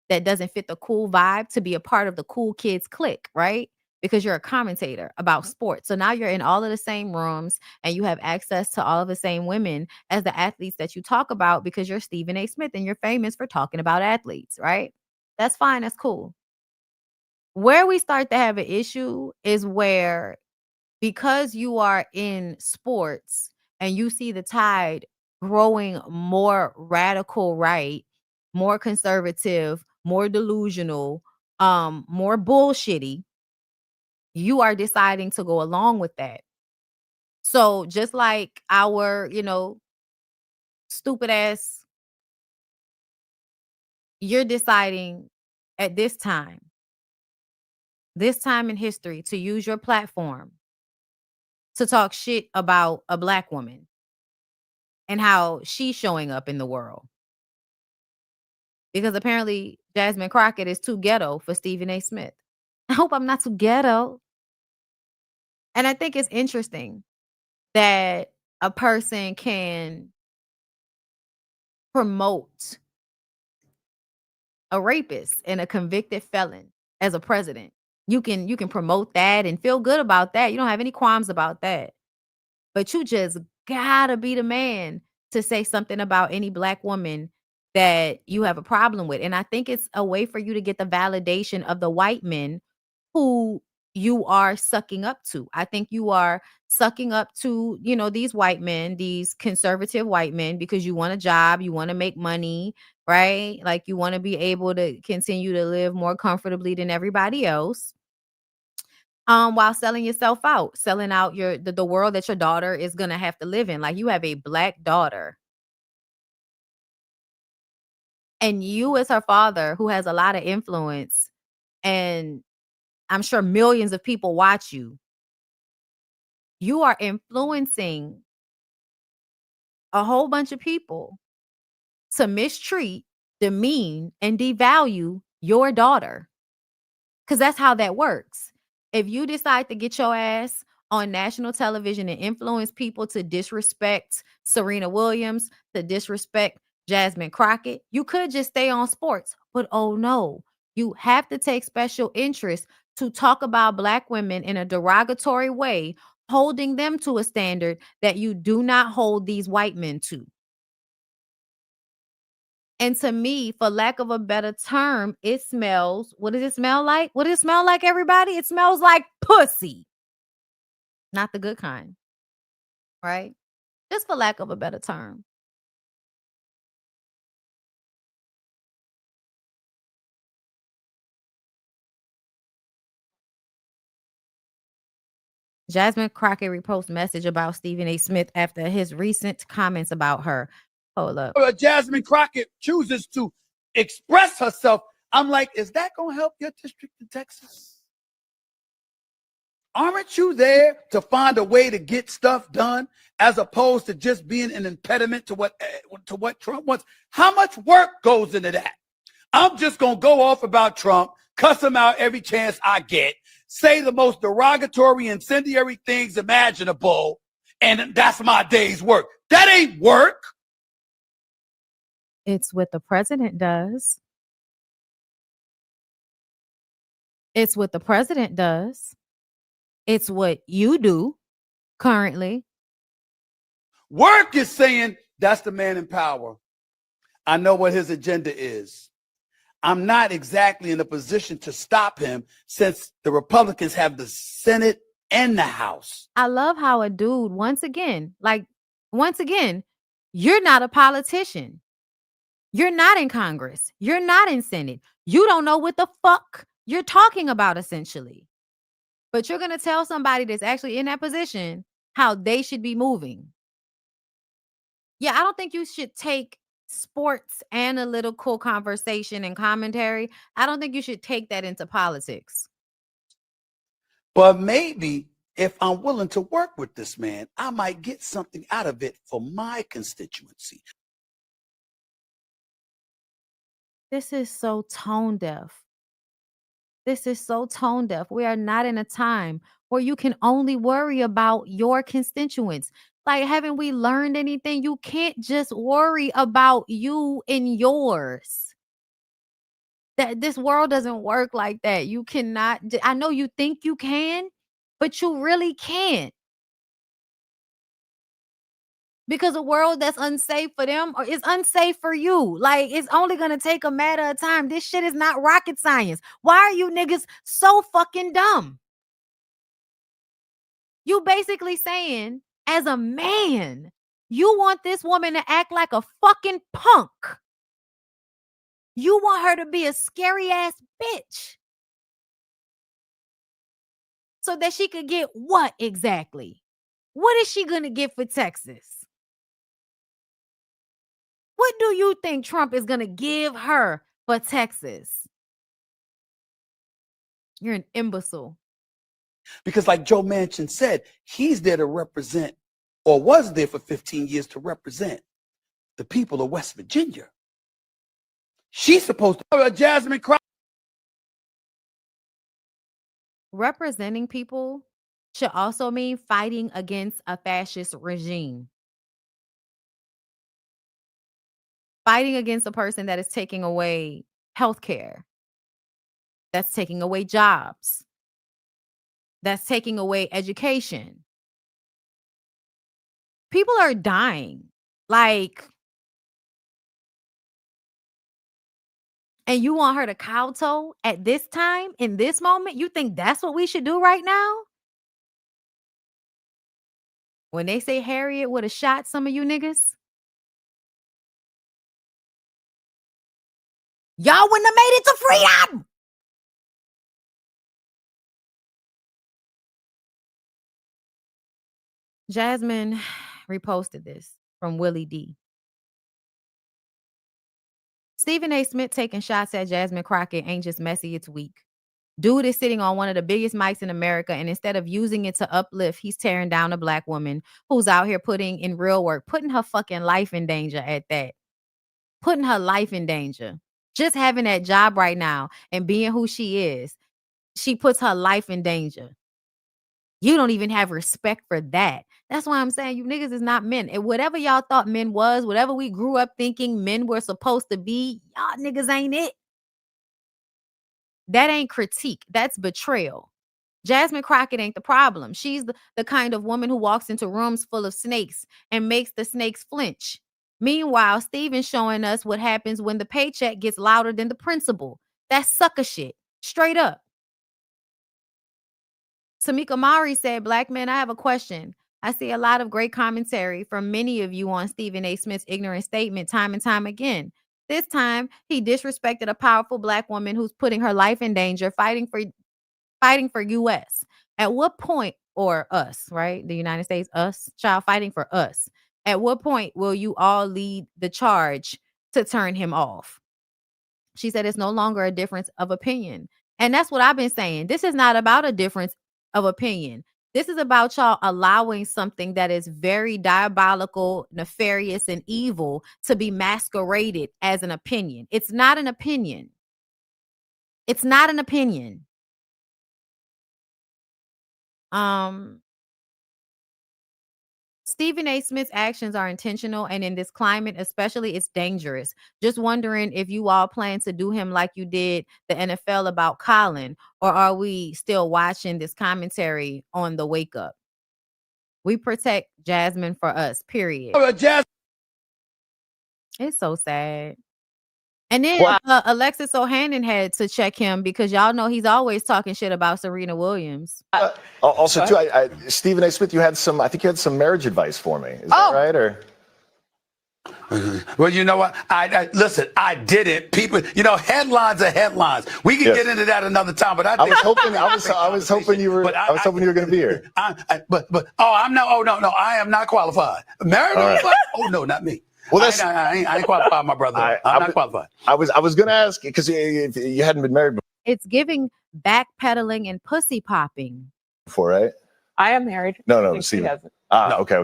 that doesn't fit the cool vibe, to be a part of the cool kids clique, right? Because you're a commentator about sports. So now you're in all of the same rooms and you have access to all of the same women as the athletes that you talk about, because you're Stephen A. Smith and you're famous for talking about athletes, right? That's fine. That's cool. Where we start to have an issue is where, because you are in sports and you see the tide growing more radical right, more conservative, more delusional, more bullshitty, you are deciding to go along with that. So just like our, stupid ass, you're deciding at this time in history, to use your platform to talk shit about a Black woman and how she's showing up in the world. Because apparently Jasmine Crockett is too ghetto for Stephen A. Smith. I hope I'm not too ghetto. And I think it's interesting that a person can promote a rapist and a convicted felon as a president. You can promote that and feel good about that. You don't have any qualms about that. But you just gotta be the man to say something about any Black woman that you have a problem with. And I think it's a way for you to get the validation of the white men who you are sucking up to. I think you are sucking up to, these white men, these conservative white men, because you want a job, you want to make money, right? Like, you want to be able to continue to live more comfortably than everybody else. While selling yourself out, selling out the world that your daughter is gonna have to live in. Like, you have a Black daughter, and you, as her father, who has a lot of influence, and I'm sure millions of people watch you, you are influencing a whole bunch of people to mistreat, demean, and devalue your daughter. Because that's how that works. If you decide to get your ass on national television and influence people to disrespect Serena Williams, to disrespect Jasmine Crockett. You could just stay on sports, but oh no, you have to take special interest to talk about Black women in a derogatory way, holding them to a standard that you do not hold these white men to. And to me, for lack of a better term, it smells, what does it smell like? What does it smell like, everybody? It smells like pussy. Not the good kind, right? Just for lack of a better term. Jasmine Crockett reposts message about Stephen A. Smith after his recent comments about her. Hold up. Jasmine Crockett chooses to express herself. I'm like, is that going to help your district in Texas? Aren't you there to find a way to get stuff done as opposed to just being an impediment to what Trump wants? How much work goes into that? I'm just going to go off about Trump, cuss him out every chance I get, say the most derogatory, incendiary things imaginable, and that's my day's work. That ain't work. It's what the president does. It's what the president does. It's what you do currently. Work is saying that's the man in power. I know what his agenda is. I'm not exactly in a position to stop him since the Republicans have the Senate and the House. I love how a dude, once again, you're not a politician. You're not in Congress. You're not in Senate. You don't know what the fuck you're talking about, essentially. But you're going to tell somebody that's actually in that position how they should be moving. Yeah, I don't think you should take sports analytical conversation and commentary. I don't think you should take that into politics. But maybe if I'm willing to work with this man, I might get something out of it for my constituency. This is so tone deaf. This is so tone deaf. We are not in a time where you can only worry about your constituents. Like, haven't we learned anything? You can't just worry about you and yours. That this world doesn't work like that. You cannot. I know you think you can, but you really can't. Because a world that's unsafe for them or is unsafe for you. Like, it's only going to take a matter of time. This shit is not rocket science. Why are you niggas so fucking dumb? You basically saying, as a man, you want this woman to act like a fucking punk. You want her to be a scary ass bitch. So that she could get what exactly? What is she going to get for Texas? What do you think Trump is going to give her for Texas? You're an imbecile. Because like Joe Manchin said, he's there to represent, or was there for 15 years to represent the people of West Virginia. She's supposed to Jasmine Crockett. Representing people should also mean fighting against a fascist regime. Fighting against a person that is taking away healthcare, that's taking away jobs, that's taking away education. People are dying. Like, and you want her to kowtow at this time, in this moment? You think that's what we should do right now? When they say Harriet would have shot some of you niggas, y'all wouldn't have made it to freedom. Jasmine reposted this from Willie D. Stephen A. Smith taking shots at Jasmine Crockett ain't just messy, it's weak. Dude is sitting on one of the biggest mics in America, and instead of using it to uplift, he's tearing down a Black woman who's out here putting in real work, putting her fucking life in danger at that. Putting her life in danger. Just having that job right now and being who she is, she puts her life in danger. You don't even have respect for that. That's why I'm saying you niggas is not men. And whatever y'all thought men was, whatever we grew up thinking men were supposed to be, y'all niggas ain't it. That ain't critique. That's betrayal. Jasmine Crockett ain't the problem. She's the kind of woman who walks into rooms full of snakes and makes the snakes flinch. Meanwhile, Steven's showing us what happens when the paycheck gets louder than the principal. That's sucker shit. Straight up. Tamika Mari said, Black men, I have a question. I see a lot of great commentary from many of you on Stephen A. Smith's ignorant statement time and time again. This time, he disrespected a powerful Black woman who's putting her life in danger, fighting for U.S. At what point, or us, right? The United States, us, child fighting for us. At what point will you all lead the charge to turn him off? She said it's no longer a difference of opinion. And that's what I've been saying. This is not about a difference of opinion. This is about y'all allowing something that is very diabolical, nefarious, and evil to be masqueraded as an opinion. It's not an opinion. It's not an opinion. Stephen A. Smith's actions are intentional, and in this climate especially, it's dangerous. Just wondering if you all plan to do him like you did the NFL about Colin, or are we still watching this commentary on the wake up? We protect Jasmine for us, period. It's so sad. And then Alexis O'Hannon had to check him because y'all know he's always talking shit about Serena Williams. Also, too, Stephen A. Smith, I think you had some marriage advice for me. Is that right? Or well, you know what? Listen, I did it. People, headlines are headlines. We can get into that another time. But I was hoping you were going to be here. I am not qualified. Married? Right. Oh no, not me. Well, I ain't qualified, my brother. I'm not qualified. I was going to ask because you hadn't been married before. It's giving backpedaling and pussy popping. Before, right? I am married. No, see. Okay.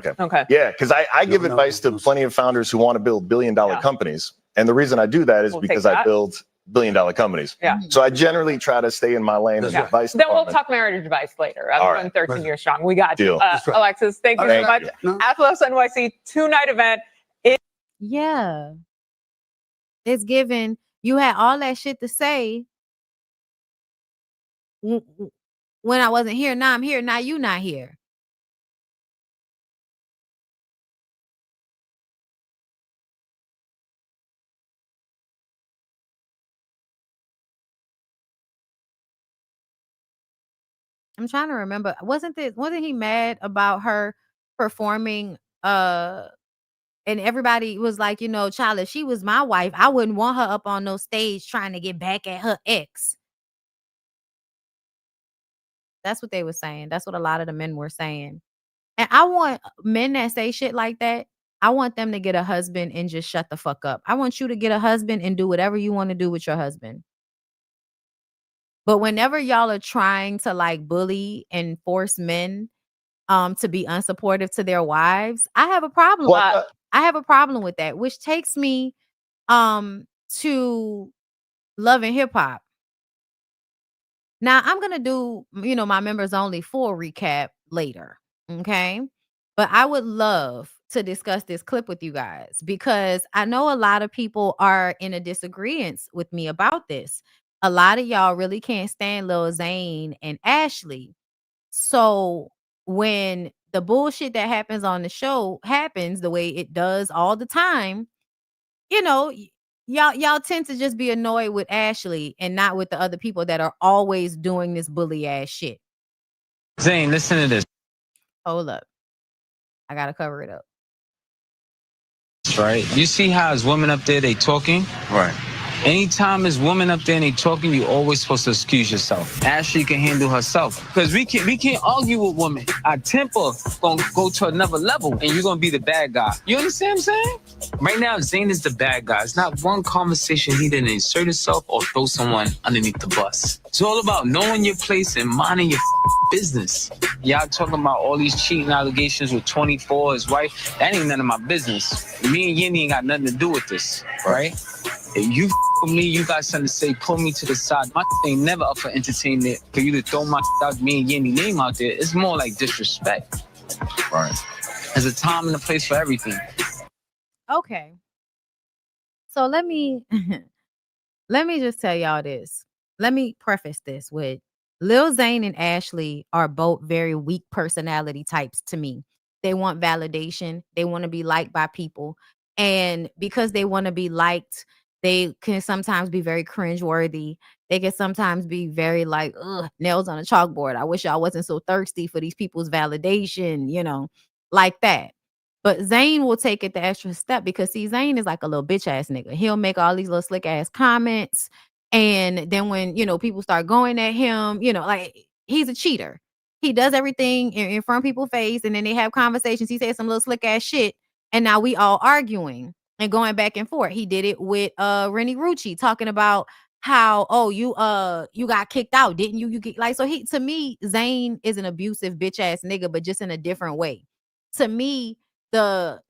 Yeah, because I give advice to plenty of founders who want to build billion-dollar companies, and the reason I do that is because I build billion-dollar companies. Yeah. So I generally try to stay in my lane as advice. Then we'll talk marriage advice later. I'm going 13 years strong. We got you, Alexis. Thank you so much. Athlos NYC 2-night event. Yeah. It's given, you had all that shit to say when I wasn't here. Now I'm here. Now you not here. I'm trying to remember. Wasn't he mad about her performing and everybody was like, child, if she was my wife, I wouldn't want her up on no stage trying to get back at her ex. That's what they were saying. That's what a lot of the men were saying. And I want men that say shit like that, I want them to get a husband and just shut the fuck up. I want you to get a husband and do whatever you want to do with your husband. But whenever y'all are trying to bully and force men to be unsupportive to their wives, I have a problem. I have a problem with that, which takes me to Love and Hip Hop. Now I'm gonna do my members only full recap later, okay? But I would love to discuss this clip with you guys because I know a lot of people are in a disagreement with me about this. A lot of y'all really can't stand Lil Zane and Ashley. So when the bullshit that happens on the show happens the way it does all the time, y'all tend to just be annoyed with Ashley and not with the other people that are always doing this bully ass shit. Zane, listen to this. Hold up. I gotta cover it up. Right. You see how as women up there, they talking? Right. Anytime there's women up there and they talking, you always supposed to excuse yourself. Ashley can handle herself. Because we can't argue with women. Our temper gonna go to another level and you're gonna be the bad guy. You understand what I'm saying? Right now, Zane is the bad guy. It's not one conversation he didn't insert himself or throw someone underneath the bus. It's all about knowing your place and minding your business. Y'all talking about all these cheating allegations with 24, his wife. That ain't none of my business. Me and Yinny ain't got nothing to do with this, right? If you with me, you got something to say, pull me to the side. My thing never up for entertainment. For you to throw my out, me and Yandy name out there, it's more like disrespect. Right. There's a time and a place for everything. Okay. So let me just tell y'all this. Let me preface this with Lil Zane and Ashley are both very weak personality types to me. They want validation. They want to be liked by people. And because they want to be liked, they can sometimes be very cringeworthy. They can sometimes be very like, ugh, nails on a chalkboard. I wish I wasn't so thirsty for these people's validation, you know, like that. But Zane will take it the extra step because see, Zane is like a little bitch ass nigga. He'll make all these little slick ass comments. And then when, you know, people start going at him, you know, like he's a cheater. He does everything in front of people's face. And then they have conversations. He says some little slick ass shit. And now we all arguing and going back and forth. He did it with Rennie Rucci talking about how, oh, you got kicked out, didn't you? You get like, so he, to me, Zane is an abusive bitch ass nigga, but just in a different way. To me, the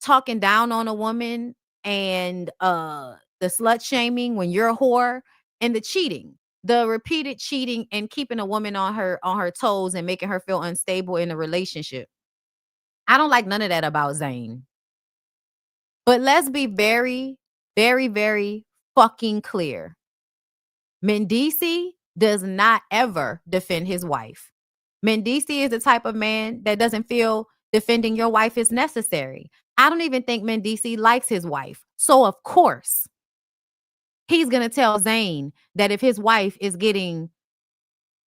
talking down on a woman and the slut shaming when you're a whore and the cheating, the repeated cheating and keeping a woman on her toes and making her feel unstable in a relationship. I don't like none of that about Zane. But let's be very, very, very fucking clear. Mendici does not ever defend his wife. Mendici is the type of man that doesn't feel defending your wife is necessary. I don't even think Mendici likes his wife. So of course, he's going to tell Zane that if his wife is getting,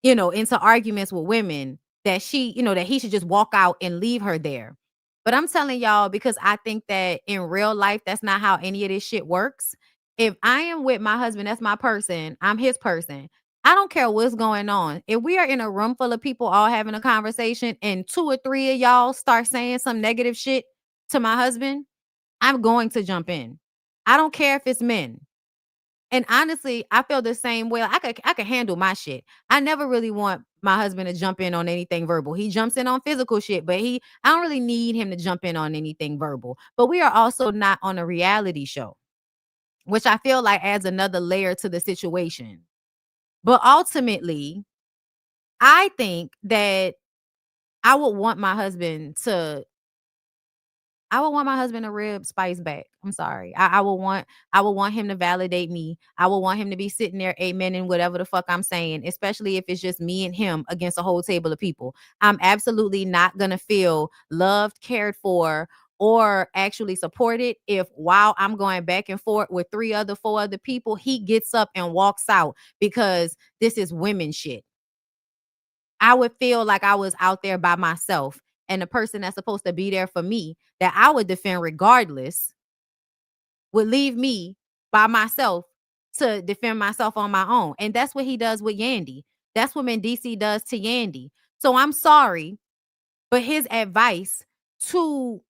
you know, into arguments with women, that she, you know, that he should just walk out and leave her there. But I'm telling y'all, because I think that in real life, that's not how any of this shit works. If I am with my husband, that's my person, I'm his person. I don't care what's going on. If we are in a room full of people all having a conversation and 2 or 3 of y'all start saying some negative shit to my husband, I'm going to jump in. I don't care if it's men. And honestly, I feel the same way. I could handle my shit. I never really want my husband to jump in on anything verbal. He jumps in on physical shit, but I don't really need him to jump in on anything verbal. But we are also not on a reality show, which I feel like adds another layer to the situation. But ultimately, I think that I would want my husband to rib Spice back. I'm sorry. I would want him to validate me. I would want him to be sitting there amening whatever the fuck I'm saying, especially if it's just me and him against a whole table of people. I'm absolutely not going to feel loved, cared for, or actually supported if while I'm going back and forth with 4 other people, he gets up and walks out because this is women shit. I would feel like I was out there by myself. And the person that's supposed to be there for me, that I would defend regardless, would leave me by myself to defend myself on my own. And that's what he does with Yandy. That's what Mendici does to Yandy. So I'm sorry, but his advice to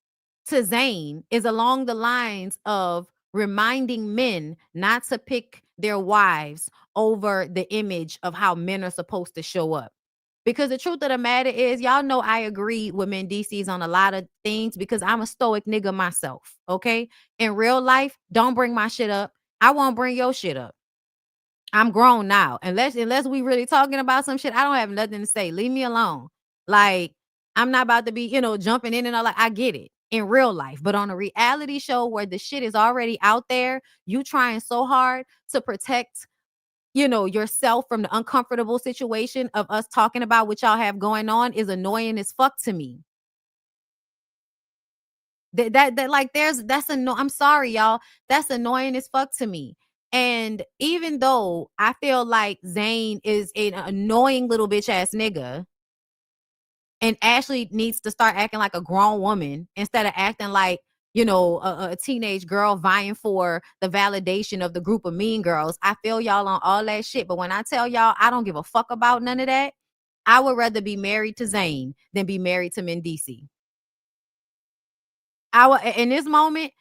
Zane is along the lines of reminding men not to pick their wives over the image of how men are supposed to show up. Because the truth of the matter is, y'all know I agree with Mendicis on a lot of things because I'm a stoic nigga myself, okay? In real life, don't bring my shit up. I won't bring your shit up. I'm grown now. Unless we really talking about some shit, I don't have nothing to say. Leave me alone. Like, I'm not about to be, you know, jumping in and all. Like, I get it in real life. But on a reality show where the shit is already out there, you trying so hard to protect, you know, yourself from the uncomfortable situation of us talking about what y'all have going on is annoying as fuck to me. I'm sorry, y'all. That's annoying as fuck to me. And even though I feel like Zane is an annoying little bitch ass nigga, and Ashley needs to start acting like a grown woman instead of acting like, you know, a teenage girl vying for the validation of the group of mean girls. I feel y'all on all that shit. But when I tell y'all I don't give a fuck about none of that, I would rather be married to Zane than be married to Mendici. In this moment,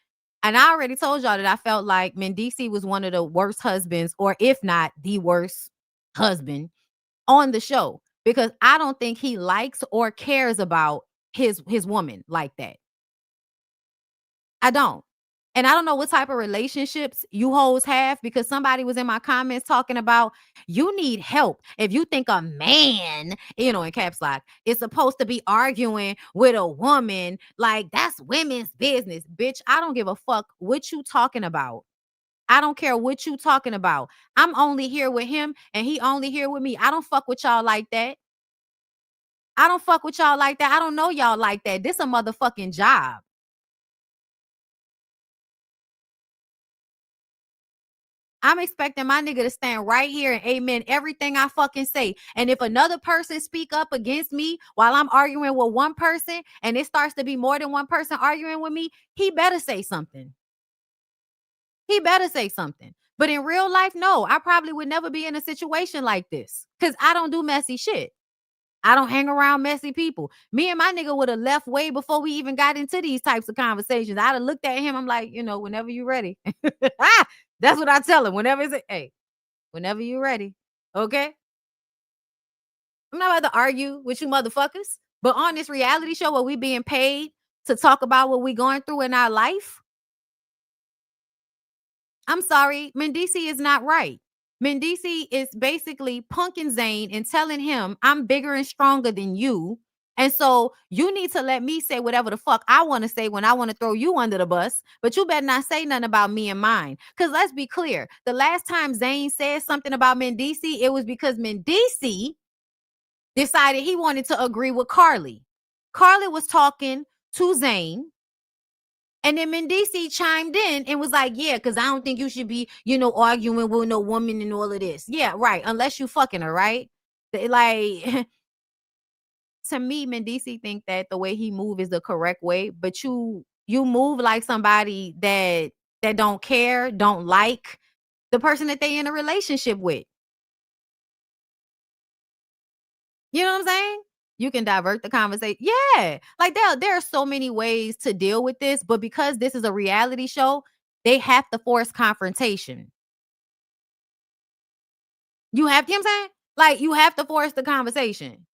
and I already told y'all that I felt like Mendici was one of the worst husbands, or if not the worst husband on the show, because I don't think he likes or cares about his woman like that. I don't. And I don't know what type of relationships you hoes have, because somebody was in my comments talking about you need help if you think a man, you know, in caps lock, is supposed to be arguing with a woman. Like, that's women's business. Bitch, I don't give a fuck what you talking about. I don't care what you talking about. I'm only here with him and he only here with me. I don't fuck with y'all like that. I don't fuck with y'all like that. I don't know y'all like that. This a motherfucking job. I'm expecting my nigga to stand right here and amen everything I fucking say. And if another person speak up against me while I'm arguing with one person and it starts to be more than one person arguing with me, he better say something. He better say something. But in real life, no, I probably would never be in a situation like this because I don't do messy shit. I don't hang around messy people. Me and my nigga would have left way before we even got into these types of conversations. I'd have looked at him. I'm like, you know, whenever you're ready. That's what I tell him. Whenever it's hey, whenever you're ready. Okay. I'm not about to argue with you motherfuckers. But on this reality show where we being paid to talk about what we going through in our life, I'm sorry, Mendici is not right. Mendici is basically punking Zane and telling him, I'm bigger and stronger than you. And so you need to let me say whatever the fuck I want to say when I want to throw you under the bus. But you better not say nothing about me and mine. Because let's be clear. The last time Zane said something about Mendici, it was because Mendici decided he wanted to agree with Carly. Carly was talking to Zane. And then Mendici chimed in and was like, yeah, because I don't think you should be, you know, arguing with no woman and all of this. Yeah, right. Unless you fucking her, right? Like, to me, Mendici think that the way he move is the correct way. But you move like somebody that don't care, don't like the person that they in a relationship with. You know what I'm saying? You can divert the conversation. Yeah. Like there are so many ways to deal with this, but because this is a reality show, they have to force confrontation. You know what I'm saying? Like, you have to force the conversation.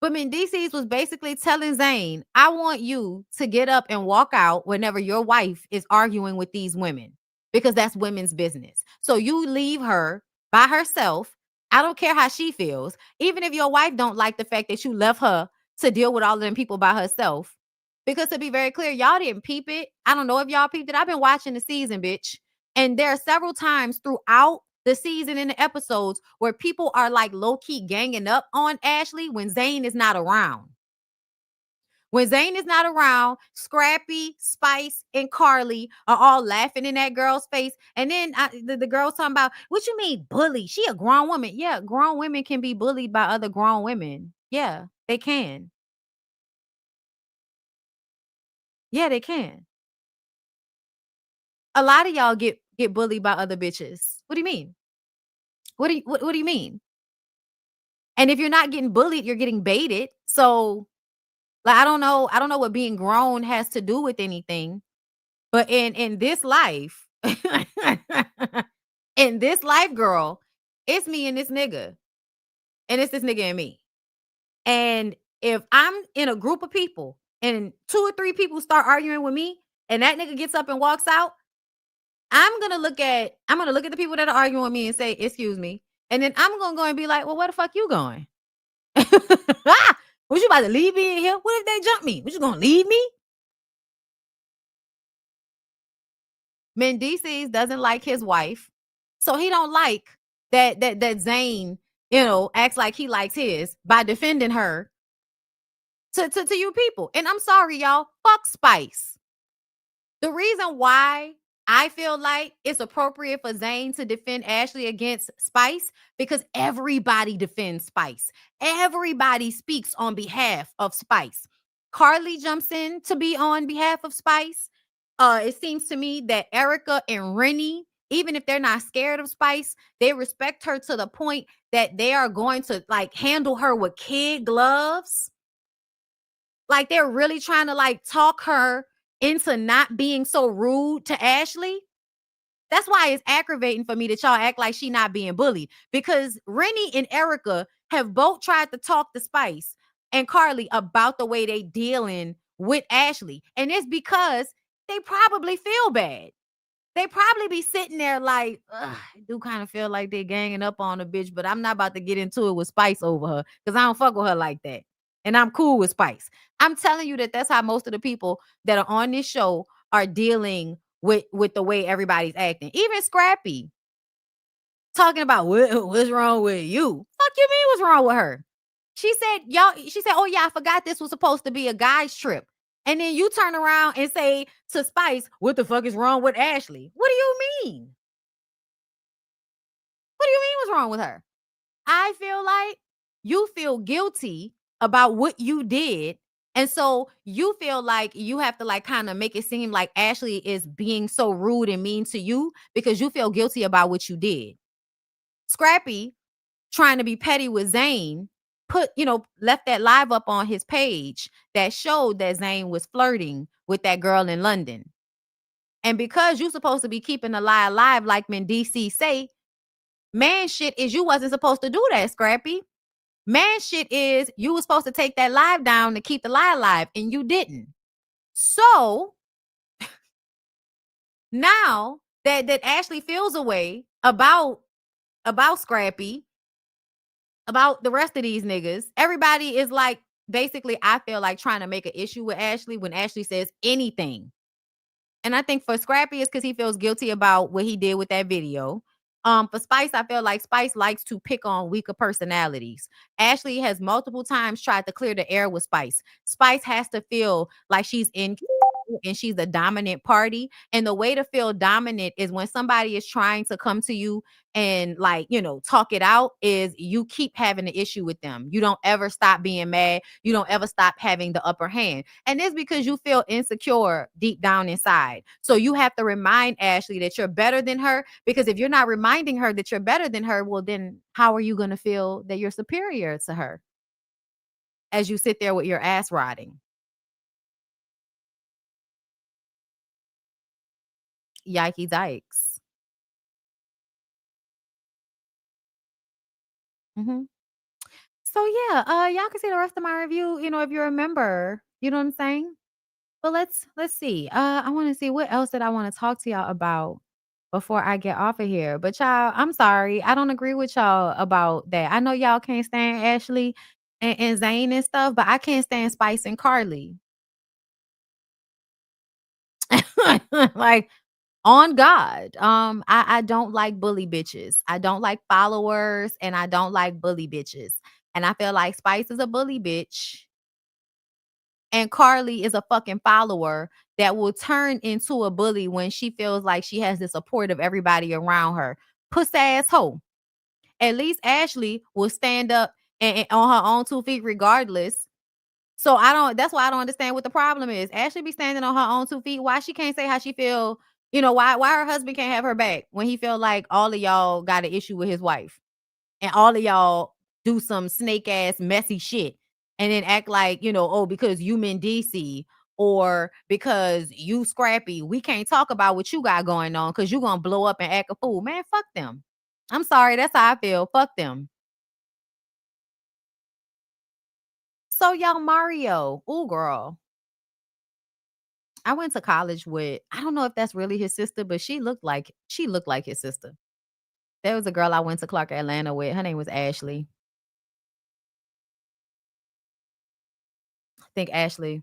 But Mendici was basically telling Zane, I want you to get up and walk out whenever your wife is arguing with these women, because that's women's business. So you leave her by herself. I don't care how she feels. Even if your wife don't like the fact that you left her to deal with all of them people by herself. Because to be very clear, y'all didn't peep it. I don't know if y'all peeped it. I've been watching the season, bitch. And there are several times throughout the season and the episodes where people are like low-key ganging up on Ashley when Zane is not around. When Zane is not around, Scrappy, Spice, and Carly are all laughing in that girl's face. And then the girl's talking about, what you mean bully? She a grown woman. Yeah, grown women can be bullied by other grown women. Yeah, they can. Yeah, they can. A lot of y'all get bullied by other bitches. What do you mean? What do you mean? And if you're not getting bullied, you're getting baited. So, like, I don't know what being grown has to do with anything. But in this life, in this life, girl, it's me and this nigga. And it's this nigga and me. And if I'm in a group of people and 2 or 3 people start arguing with me and that nigga gets up and walks out, I'm gonna look at the people that are arguing with me and say, excuse me. And then I'm gonna go and be like, well, where the fuck you going? Was you about to leave me in here? What if they jump me? Was you gonna leave me? Mendici doesn't like his wife, so he don't like that Zane, you know, acts like he likes his by defending her to you people. And I'm sorry, y'all. Fuck Spice. The reason why I feel like it's appropriate for Zane to defend Ashley against Spice, because everybody defends Spice. Everybody speaks on behalf of Spice. Carly jumps in to be on behalf of Spice. It seems to me that Erica and Rennie, even if they're not scared of Spice, they respect her to the point that they are going to like handle her with kid gloves. Like, they're really trying to like talk her into not being so rude to Ashley. That's why it's aggravating for me that y'all act like she not being bullied, because Rennie and Erica have both tried to talk to Spice and Carly about the way they dealing with Ashley. And it's because they probably feel bad. They probably be sitting there like, I do kind of feel like they're ganging up on a bitch, but I'm not about to get into it with Spice over her because I don't fuck with her like that. And I'm cool with Spice. I'm telling you that's how most of the people that are on this show are dealing with the way everybody's acting. Even Scrappy talking about what's wrong with you. Fuck you mean what's wrong with her? She said, oh yeah, I forgot this was supposed to be a guy's trip. And then you turn around and say to Spice, what the fuck is wrong with Ashley? What do you mean? What do you mean what's wrong with her? I feel like you feel guilty about what you did. And so you feel like you have to like kind of make it seem like Ashley is being so rude and mean to you because you feel guilty about what you did. Scrappy trying to be petty with Zane left that live up on his page that showed that Zane was flirting with that girl in London. And because you're supposed to be keeping the lie alive, like when DC say, man shit is you wasn't supposed to do that, Scrappy. Man shit is you were supposed to take that live down to keep the lie alive, and you didn't. So now that Ashley feels a way about Scrappy, about the rest of these niggas, everybody is like, basically, I feel like trying to make an issue with Ashley when Ashley says anything. And I think for Scrappy, it's because he feels guilty about what he did with that video. For Spice, I feel like Spice likes to pick on weaker personalities. Ashley has multiple times tried to clear the air with Spice. Spice has to feel like she's in and she's a dominant party. And the way to feel dominant is when somebody is trying to come to you and talk it out, is you keep having an issue with them. You don't ever stop being mad. You don't ever stop having the upper hand. And it's because you feel insecure deep down inside. So you have to remind Ashley that you're better than her, because if you're not reminding her that you're better than her, well, then how are you going to feel that you're superior to her as you sit there with your ass rotting? Yikey dykes. So yeah, y'all can see the rest of my review, if you remember, you know what I'm saying? But let's see. I want to see what else that I want to talk to y'all about before I get off of here. But y'all, I'm sorry. I don't agree with y'all about that. I know y'all can't stand Ashley and Zane and stuff, but I can't stand Spice and Carly. Like, on God. I don't like bully bitches. I don't like followers, and I don't like bully bitches. And I feel like Spice is a bully bitch, and Carly is a fucking follower that will turn into a bully when she feels like she has the support of everybody around her. Puss ass hoe. At least Ashley will stand up and on her own 2 feet regardless. So that's why I don't understand what the problem is. Ashley be standing on her own 2 feet. Why she can't say how she feel? Why her husband can't have her back when he feel like all of y'all got an issue with his wife and all of y'all do some snake ass messy shit and then act like, because you in DC or because you Scrappy, we can't talk about what you got going on because you gonna blow up and act a fool. Man, fuck them. I'm sorry. That's how I feel. Fuck them. So y'all, Mario. Ooh, girl. I went to college with, I don't know if that's really his sister, but she looked like his sister. There was a girl I went to Clark, Atlanta with. Her name was Ashley. I think Ashley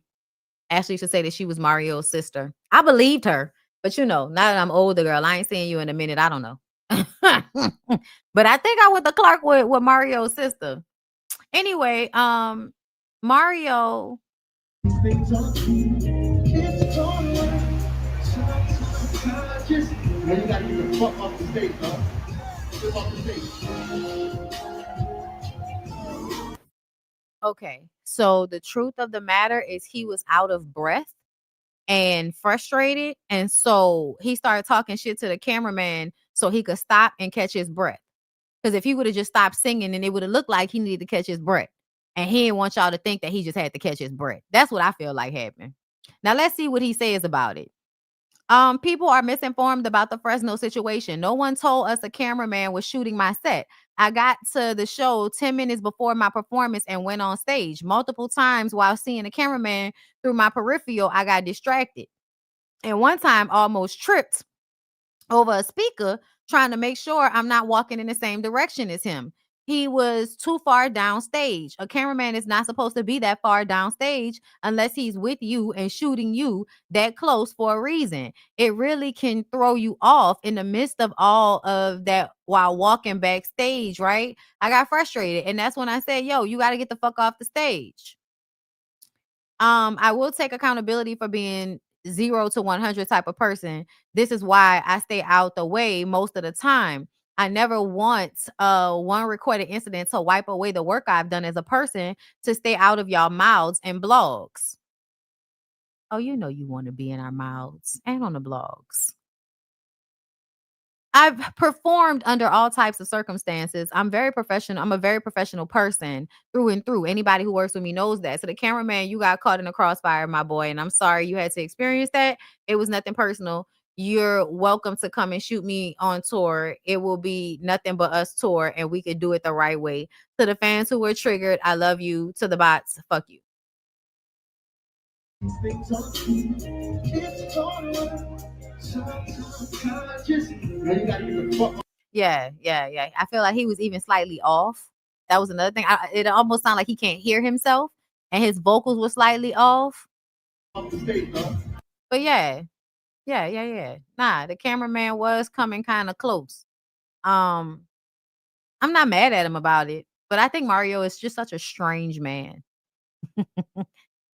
should say that she was Mario's sister. I believed her, but now that I'm older, girl, I ain't seeing you in a minute. I don't know. But I think I went to Clark with Mario's sister. Anyway, Mario. Man, you gotta get the fuck off the stage, huh? Get off the stage. Okay, so the truth of the matter is he was out of breath and frustrated, and so he started talking shit to the cameraman so he could stop and catch his breath. Because if he would have just stopped singing, then it would have looked like he needed to catch his breath, and he didn't want y'all to think that he just had to catch his breath. That's what I feel like happened. Now let's see what he says about it. People are misinformed about the Fresno situation. No one told us a cameraman was shooting my set. I got to the show 10 minutes before my performance and went on stage. Multiple times while seeing the cameraman through my peripheral, I got distracted. And one time almost tripped over a speaker trying to make sure I'm not walking in the same direction as him. He was too far downstage. A cameraman is not supposed to be that far downstage unless he's with you and shooting you that close for a reason. It really can throw you off in the midst of all of that while walking backstage, right? I got frustrated. And that's when I said, yo, you got to get the fuck off the stage. I will take accountability for being 0 to 100 type of person. This is why I stay out the way most of the time. I never want one recorded incident to wipe away the work I've done as a person to stay out of y'all mouths and blogs. Oh, you know you want to be in our mouths and on the blogs. I've performed under all types of circumstances. I'm very professional. I'm a very professional person through and through. Anybody who works with me knows that. So the cameraman, you got caught in the crossfire, my boy, and I'm sorry you had to experience that. It was nothing personal. You're welcome to come and shoot me on tour. It will be nothing but us tour, and we could do it the right way. To the fans who were triggered, I love you. To the bots, fuck you. Yeah. I feel like he was even slightly off. That was another thing. It almost sounded like he can't hear himself, and his vocals were slightly off. But yeah. Nah, the cameraman was coming kind of close. I'm not mad at him about it, but I think Mario is just such a strange man. Like,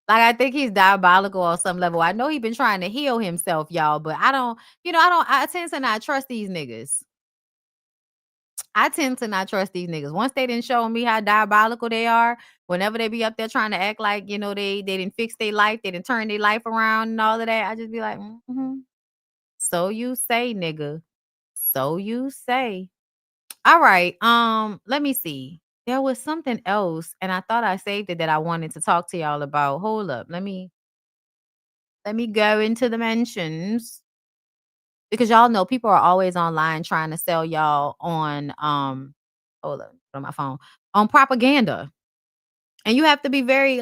I think he's diabolical on some level. I know he's been trying to heal himself, y'all, but I tend to not trust these niggas. Once they didn't show me how diabolical they are, whenever they be up there trying to act like, they didn't fix their life, they didn't turn their life around and all of that, I just be like, so you say, nigga. So you say. All right. Let me see. There was something else, and I thought I saved it that I wanted to talk to y'all about. Hold up. Let me go into the mentions, because y'all know people are always online trying to sell y'all on hold up, on my phone, on propaganda. And you have to be very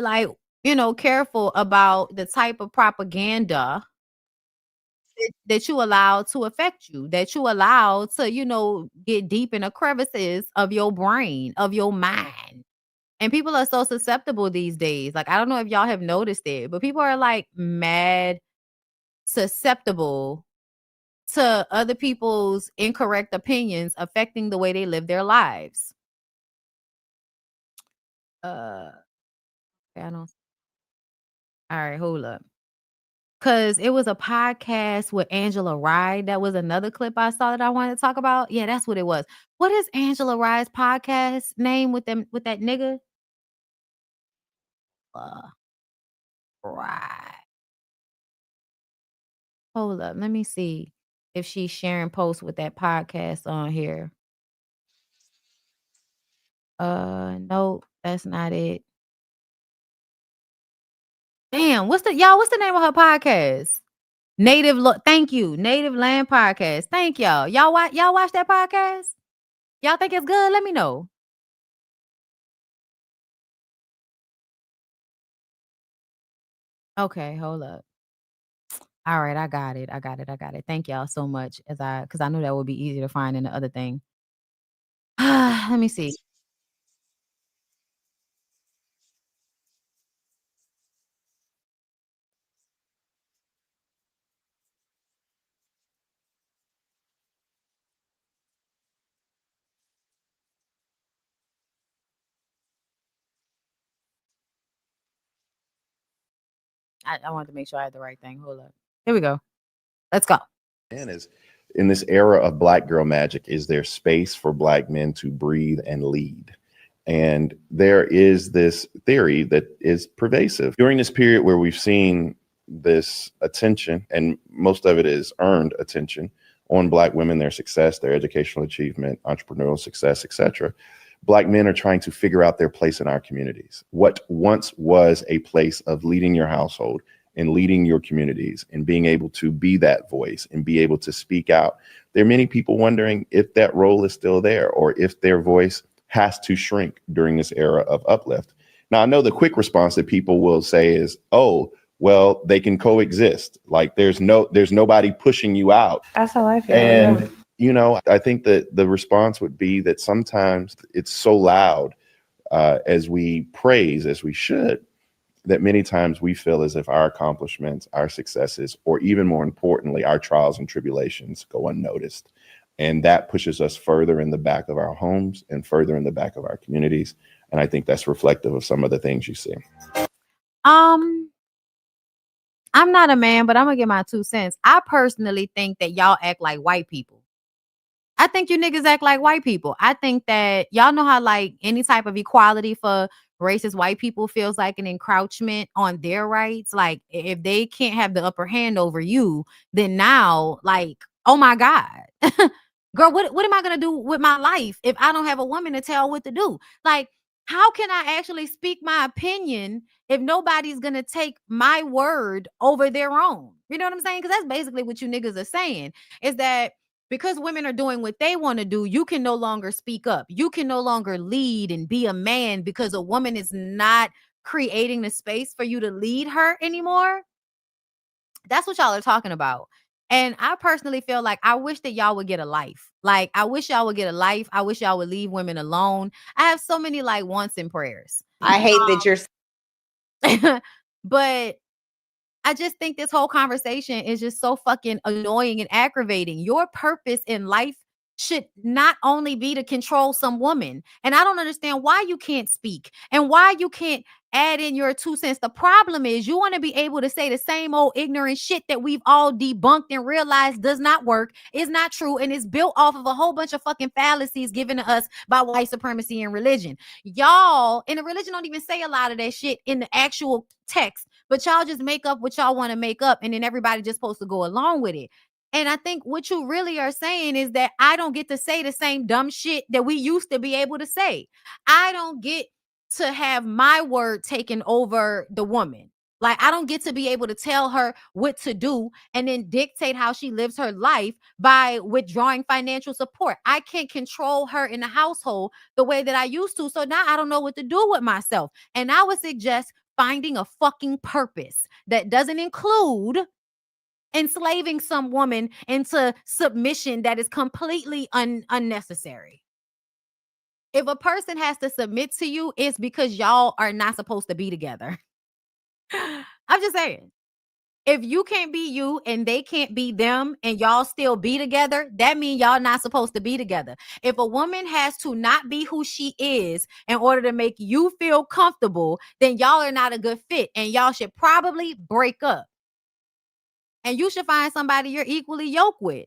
careful about the type of propaganda that you allow to affect you, that you allow to, get deep in the crevices of your brain, of your mind. And people are so susceptible these days. Like, I don't know if y'all have noticed it, but people are like mad susceptible to other people's incorrect opinions affecting the way they live their lives. Okay, I don't. All right, hold up. Because it was a podcast with Angela Rye. That was another clip I saw that I wanted to talk about. Yeah, that's what it was. What is Angela Rye's podcast name with that nigga? Right. Hold up. Let me see if she's sharing posts with that podcast on here. Nope, that's not it. Damn, what's the name of her podcast? Thank you. Native Land Podcast. Thank y'all. Y'all watch that podcast? Y'all think it's good? Let me know. Okay, hold up. All right, I got it. Thank y'all so much, because I knew that would be easy to find in the other thing. Let me see. I wanted to make sure I had the right thing. Hold up. Here we go. Let's go. And is in this era of Black girl magic, is there space for Black men to breathe and lead? And there is this theory that is pervasive during this period where we've seen this attention, and most of it is earned attention, on Black women, their success, their educational achievement, entrepreneurial success, etc. Black men are trying to figure out their place in our communities. What once was a place of leading your household and leading your communities and being able to be that voice and be able to speak out. There are many people wondering if that role is still there, or if their voice has to shrink during this era of uplift. Now, I know the quick response that people will say is, oh, well, they can coexist. Like there's nobody pushing you out. That's how I feel. And, you know, I think that the response would be that sometimes it's so loud as we praise, as we should, that many times we feel as if our accomplishments, our successes, or even more importantly, our trials and tribulations go unnoticed. And that pushes us further in the back of our homes and further in the back of our communities. And I think that's reflective of some of the things you see. I'm not a man, but I'm gonna give my 2 cents. I personally think that y'all act like white people. I think you niggas act like white people. I think that y'all know how like any type of equality for racist white people feels like an encroachment on their rights. Like if they can't have the upper hand over you, then now like, oh my God. Girl, what am I gonna do with my life if I don't have a woman to tell what to do? Like, how can I actually speak my opinion if nobody's gonna take my word over their own? You know what I'm saying? Because that's basically what you niggas are saying, is that because women are doing what they want to do, you can no longer speak up. You can no longer lead and be a man because a woman is not creating the space for you to lead her anymore. That's what y'all are talking about. And I personally feel like I wish that y'all would get a life. Like, I wish y'all would get a life. I wish y'all would leave women alone. I have so many like wants and prayers. I hate that you're. But I just think this whole conversation is just so fucking annoying and aggravating. Your purpose in life should not only be to control some woman. And I don't understand why you can't speak and why you can't add in your 2 cents. The problem is you want to be able to say the same old ignorant shit that we've all debunked and realized does not work, is not true, and is built off of a whole bunch of fucking fallacies given to us by white supremacy and religion. Y'all in the religion don't even say a lot of that shit in the actual text, but y'all just make up what y'all want to make up, and then everybody just supposed to go along with it. And I think what you really are saying is that I don't get to say the same dumb shit that we used to be able to say. I don't get to have my word taken over the woman. Like, I don't get to be able to tell her what to do and then dictate how she lives her life by withdrawing financial support. I can't control her in the household the way that I used to. So now I don't know what to do with myself. And I would suggest finding a fucking purpose that doesn't include enslaving some woman into submission that is completely unnecessary. If a person has to submit to you, it's because y'all are not supposed to be together. I'm just saying. If you can't be you and they can't be them and y'all still be together, that means y'all not supposed to be together. If a woman has to not be who she is in order to make you feel comfortable, then y'all are not a good fit and y'all should probably break up. And you should find somebody you're equally yoked with.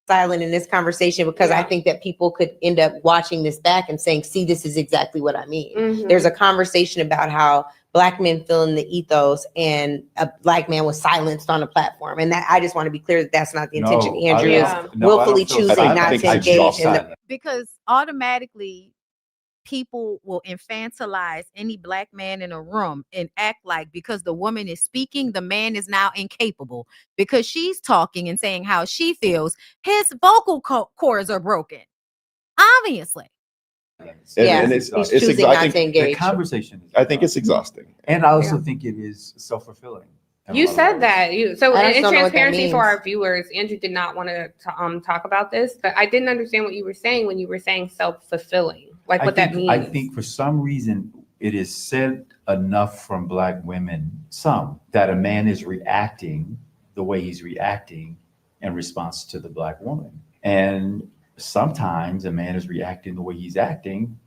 Silent in this conversation because I think that people could end up watching this back and saying, see, this is exactly what I mean. Mm-hmm. There's a conversation about how Black men fill in the ethos and a Black man was silenced on a platform. And that I just want to be clear that that's not the intention. Andrew is willfully choosing not to engage in the. Because automatically people will infantilize any Black man in a room and act like because the woman is speaking, the man is now incapable. Because she's talking and saying how she feels, his vocal cords are broken. Obviously. And it's choosing not to engage. The conversation. I think it's exhausting. And I also think it is self-fulfilling. You said that. So in transparency for our means. Viewers, Andrew did not want to talk about this, but I didn't understand what you were saying when you were saying self-fulfilling. Like what that means. I think for some reason it is said enough from Black women, that a man is reacting the way he's reacting in response to the Black woman. And sometimes a man is reacting the way he's acting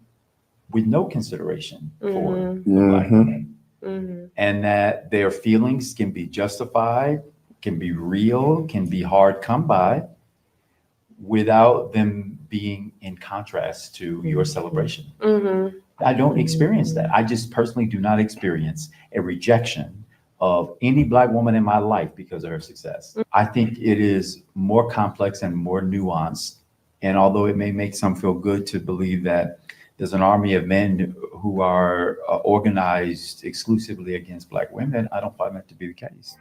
with no consideration for the Black woman. Mm-hmm. And that their feelings can be justified, can be real, can be hard come by without them being in contrast to your celebration. Mm-hmm. I don't experience that. I just personally do not experience a rejection of any Black woman in my life because of her success. Mm-hmm. I think it is more complex and more nuanced. And although it may make some feel good to believe that there's an army of men who are organized exclusively against Black women, I don't find that to be the case.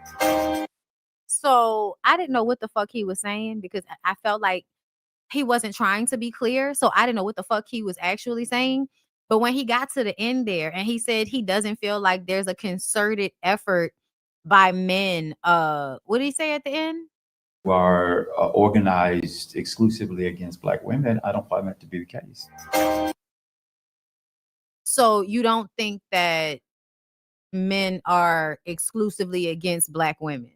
So I didn't know what the fuck he was saying because I felt like he wasn't trying to be clear. So I didn't know what the fuck he was actually saying. But when he got to the end there and he said he doesn't feel like there's a concerted effort by men. What did he say at the end? Who are organized exclusively against Black women, I don't find that to be the case. So you don't think that men are exclusively against Black women?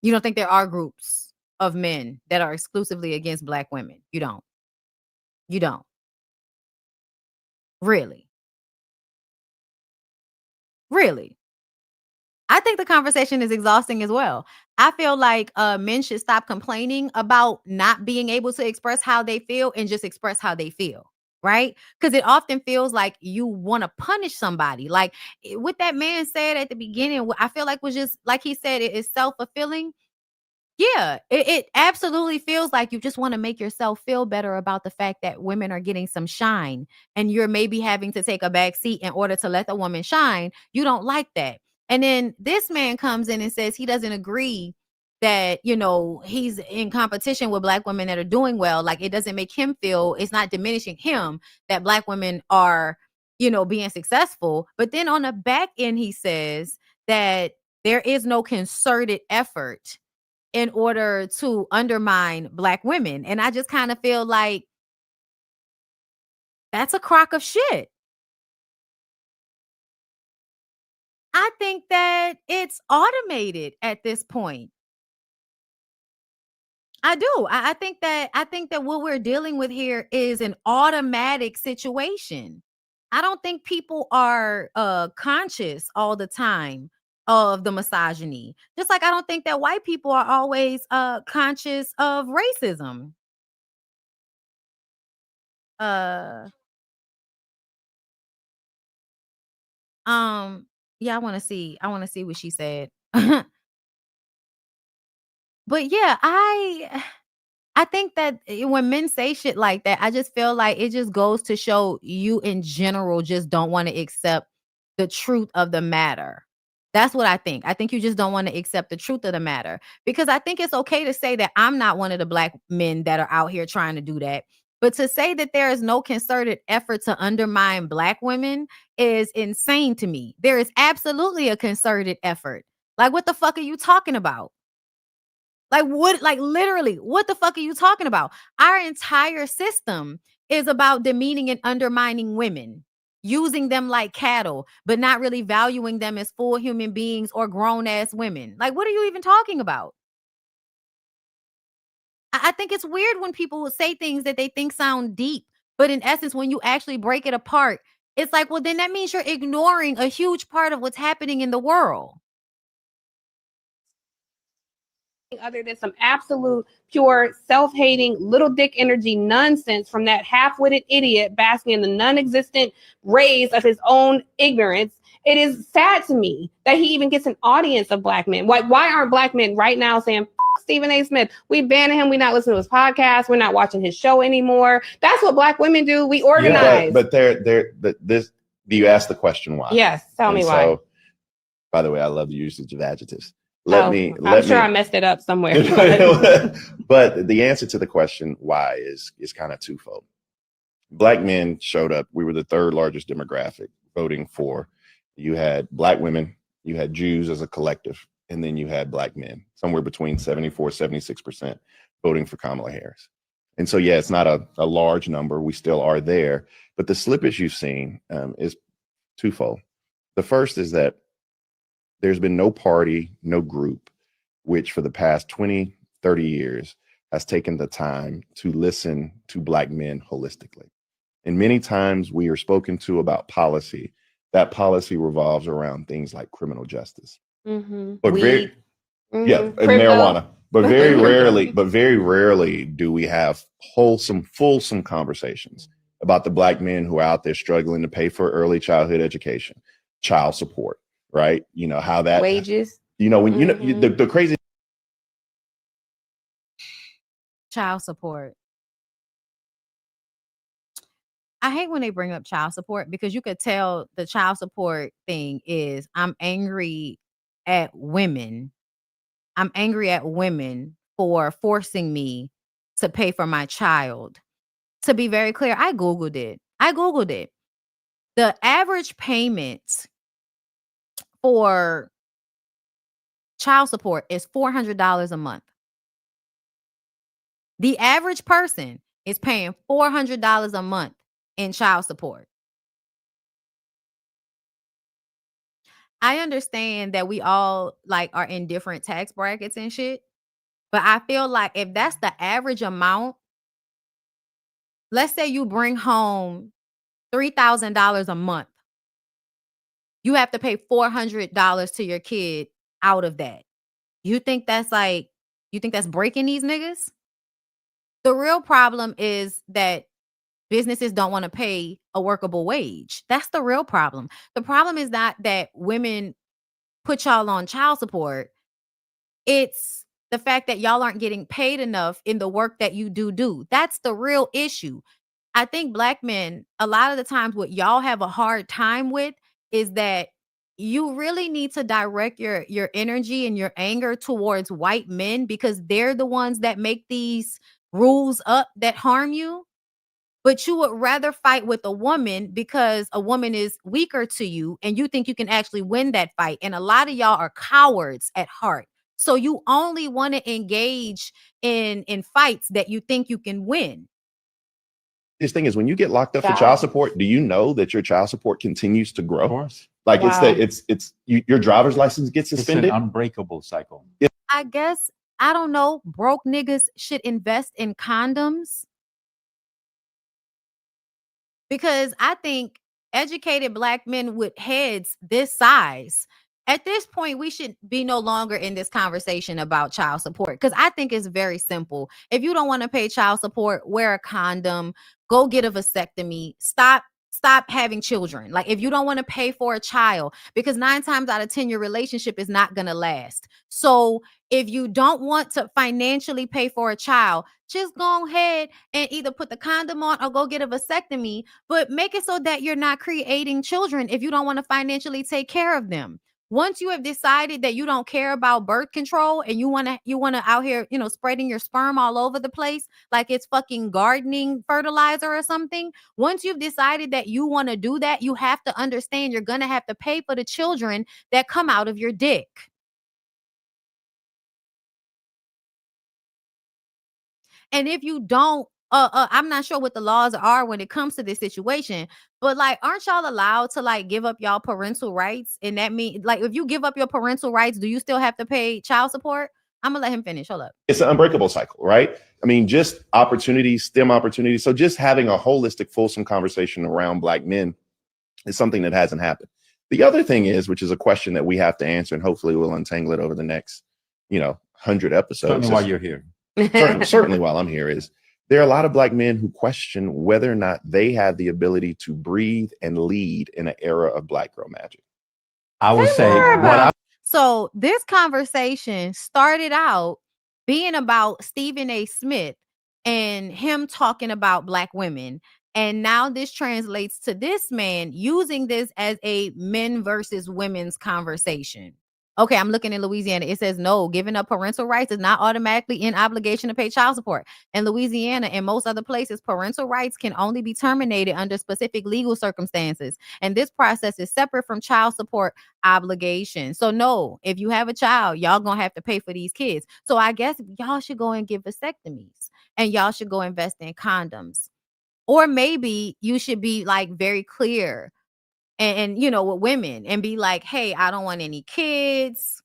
You don't think there are groups of men that are exclusively against Black women? You don't. You don't. Really? Really? I think the conversation is exhausting as well. I feel like men should stop complaining about not being able to express how they feel and just express how they feel, right? Because it often feels like you want to punish somebody. Like what that man said at the beginning, I feel like was just like he said, it is self-fulfilling. Yeah, it absolutely feels like you just want to make yourself feel better about the fact that women are getting some shine and you're maybe having to take a back seat in order to let the woman shine. You don't like that. And then this man comes in and says he doesn't agree that, you know, he's in competition with Black women that are doing well. Like it doesn't make him feel, it's not diminishing him that Black women are, you know, being successful. But then on the back end, he says that there is no concerted effort in order to undermine Black women. And I just kind of feel like that's a crock of shit. I think that it's automated at this point. I do. I think that what we're dealing with here is an automatic situation. I don't think people are conscious all the time of the misogyny. Just like I don't think that white people are always conscious of racism. Yeah, I want to see what she said. But yeah, I think that when men say shit like that, I just feel like it just goes to show you in general just don't want to accept the truth of the matter. That's what I think. I think you just don't want to accept the truth of the matter because I think it's okay to say that I'm not one of the Black men that are out here trying to do that. But to say that there is no concerted effort to undermine Black women is insane to me. There is absolutely a concerted effort. Like, what the fuck are you talking about? Like what, like literally, what the fuck are you talking about? Our entire system is about demeaning and undermining women, using them like cattle, but not really valuing them as full human beings or grown ass women. Like, what are you even talking about? I think it's weird when people say things that they think sound deep, but in essence, when you actually break it apart, it's like, well, then that means you're ignoring a huge part of what's happening in the world. Other than some absolute pure self-hating little dick energy nonsense from that half-witted idiot basking in the non-existent rays of his own ignorance. It is sad to me that he even gets an audience of Black men. Why aren't Black men right now saying Stephen A. Smith? We banning him. We're not listening to his podcast. We're not watching his show anymore. That's what Black women do. We organize. Yeah, but this. Do you ask the question why? Yes, tell me why. So, by the way, I love the usage of adjectives. I'm sure I messed it up somewhere. But the answer to the question why is kind of twofold. Black men showed up. We were the third largest demographic voting for. You had Black women, you had Jews as a collective, and then you had Black men, somewhere between 74, 76% voting for Kamala Harris. And so, yeah, it's not a large number. We still are there. But the slippage you've seen is twofold. The first is that there's been no party, no group, which for the past 20, 30 years has taken the time to listen to Black men holistically. And many times we are spoken to about policy. That policy revolves around things like criminal justice. Mm-hmm. But marijuana. But very rarely do we have wholesome, fulsome conversations about the Black men who are out there struggling to pay for early childhood education, child support. Right, you know how that wages. You know when the crazy child support. I hate when they bring up child support because you could tell the child support thing is I'm angry at women. I'm angry at women for forcing me to pay for my child. To be very clear, I Googled it. The average payment for child support is $400 a month. The average person is paying $400 a month in child support. I understand that we all like are in different tax brackets and shit, but I feel like if that's the average amount, let's say you bring home $3,000 a month, you have to pay $400 to your kid out of that. You think that's breaking these niggas? The real problem is that businesses don't want to pay a workable wage. That's the real problem. The problem is not that women put y'all on child support. It's the fact that y'all aren't getting paid enough in the work that you do. That's the real issue. I think Black men, a lot of the times what y'all have a hard time with is that you really need to direct your energy and your anger towards white men because they're the ones that make these rules up that harm you. But you would rather fight with a woman because a woman is weaker to you and you think you can actually win that fight. And a lot of y'all are cowards at heart. So you only want to engage in fights that you think you can win. This thing is, when you get locked up for child support, do you know that your child support continues to grow? Of course. Like your driver's license gets suspended. It's an unbreakable cycle. I guess, I don't know, broke niggas should invest in condoms. Because I think educated Black men with heads this size, at this point, we should be no longer in this conversation about child support. Because I think it's very simple. If you don't want to pay child support, wear a condom, go get a vasectomy, stop having children. Like, if you don't want to pay for a child, because 9 times out of 10, your relationship is not going to last. So if you don't want to financially pay for a child, just go ahead and either put the condom on or go get a vasectomy, but make it so that you're not creating children if you don't want to financially take care of them. Once you have decided that you don't care about birth control and you want to out here, spreading your sperm all over the place like it's fucking gardening fertilizer or something. Once you've decided that you want to do that, you have to understand you're going to have to pay for the children that come out of your dick. And if you don't, I'm not sure what the laws are when it comes to this situation, but like, aren't y'all allowed to like give up y'all parental rights? And that means, like, if you give up your parental rights, do you still have to pay child support? I'm gonna let him finish. Hold up. It's an unbreakable cycle, right? I mean, just opportunities, STEM opportunities. So just having a holistic, fulsome conversation around Black men is something that hasn't happened. The other thing is, which is a question that we have to answer, and hopefully we'll untangle it over the next, 100 episodes. Certainly while you're here. certainly while I'm here, is there are a lot of Black men who question whether or not they have the ability to breathe and lead in an era of Black girl magic. I would say so this conversation started out being about Stephen A. Smith and him talking about Black women. And now this translates to this man using this as a men versus women's conversation. Okay, I'm looking in Louisiana. It says, no, giving up parental rights is not automatically in obligation to pay child support. In Louisiana and most other places, parental rights can only be terminated under specific legal circumstances. And this process is separate from child support obligation. So no, if you have a child, y'all gonna have to pay for these kids. So I guess y'all should go and get vasectomies and y'all should go invest in condoms. Or maybe you should be like very clear and with women and be like, hey, I don't want any kids.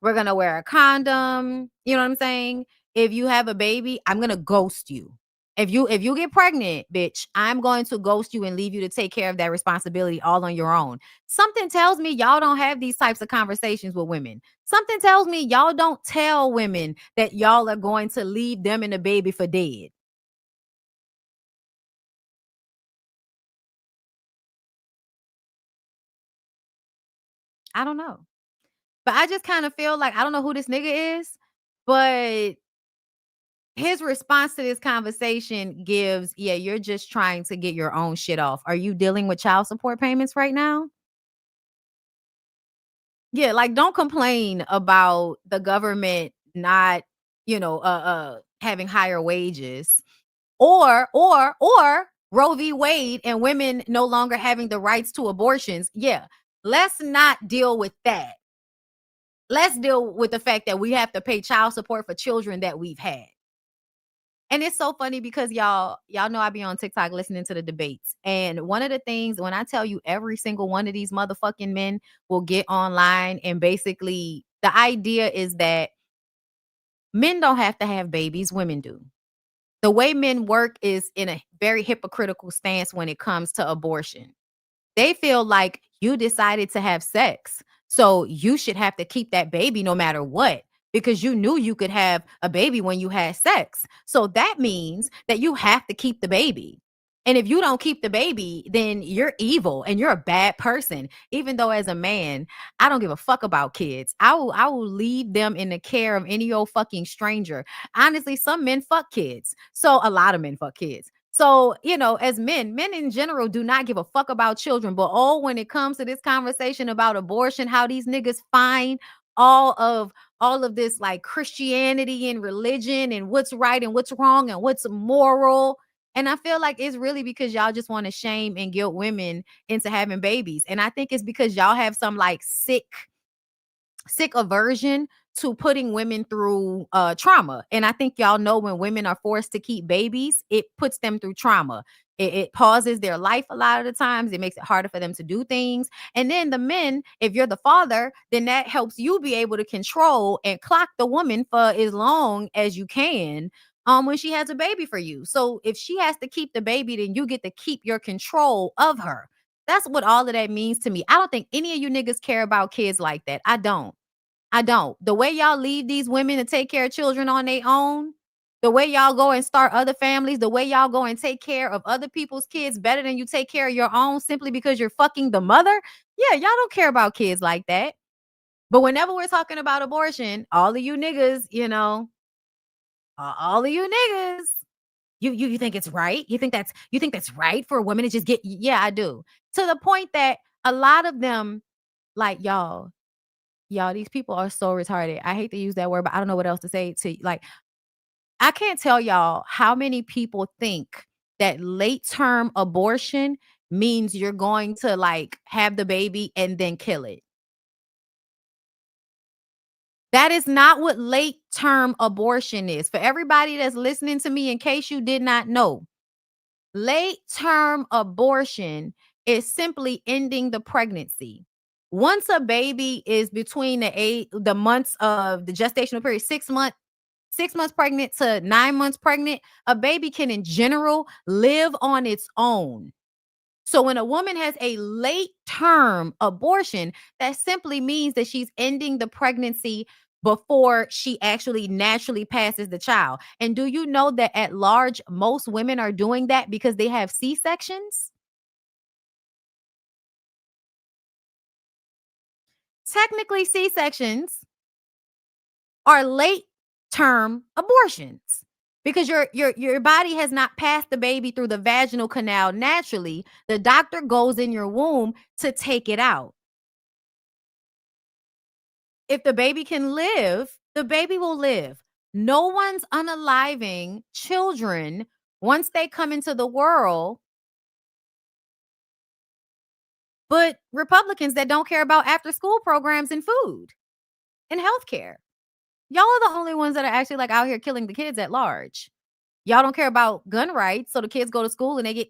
We're going to wear a condom. You know what I'm saying? If you have a baby, I'm going to ghost you. If you get pregnant, bitch, I'm going to ghost you and leave you to take care of that responsibility all on your own. Something tells me y'all don't have these types of conversations with women. Something tells me y'all don't tell women that y'all are going to leave them and the baby for dead. I don't know. But I just kind of feel like, I don't know who this nigga is, but his response to this conversation gives, yeah, you're just trying to get your own shit off. Are you dealing with child support payments right now? Yeah, like, don't complain about the government not, having higher wages or Roe v. Wade and women no longer having the rights to abortions. Yeah. Let's not deal with that. Let's deal with the fact that we have to pay child support for children that we've had. And it's so funny because y'all know I be on TikTok listening to the debates. And one of the things, when I tell you every single one of these motherfucking men will get online, and basically the idea is that men don't have to have babies, women do. The way men work is in a very hypocritical stance when it comes to abortion. They feel like you decided to have sex, so you should have to keep that baby no matter what, because you knew you could have a baby when you had sex. So that means that you have to keep the baby. And if you don't keep the baby, then you're evil and you're a bad person. Even though as a man, I don't give a fuck about kids. I will leave them in the care of any old fucking stranger. Honestly, some men fuck kids. So a lot of men fuck kids. So, as men in general do not give a fuck about children. But when it comes to this conversation about abortion, how these niggas find all of this like Christianity and religion and what's right and what's wrong and what's moral. And I feel like it's really because y'all just want to shame and guilt women into having babies. And I think it's because y'all have some like sick aversion to putting women through trauma. And I think y'all know when women are forced to keep babies, it puts them through trauma. It pauses their life a lot of the times. It makes it harder for them to do things. And then the men, if you're the father, then that helps you be able to control and clock the woman for as long as you can when she has a baby for you. So if she has to keep the baby, then you get to keep your control of her. That's what all of that means to me. I don't think any of you niggas care about kids like that. I don't. The way y'all leave these women to take care of children on their own, the way y'all go and start other families, the way y'all go and take care of other people's kids better than you take care of your own simply because you're fucking the mother. Yeah, y'all don't care about kids like that. But whenever we're talking about abortion, all of you niggas, all of you niggas, you think it's right? You think that's right for a woman to just get? Yeah, I do. To the point that a lot of them, like y'all, these people are so retarded. I hate to use that word, but I don't know what else to say to like. I can't tell y'all how many people think that late term abortion means you're going to like have the baby and then kill it. That is not what late term abortion is. For everybody that's listening to me, in case you did not know, late term abortion is simply ending the pregnancy. Once a baby is between the months of the gestational period, 6 months pregnant to 9 months pregnant, a baby can in general live on its own. So when a woman has a late term abortion, that simply means that she's ending the pregnancy before she actually naturally passes the child. And do you know that at large, most women are doing that because they have C-sections? Technically, C-sections are late term abortions because your body has not passed the baby through the vaginal canal naturally. The doctor goes in your womb to take it out. If the baby can live, the baby will live. No one's unaliving children once they come into the world, but Republicans that don't care about after school programs and food and healthcare. Y'all are the only ones that are actually like out here killing the kids at large. Y'all don't care about gun rights, so the kids go to school and they get,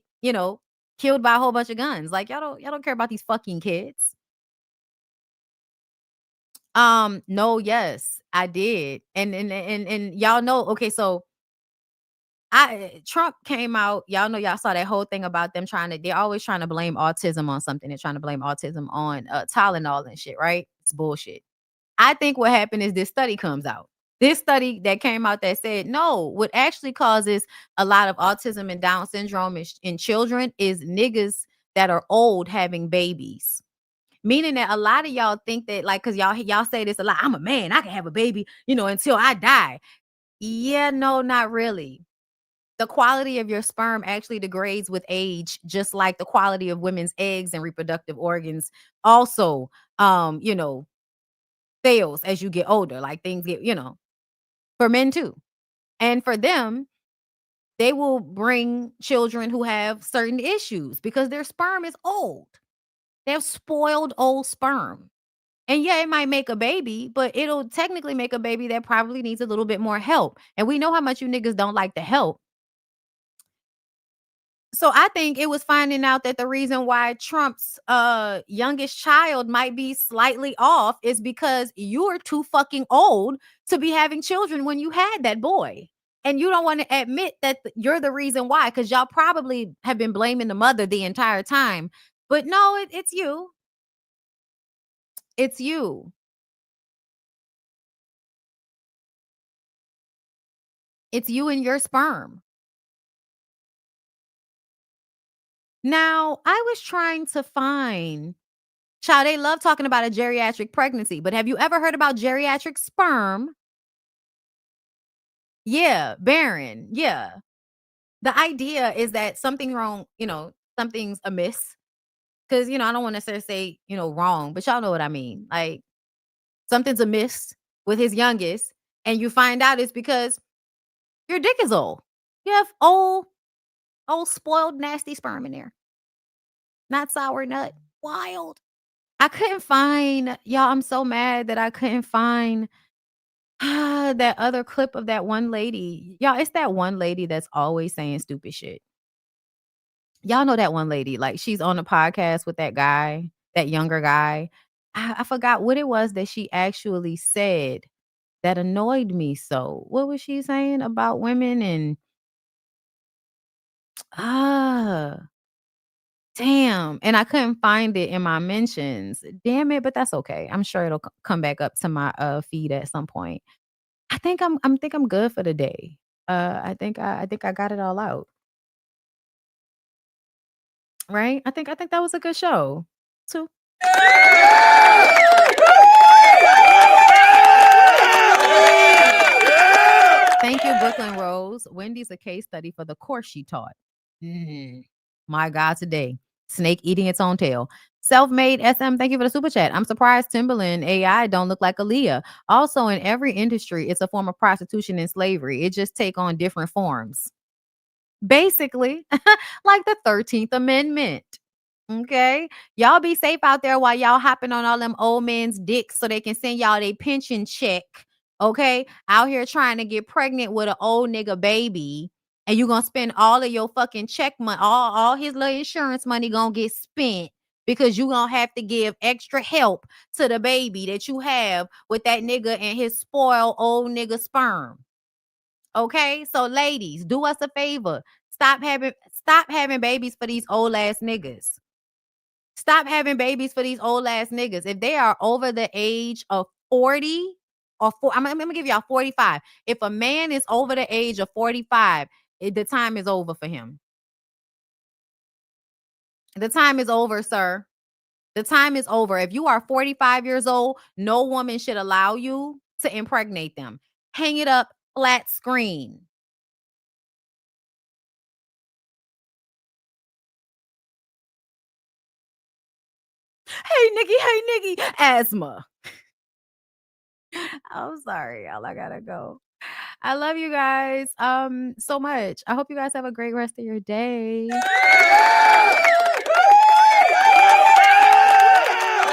killed by a whole bunch of guns. Like y'all don't care about these fucking kids. No, yes, I did. And y'all know, okay, so Trump came out, y'all saw that whole thing about them they're always trying to blame autism on something. They're trying to blame autism on Tylenol and shit, right? It's bullshit. I think what happened is this study comes out. This study that came out that said, no, what actually causes a lot of autism and Down syndrome in children is niggas that are old having babies. Meaning that a lot of y'all think that, like, because y'all say this a lot, I'm a man, I can have a baby, until I die. Yeah, no, not really. The quality of your sperm actually degrades with age, just like the quality of women's eggs and reproductive organs also, fails as you get older. Like things get, for men too. And for them, they will bring children who have certain issues because their sperm is old. They have spoiled old sperm. And yeah, it might make a baby, but it'll technically make a baby that probably needs a little bit more help. And we know how much you niggas don't like the help. So I think it was finding out that the reason why Trump's youngest child might be slightly off is because you're too fucking old to be having children when you had that boy. And you don't want to admit that you're the reason why, because y'all probably have been blaming the mother the entire time. But no, it's you. It's you. It's you and your sperm. Now, I was trying to find, child, they love talking about a geriatric pregnancy, but have you ever heard about geriatric sperm? Yeah, barren. Yeah. The idea is that something wrong, something's amiss. Because, I don't want to necessarily say, wrong, but y'all know what I mean. Like, something's amiss with his youngest, and you find out it's because your dick is old. You have old, spoiled, nasty sperm in there. Not sour nut. Wild. I couldn't find, y'all, I'm so mad that I couldn't find that other clip of that one lady. Y'all, it's that one lady that's always saying stupid shit. Y'all know that one lady. Like, she's on a podcast with that guy, that younger guy. I forgot what it was that she actually said that annoyed me so. What was she saying about women and damn. And I couldn't find it in my mentions. Damn it, but that's okay. I'm sure it'll come back up to my feed at some point. I think I'm good for the day. I think I got it all out. Right? I think that was a good show. Too. Thank you, Brooklyn Rose. Wendy's a case study for the course she taught. My God, today. Snake eating its own tail. Self-made SM, thank you for the super chat. I'm surprised Timberland AI don't look like Aaliyah. Also, in every industry, it's a form of prostitution and slavery. It just take on different forms. Basically, like the 13th Amendment. Okay? Y'all be safe out there while y'all hopping on all them old men's dicks so they can send y'all their pension check. Okay? Out here trying to get pregnant with an old nigga baby. And you're going to spend all of your fucking check money, all his little insurance money going to get spent because you're going to have to give extra help to the baby that you have with that nigga and his spoiled old nigga sperm. Okay? So ladies, do us a favor. Stop having babies for these old ass niggas. Stop having babies for these old ass niggas. If they are over the age of 40 or I'm gonna give y'all 45. If a man is over the age of 45, the time is over for him. The time is over, sir. The time is over. If you are 45 years old, no woman should allow you to impregnate them. Hang it up flat screen. Hey, Nicki, asthma. I'm sorry, y'all. I gotta go. I love you guys so much. I hope you guys have a great rest of your day.